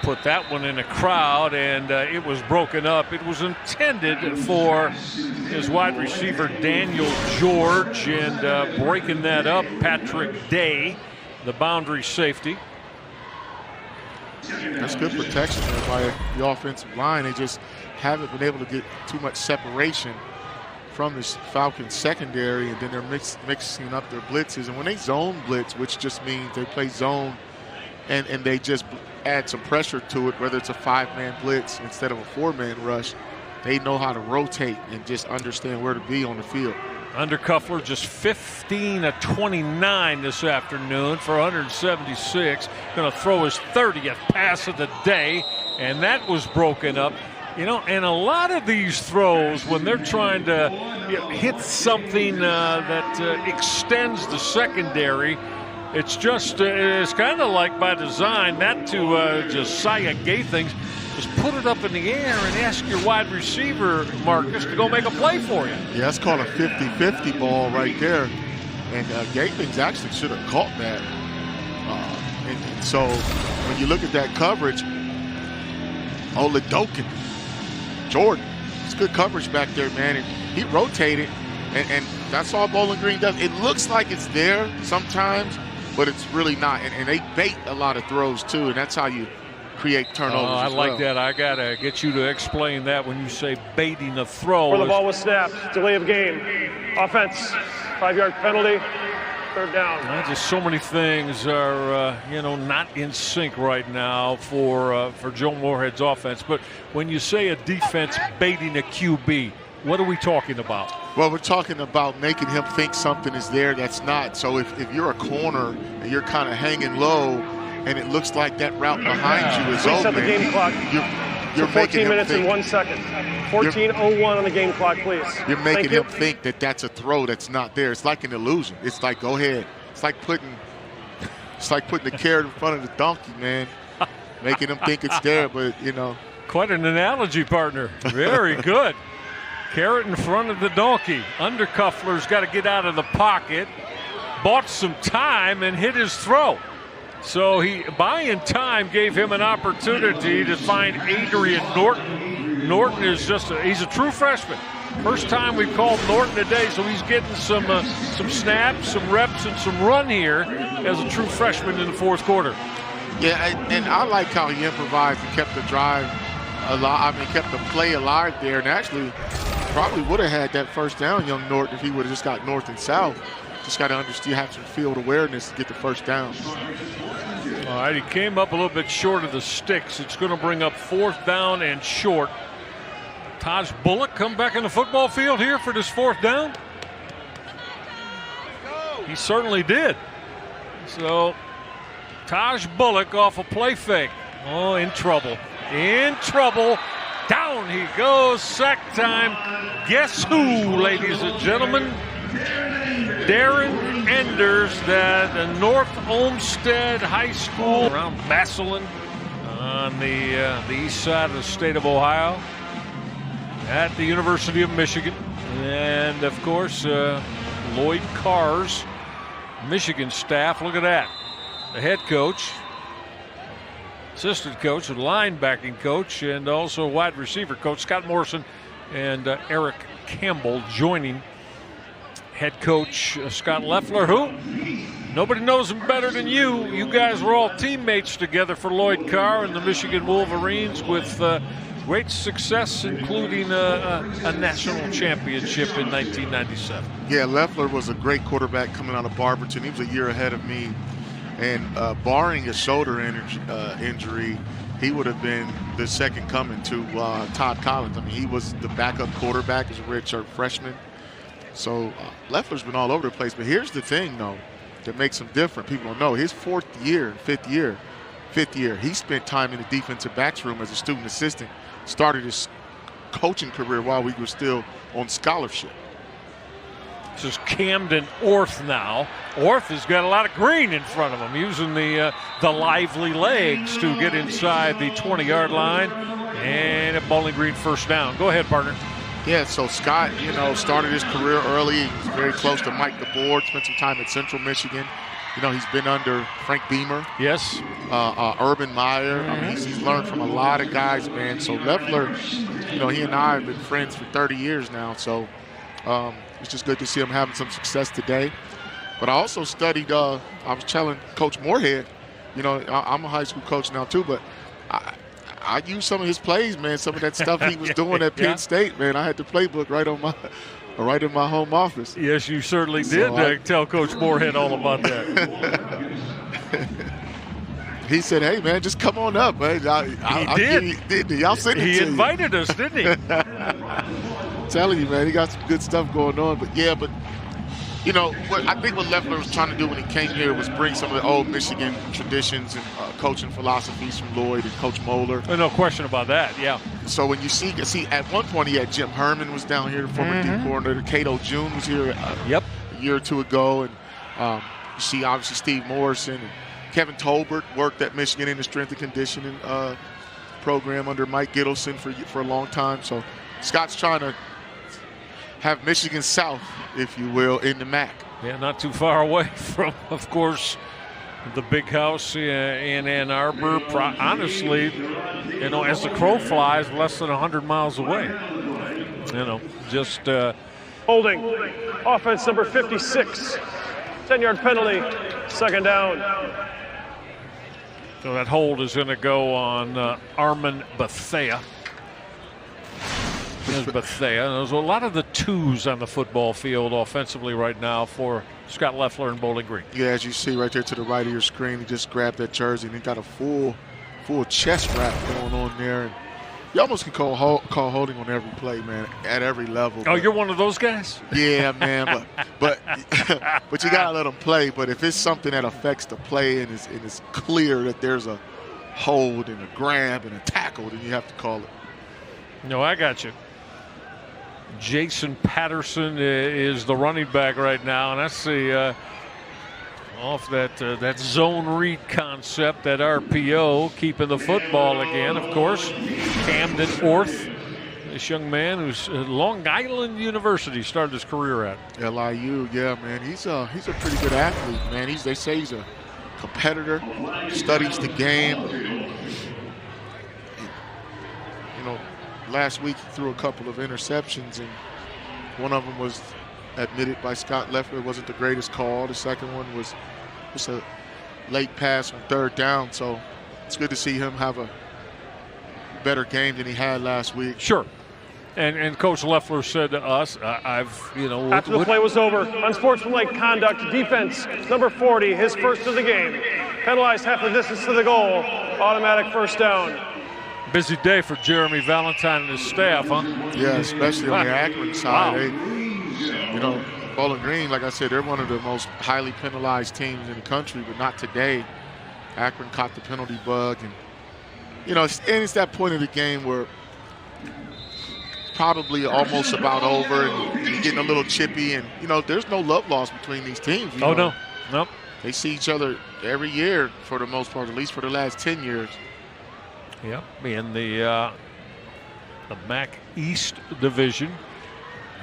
Put that one in a crowd, and it was broken up. It was intended for his wide receiver Daniel George, and breaking that up, Patrick Day, the boundary safety. That's good protection there by the offensive line. They just haven't been able to get too much separation from this Falcons secondary, and then they're mixing up their blitzes. And when they zone blitz, which just means they play zone and they just add some pressure to it, whether it's a 5-man blitz instead of a 4-man rush, they know how to rotate and just understand where to be on the field. Undercuffler just 15 of 29 this afternoon for 176. Going to throw his 30th pass of the day, and that was broken up. You know, and a lot of these throws, when they're trying to hit something that extends the secondary, it's just it's kind of like by design, not to Josiah Gathings. Just put it up in the air and ask your wide receiver, Marcus, to go make a play for you. Yeah, that's called a 50-50 ball right there. And Gathings actually should have caught that. And so when you look at that coverage, Oladokin, Jordan, it's good coverage back there, man. And he rotated, and that's all Bowling Green does. It looks like it's there sometimes, but it's really not. And they bait a lot of throws, too, and that's how you create turnovers. I like that. I got to get you to explain that when you say baiting a throw. Where the ball was snapped, delay of game, offense, 5-yard penalty, third down. Just so many things are, not in sync right now for Joe Moorhead's offense. But when you say a defense baiting a QB, what are we talking about? Well, we're talking about making him think something is there that's not. So if you're a corner and you're kind of hanging low, and it looks like that route behind you is Please open. set the game clock. You're 14 minutes and 1 second. 14:01 on the game clock, please. You're making him think that that's a throw that's not there. It's like an illusion. It's like, go ahead. It's like putting the carrot in front of the donkey, man. Making him think it's there, but Quite an analogy, partner. Very good. Carrot in front of the donkey. Undercuffler's got to get out of the pocket. Bought some time and hit his throw. So buying time gave him an opportunity to find Adrian Norton. Norton is he's a true freshman. First time we've called Norton today, so he's getting some snaps, some reps, and some run here as a true freshman in the fourth quarter. Yeah, and I like how he improvised and kept the drive alive. I mean, kept the play alive there, and actually probably would have had that first down, young Norton, if he would have just got north and south. Just got to understand, have some field awareness to get the first down. All right, he came up a little bit short of the sticks. It's going to bring up fourth down and short. Taj Bullock come back in the football field here for this fourth down? He certainly did. So Taj Bullock off a play fake. Oh, in trouble. In trouble. Down he goes. Sack time. Guess who, ladies and gentlemen? Darren Enders, the North Olmsted High School around Massillon on the east side of the state of Ohio at the University of Michigan. And, of course, Lloyd Carr's Michigan staff. Look at that. The head coach, assistant coach, and linebacking coach, and also wide receiver coach Scott Morrison and Eric Campbell joining head coach Scott Loeffler, who nobody knows him better than you. You guys were all teammates together for Lloyd Carr and the Michigan Wolverines with great success, including a national championship in 1997. Yeah, Loeffler was a great quarterback coming out of Barberton. He was a year ahead of me. And barring a shoulder injury, he would have been the second coming to Todd Collins. I mean, he was the backup quarterback as a redshirt freshman. So Loeffler's been all over the place. But here's the thing, though, that makes him different. People don't know. His fifth year, he spent time in the defensive backs room as a student assistant. Started his coaching career while we were still on scholarship. This is Camden Orth now. Orth has got a lot of green in front of him, using the lively legs to get inside the 20-yard line. And a Bowling Green first down. Go ahead, partner. Yeah, so Scott, started his career early. He was very close to Mike DeBoer, spent some time at Central Michigan. He's been under Frank Beamer. Yes. Urban Meyer. I mean, he's learned from a lot of guys, man. So Loeffler, he and I have been friends for 30 years now. So it's just good to see him having some success today. But I also studied, I was telling Coach Moorhead, I'm a high school coach now too, but I used some of his plays, man, some of that stuff he was doing at Penn State, man. I had the playbook right in my home office. Yes, you certainly did tell Coach Moorhead all about that. He said, "Hey man, just come on up, man." Didn't he? I'll send it to you. He invited us, didn't he? I'm telling you, man, he got some good stuff going on. But yeah, you know, I think what Leffler was trying to do when he came here was bring some of the old Michigan traditions and coaching philosophies from Lloyd and Coach Moeller. No question about that, yeah. So when you see at one point he had Jim Herman was down here, the former D coordinator. Cato June was here a year or two ago. And you see obviously Steve Morrison and Kevin Tolbert worked at Michigan in the strength and conditioning program under Mike Gittleson for a long time. So Scott's trying to have Michigan South, if you will, in the MAC. Yeah, not too far away from, of course, the big house in Ann Arbor. Honestly, you know, as the crow flies, less than 100 miles away. You know, just holding. Offense number 56. 10-yard penalty. Second down. So that hold is going to go on Armin Bethea. There's Bethea. There's a lot of the twos on the football field offensively right now for Scott Leffler and Bowling Green. Yeah, as you see right there to the right of your screen, he just grabbed that jersey and he got a full chest wrap going on there. And you almost can call holding on every play, man, at every level. Oh, you're one of those guys? Yeah, man, but you gotta let them play. But if it's something that affects the play and it's clear that there's a hold and a grab and a tackle, then you have to call it. No, I got you. Jason Patterson is the running back right now, and that's the off that zone read concept, that RPO, keeping the football again. Of course, Camden Orth, this young man who's Long Island University started his career at. LIU, yeah, man, he's a pretty good athlete, man. They say he's a competitor, studies the game. You know, last week he threw a couple of interceptions, and one of them was admitted by Scott Leffler. It wasn't the greatest call. The second one was just a late pass on third down. So it's good to see him have a better game than he had last week. Sure. And Coach Leffler said to us, after the play was over, unsportsmanlike conduct, defense, number 40, his first of the game. Penalized half the distance to the goal, automatic first down. Busy day for Jeremy Valentine and his staff, huh? Yeah, especially on the Akron side. Wow. Bowling Green, like I said, they're one of the most highly penalized teams in the country, but not today. Akron caught the penalty bug, and it's that point of the game where it's probably almost about over, and you're getting a little chippy, and there's no love lost between these teams. No, nope. They see each other every year for the most part, at least for the last 10 years. Yep, in the MAC East Division.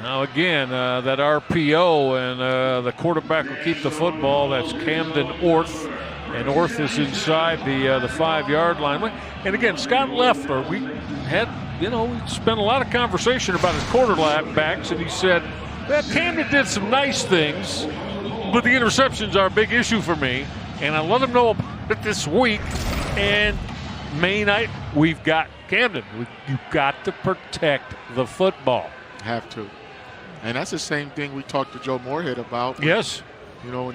Now again, that RPO and the quarterback will keep the football. That's Camden Orth, and Orth is inside the 5-yard line. And again, Scott Leffler, we had, we spent a lot of conversation about his quarterbacks, and he said, well, Camden did some nice things, but the interceptions are a big issue for me, and I let him know about it this week. And May night, we've got Camden. You've got to protect the football. Have to. And that's the same thing we talked to Joe Moorhead about. Yes. When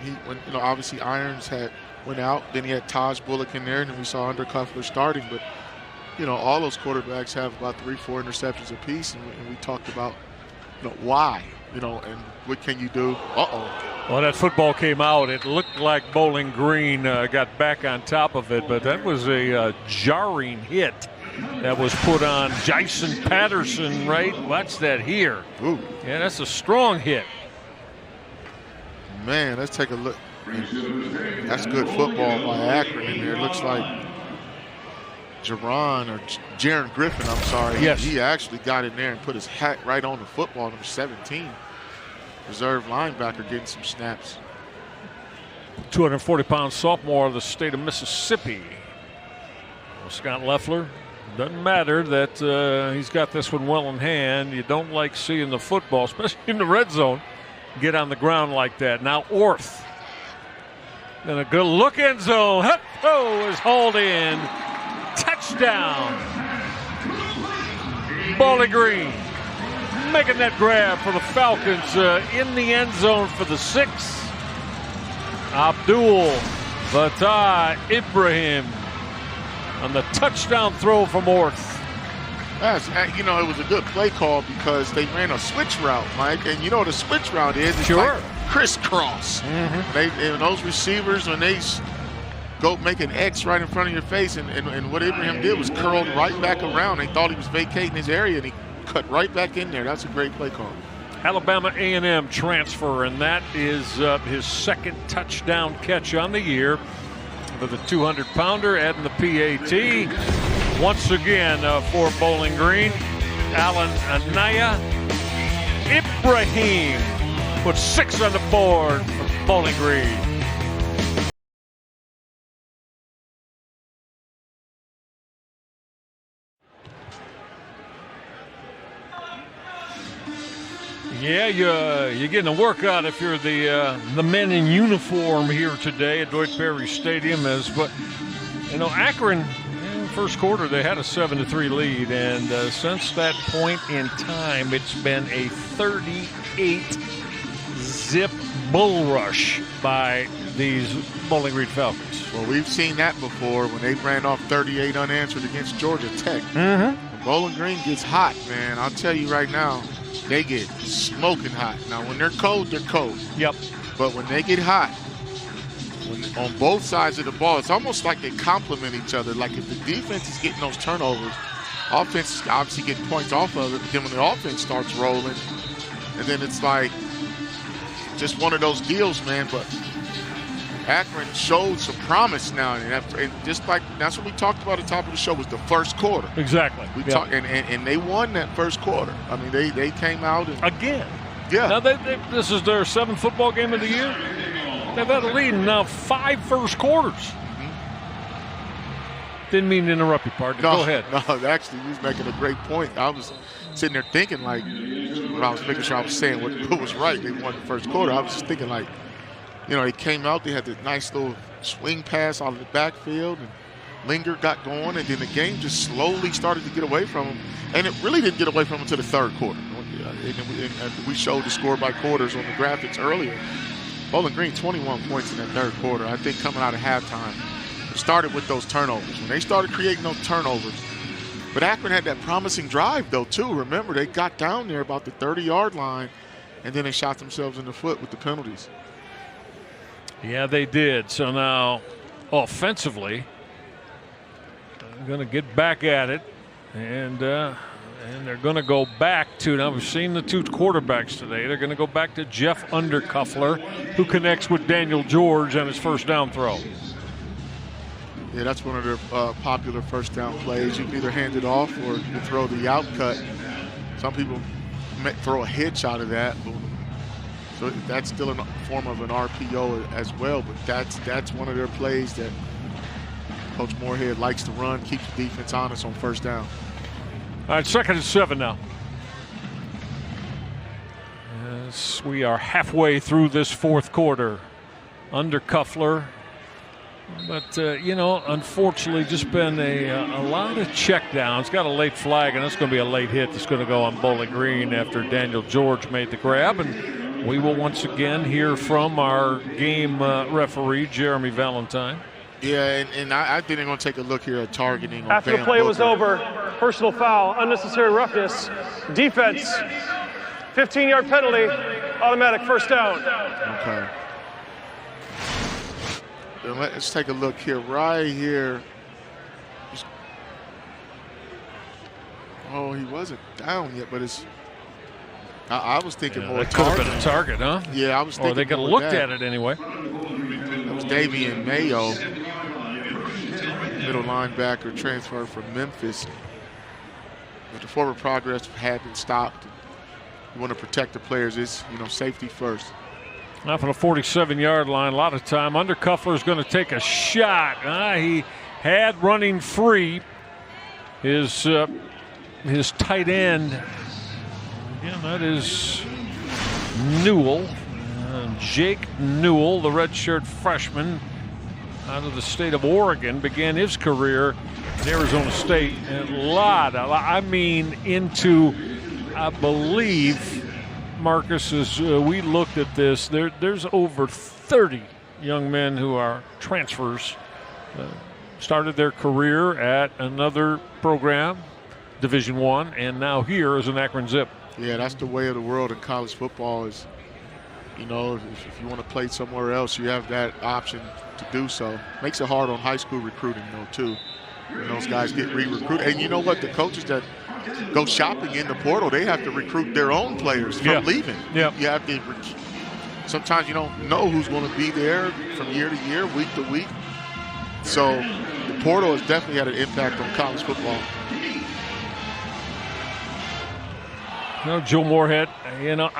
obviously Irons went out, then he had Taj Bullock in there, and then we saw Undercuffler starting. But, all those quarterbacks have about 3-4 interceptions apiece, and we talked about, why, and what can you do? Well, that football came out. It looked like Bowling Green got back on top of it, but that was a jarring hit that was put on Jason Patterson, right? Watch that here. Ooh. Yeah, that's a strong hit. Man, let's take a look. That's good football by Akron in there. It looks like Jaron Griffin, I'm sorry. Yes. He actually got in there and put his hat right on the football, number 17. Reserve linebacker getting some snaps. 240-pound sophomore of the state of Mississippi. Well, Scott Leffler, doesn't matter that he's got this one well in hand. You don't like seeing the football, especially in the red zone, get on the ground like that. Now Orth. And a good look end zone. Is hauled in. Touchdown. Bowling Green making that grab for the Falcons in the end zone for the 6th. Abdul Fattah Ibrahim on the touchdown throw from Orth. Yes, it was a good play call because they ran a switch route, Mike. And you know what a switch route is? It's like crisscross. And those receivers, when they go make an X right in front of your face, and what Abraham did was curled right back around. They thought he was vacating his area, and he cut right back in there. That's a great play call. Alabama A&M transfer, and that is his second touchdown catch on the year for the 200-pounder, adding the PAT. Once again for Bowling Green, Alan Anaya Ibrahim puts 6 on the board for Bowling Green. Yeah, you're getting a workout if you're the men in uniform here today at Dwight Perry Stadium. But Akron, in the first quarter, they had a 7-3 lead, and since that point in time, it's been a 38-zip bull rush by these Bowling Green Falcons. Well, we've seen that before when they ran off 38 unanswered against Georgia Tech. Bowling Green gets hot, man. I'll tell you right now. They get smoking hot. Now, when they're cold, they're cold. Yep. But when they get hot, on both sides of the ball, it's almost like they complement each other. Like if the defense is getting those turnovers, offense is obviously getting points off of it. But then when the offense starts rolling, and then it's like just one of those deals, man. But Akron showed some promise now, and just like that's what we talked about at the top of the show was the first quarter. Exactly. We talked, and they won that first quarter. I mean, they came out and again. Yeah. Now this is their 7th football game of the year. They've had a lead in now 5 first quarters. Didn't mean to interrupt you, partner. Go ahead. No, actually, he was making a great point. I was sitting there thinking like, when I was making sure I was saying what was right. They won the first quarter. I was just thinking like. They came out, they had the nice little swing pass out of the backfield, and Linger got going, and then the game just slowly started to get away from them. And it really didn't get away from them until the third quarter. And we showed the score by quarters on the graphics earlier. Bowling Green, 21 points in that third quarter. I think coming out of halftime, it started with those turnovers. When they started creating those turnovers, but Akron had that promising drive, though, too. Remember, they got down there about the 30-yard line, and then they shot themselves in the foot with the penalties. Yeah, they did. So now, offensively, they're going to get back at it, and they're going to go back to, now we've seen the 2 quarterbacks today. They're going to go back to Jeff Undercuffler, who connects with Daniel George on his first down throw. Yeah, that's one of their popular first down plays. You can either hand it off or you can throw the out cut. Some people throw a hitch out of that. So that's still a form of an RPO as well, but that's one of their plays that Coach Moorhead likes to run, keeps the defense honest on first down. All right, 2nd and 7 now. Yes, we are halfway through this 4th quarter. Undercuffler, but unfortunately, just been a lot of checkdowns. Got a late flag, and that's going to be a late hit that's going to go on Bowling Green after Daniel George made the grab. And we will once again hear from our game referee, Jeremy Valentine. Yeah, and I think they're going to take a look here at targeting. After the play was over, personal foul, unnecessary roughness, defense, 15-yard penalty, automatic first down. Okay. Then let's take a look here, right here. Oh, he wasn't down yet, but it's. I was thinking more that could have been a target, huh? Yeah, I was thinking. Or they could have looked at it anyway. That was Davian Mayo, middle linebacker, transferred from Memphis. But the forward progress had been stopped. You want to protect the players. It's safety first. Now from the 47-yard line, a lot of time. Undercuffler is going to take a shot. He had running free his tight end. Again, that is Newell. Jake Newell, the redshirt freshman out of the state of Oregon, began his career at Arizona State. And I believe, Marcus, as we looked at this, there's over 30 young men who are transfers started their career at another program, Division I, and now here as an Akron Zip. Yeah, that's the way of the world in college football is, you know, if you want to play somewhere else, you have that option to do so. Makes it hard on high school recruiting, though, too. When those guys get re-recruited. And you know what? The coaches that go shopping in the portal, they have to recruit their own players from leaving. Yeah. You have to. Sometimes you don't know who's going to be there from year to year, week to week. So the portal has definitely had an impact on college football. You know, Joe Moorhead, you know,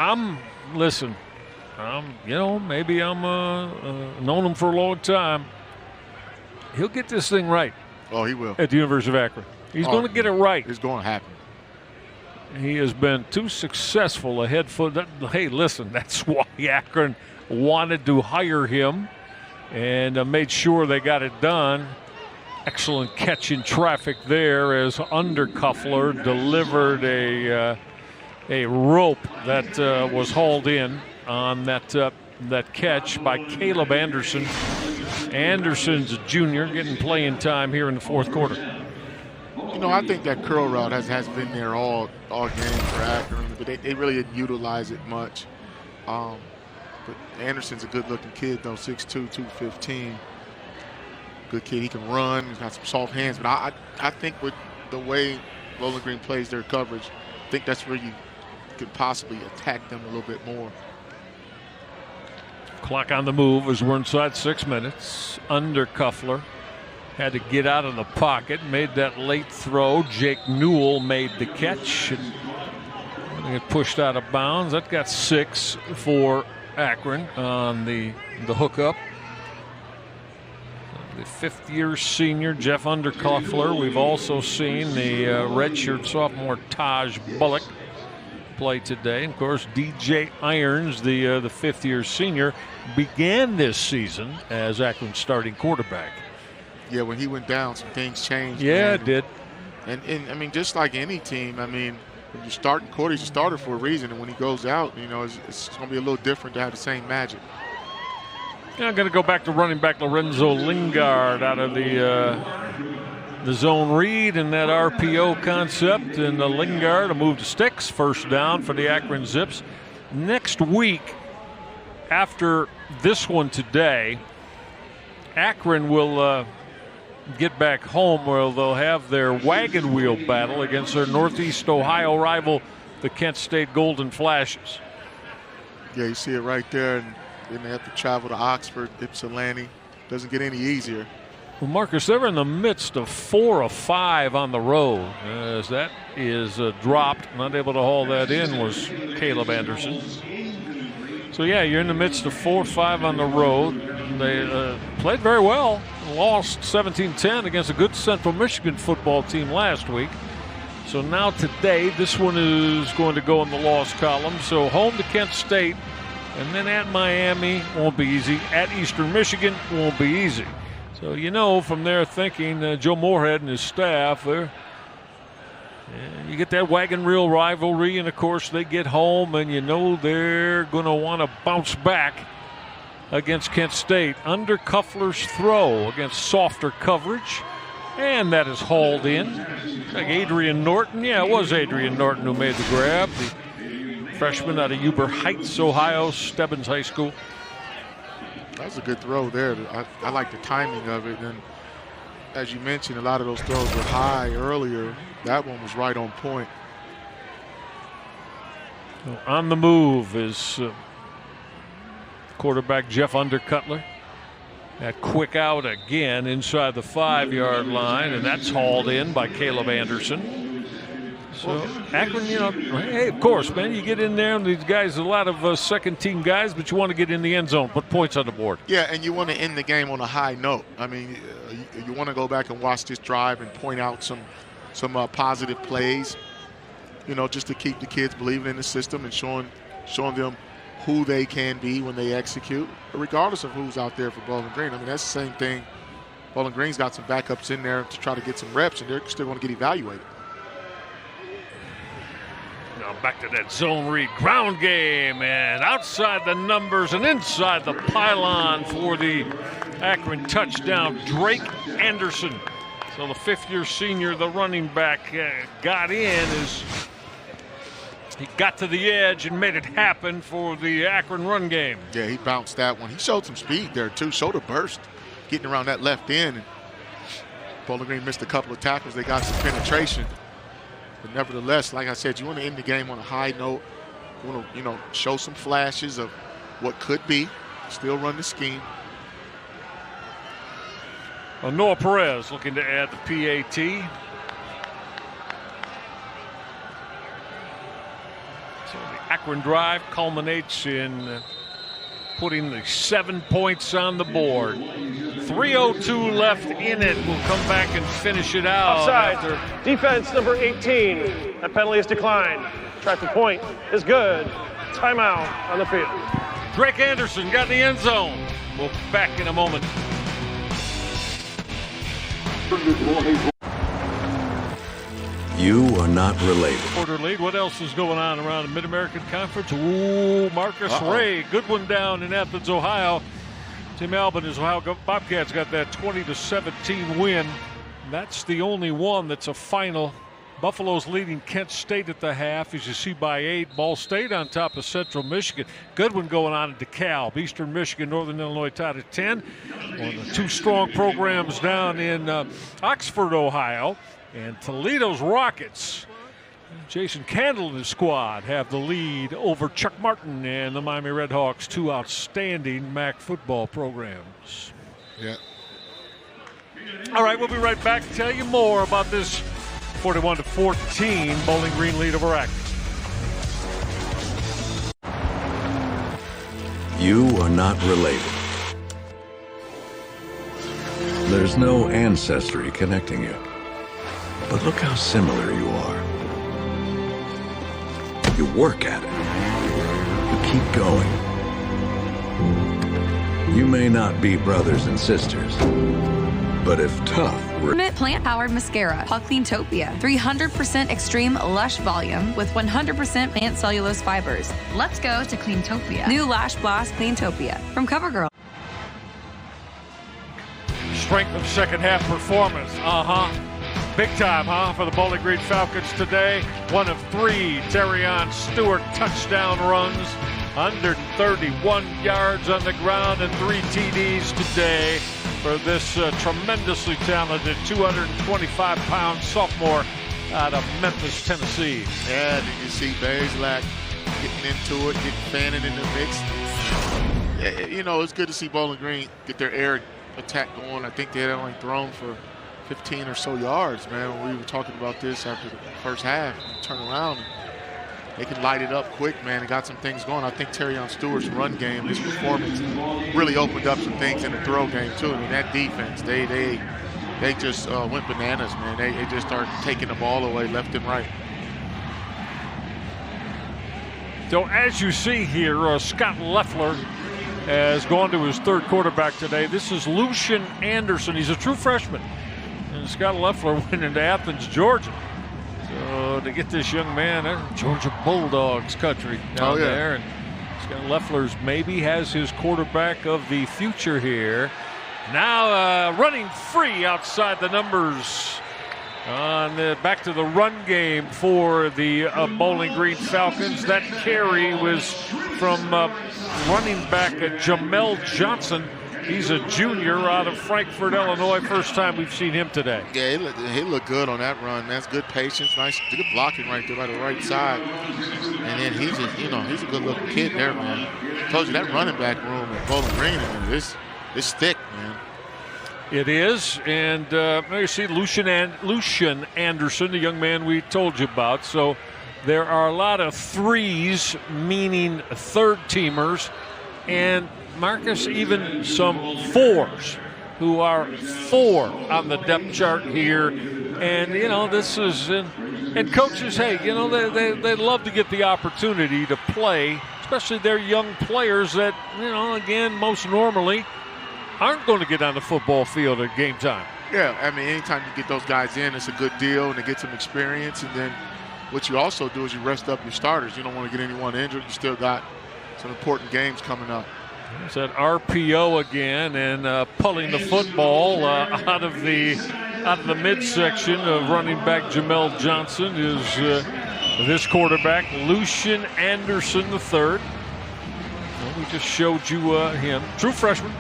you know, maybe I'm known him for a long time. He'll get this thing right. Oh, he will. At the University of Akron. He's going to get it right. It's going to happen. He has been too successful ahead foot. Hey, listen, that's why Akron wanted to hire him and made sure they got it done. Excellent catch in traffic there as Undercuffler delivered a rope that was hauled in on that catch by Caleb Anderson. Anderson's a junior, getting playing time here in the fourth quarter. You know, I think that curl route has been there all game for Akron, but they really didn't utilize it much. But Anderson's a good-looking kid, though, 6'2", 215. Good kid. He can run. He's got some soft hands. But I think with the way Bowling Green plays their coverage, I think that's where you could possibly attack them a little bit more. Clock on the move as we're inside 6 minutes. Undercuffler had to get out of the pocket, made that late throw. Jake Newell made the catch. And it pushed out of bounds. That got 6 for Akron on the hookup. The fifth-year senior, Jeff Undercuffler. We've also seen the redshirt sophomore, Taj Bullock, play today. And of course, DJ Irons, the fifth-year senior, began this season as Akron's starting quarterback. Yeah, when he went down, some things changed. Yeah, man. it did. And I mean, just like any team, I mean, when you're starting quarter, he's a starter for a reason. And when he goes out, you know, it's going to be a little different to have the same magic. Yeah, I'm going to go back to running back Lorenzo Lingard out of the zone read and that RPO concept. And Lingard will move to sticks. First down for the Akron Zips. Next week, after this one today, Akron will get back home where they'll have their wagon wheel battle against their Northeast Ohio rival, the Kent State Golden Flashes. Yeah, you see it right there. And then they have to travel to Oxford, Ypsilanti. Doesn't get any easier. Well, Marcus, they're in the midst of 4 of 5 on the road. As that is dropped, not able to haul that in was Caleb Anderson. So, yeah, you're in the midst of 4 or 5 on the road. They played very well. Lost 17-10 against a good Central Michigan football team last week. So now today, this one is going to go in the loss column. So home to Kent State, and then at Miami, won't be easy. At Eastern Michigan, won't be easy. So, you know, from there thinking Joe Moorhead and his staff, you get that wagon wheel rivalry, and, of course, they get home, and you know they're going to want to bounce back against Kent State. Undercuffler's throw against softer coverage, and that is hauled in. Like Adrian Norton. Yeah, it was Adrian Norton who made the grab. The freshman out of Huber Heights, Ohio, Stebbins High School. That was a good throw there. I like the timing of it. And as you mentioned, a lot of those throws were high earlier. That one was right on point. On the move is quarterback Jeff Undercuffler. That quick out again inside the 5-yard line, and that's hauled in by Caleb Anderson. So Akron, you know, hey, of course, man, you get in there, and these guys, a lot of second-team guys, but you want to get in the end zone, put points on the board. Yeah, and you want to end the game on a high note. I mean, you want to go back and watch this drive and point out some positive plays, you know, just to keep the kids believing in the system and showing them who they can be when they execute, regardless of who's out there for Bowling Green. I mean, that's the same thing. Bowling Green's got some backups in there to try to get some reps, and they're still going to get evaluated. Now back to that zone read, ground game, and outside the numbers and inside the pylon for the Akron touchdown, Drake Anderson. So the fifth-year senior, the running back, got in as he got to the edge and made it happen for the Akron run game. Yeah, he bounced that one. He showed some speed there, too. Showed a burst getting around that left end. And Bowling Green missed a couple of tackles. They got some penetration. But nevertheless, like I said, you want to end the game on a high note. You want to, show some flashes of what could be. Still run the scheme. Well, Noah Perez looking to add the PAT. So the Akron drive culminates in putting the 7 points on the board. 3:02 left in it. We'll come back and finish it out. Offside. Defense number 18. That penalty is declined. Track the point is good. Timeout on the field. Drake Anderson got in the end zone. We'll be back in a moment. You are not related. Quarter lead. What else is going on around the Mid-American Conference? Ooh, Marcus Ray. Good one down in Athens, Ohio. Tim Albin, his Ohio Bobcats got that 20-17 win. That's the only one that's a final. Buffalo's leading Kent State at the half, as you see, by 8. Ball State on top of Central Michigan. Good one going on in DeKalb. Eastern Michigan, Northern Illinois tied at 10. One of the two strong programs down in Oxford, Ohio. And Toledo's Rockets, Jason Candle and his squad have the lead over Chuck Martin and the Miami Redhawks, two outstanding MAC football programs. Yeah. All right, we'll be right back to tell you more about this 41-14 Bowling Green lead over Akron. You are not related. There's no ancestry connecting you. But look how similar you are. You work at it. You keep going. You may not be brothers and sisters, but if tough... Plant-powered mascara, called Cleantopia. 300% extreme lush volume with 100% plant cellulose fibers. Let's go to Cleantopia. New Lash Blast Cleantopia from CoverGirl. Strength of second half performance. Big time, for the Bowling Green Falcons today. 1 of 3 Terrion Stewart touchdown runs. 131 yards on the ground and 3 TDs today for this tremendously talented 225-pound sophomore out of Memphis, Tennessee. Yeah, you can see Bazelak getting into it, fanning in the mix. It's good to see Bowling Green get their air attack going. I think they had only thrown for 15 or so yards, man. When we were talking about this after the first half, turn around, they can light it up quick, man, and got some things going. I think Terrion Stewart's run game, his performance, really opened up some things in the throw game too. I mean, that defense, they just went bananas, man. They just started taking the ball away left and right. So as you see here, Scott Leffler has gone to his third quarterback today. This is Lucian Anderson. He's a true freshman. And Scott Leffler went into Athens, Georgia. So to get this young man, Georgia Bulldogs country down there. And Scott Leffler's maybe has his quarterback of the future here. Now running free outside the numbers. Back to the run game for the Bowling Green Falcons. That carry was from running back Jamel Johnson. He's a junior out of Frankfort, Illinois. First time we've seen him today. Yeah, he looked good on that run. That's good patience, nice, good blocking right there by the right side. And then he's a good-looking kid there, man. I told you that running back room at Bowling Green, it's thick, man. It is, and you see Lucian Anderson, the young man we told you about. So there are a lot of 3s, meaning third-teamers, and Marcus, even some 4s who are 4 on the depth chart here. And, this is, and coaches, hey, they love to get the opportunity to play, especially their young players that, again, most normally aren't going to get on the football field at game time. Yeah, I mean, anytime you get those guys in, it's a good deal, and they get some experience. And then, what you also do is you rest up your starters. You don't want to get anyone injured. You still got some important games coming up. There's that RPO again, and pulling the football out of the midsection of running back Jamel Johnson is this quarterback, Lucian Anderson III. Well, we just showed you him, true freshman.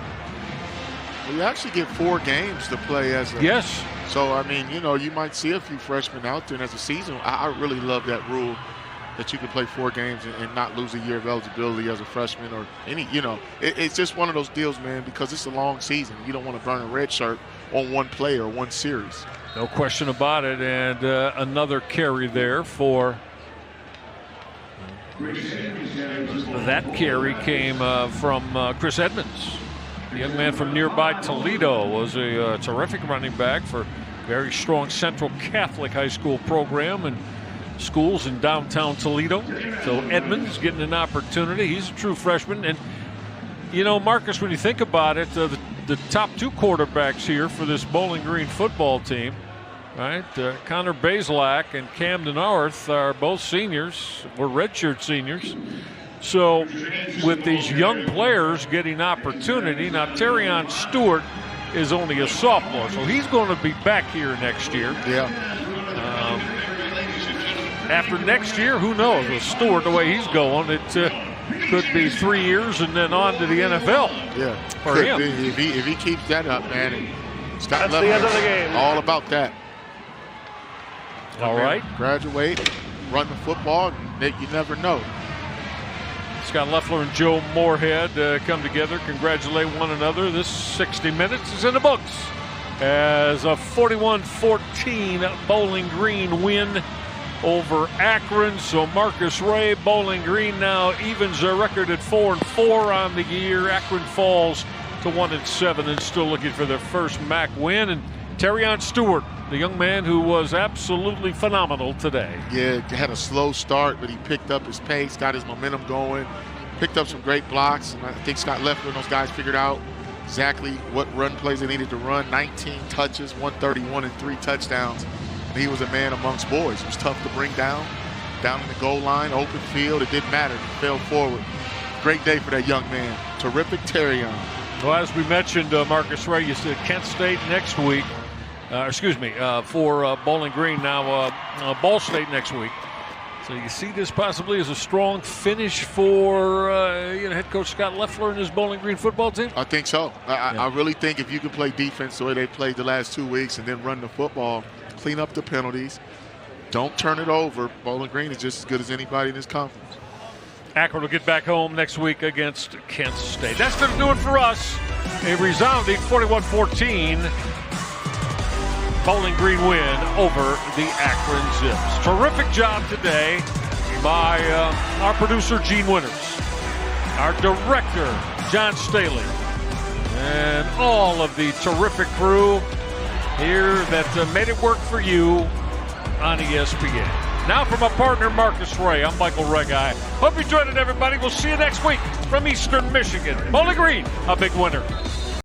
Well, you actually get 4 games to play as a. Yes. So, I mean, you know, you might see a few freshmen out there, and as a season, I really love that rule that you can play 4 games and not lose a year of eligibility as a freshman or any, you know. It's just one of those deals, man, because it's a long season. You don't want to burn a red shirt on one play or one series. No question about it, and another carry there for. That carry came from Chris Edmonds. The young man from nearby Toledo was a terrific running back for very strong Central Catholic High School program and schools in downtown Toledo. So Edmonds getting an opportunity. He's a true freshman. And, you know, Marcus, when you think about it, the top 2 quarterbacks here for this Bowling Green football team, right? Connor Bazelak and Camden Arth are both seniors. We're redshirt seniors. So with these young players getting opportunity, now Terrion Stewart is only a sophomore, so he's going to be back here next year. Yeah. After next year, who knows? With Stewart, the way he's going, it could be 3 years and then on to the NFL. Yeah, for him. If he keeps that up, man, and that's the end of the game. All about that. All right. Graduate, run the football, you never know. Scott Loeffler and Joe Moorhead come together, congratulate one another. This 60 minutes is in the books as a 41-14 Bowling Green win over Akron. So Marcus Ray, Bowling Green now evens their record at 4-4 on the year. Akron falls to 1-7 and still looking for their first MAC win. And Terrion Stewart, the young man who was absolutely phenomenal today. Yeah, had a slow start, but he picked up his pace, got his momentum going, picked up some great blocks, and I think Scott Loeffler and those guys figured out exactly what run plays they needed to run. 19 touches, 131 and 3 touchdowns. And he was a man amongst boys. It was tough to bring down in the goal line, open field. It didn't matter. He fell forward. Great day for that young man. Terrific Terrion. Well, as we mentioned, Marcus Ray, you said Kent State next week. For Bowling Green now, Ball State next week. So you see this possibly as a strong finish for head coach Scott Loeffler and his Bowling Green football team? I think so. I really think if you can play defense the way they played the last 2 weeks and then run the football, clean up the penalties, don't turn it over, Bowling Green is just as good as anybody in this conference. Akron will get back home next week against Kent State. That's going to do it for us. A resounding 41-14 Bowling Green win over the Akron Zips. Terrific job today by our producer, Gene Winters, our director, John Staley, and all of the terrific crew here that made it work for you on ESPN. Now from our partner, Marcus Ray, I'm Michael Regai. Hope you enjoyed it, everybody. We'll see you next week from Eastern Michigan. Bowling Green, a big winner.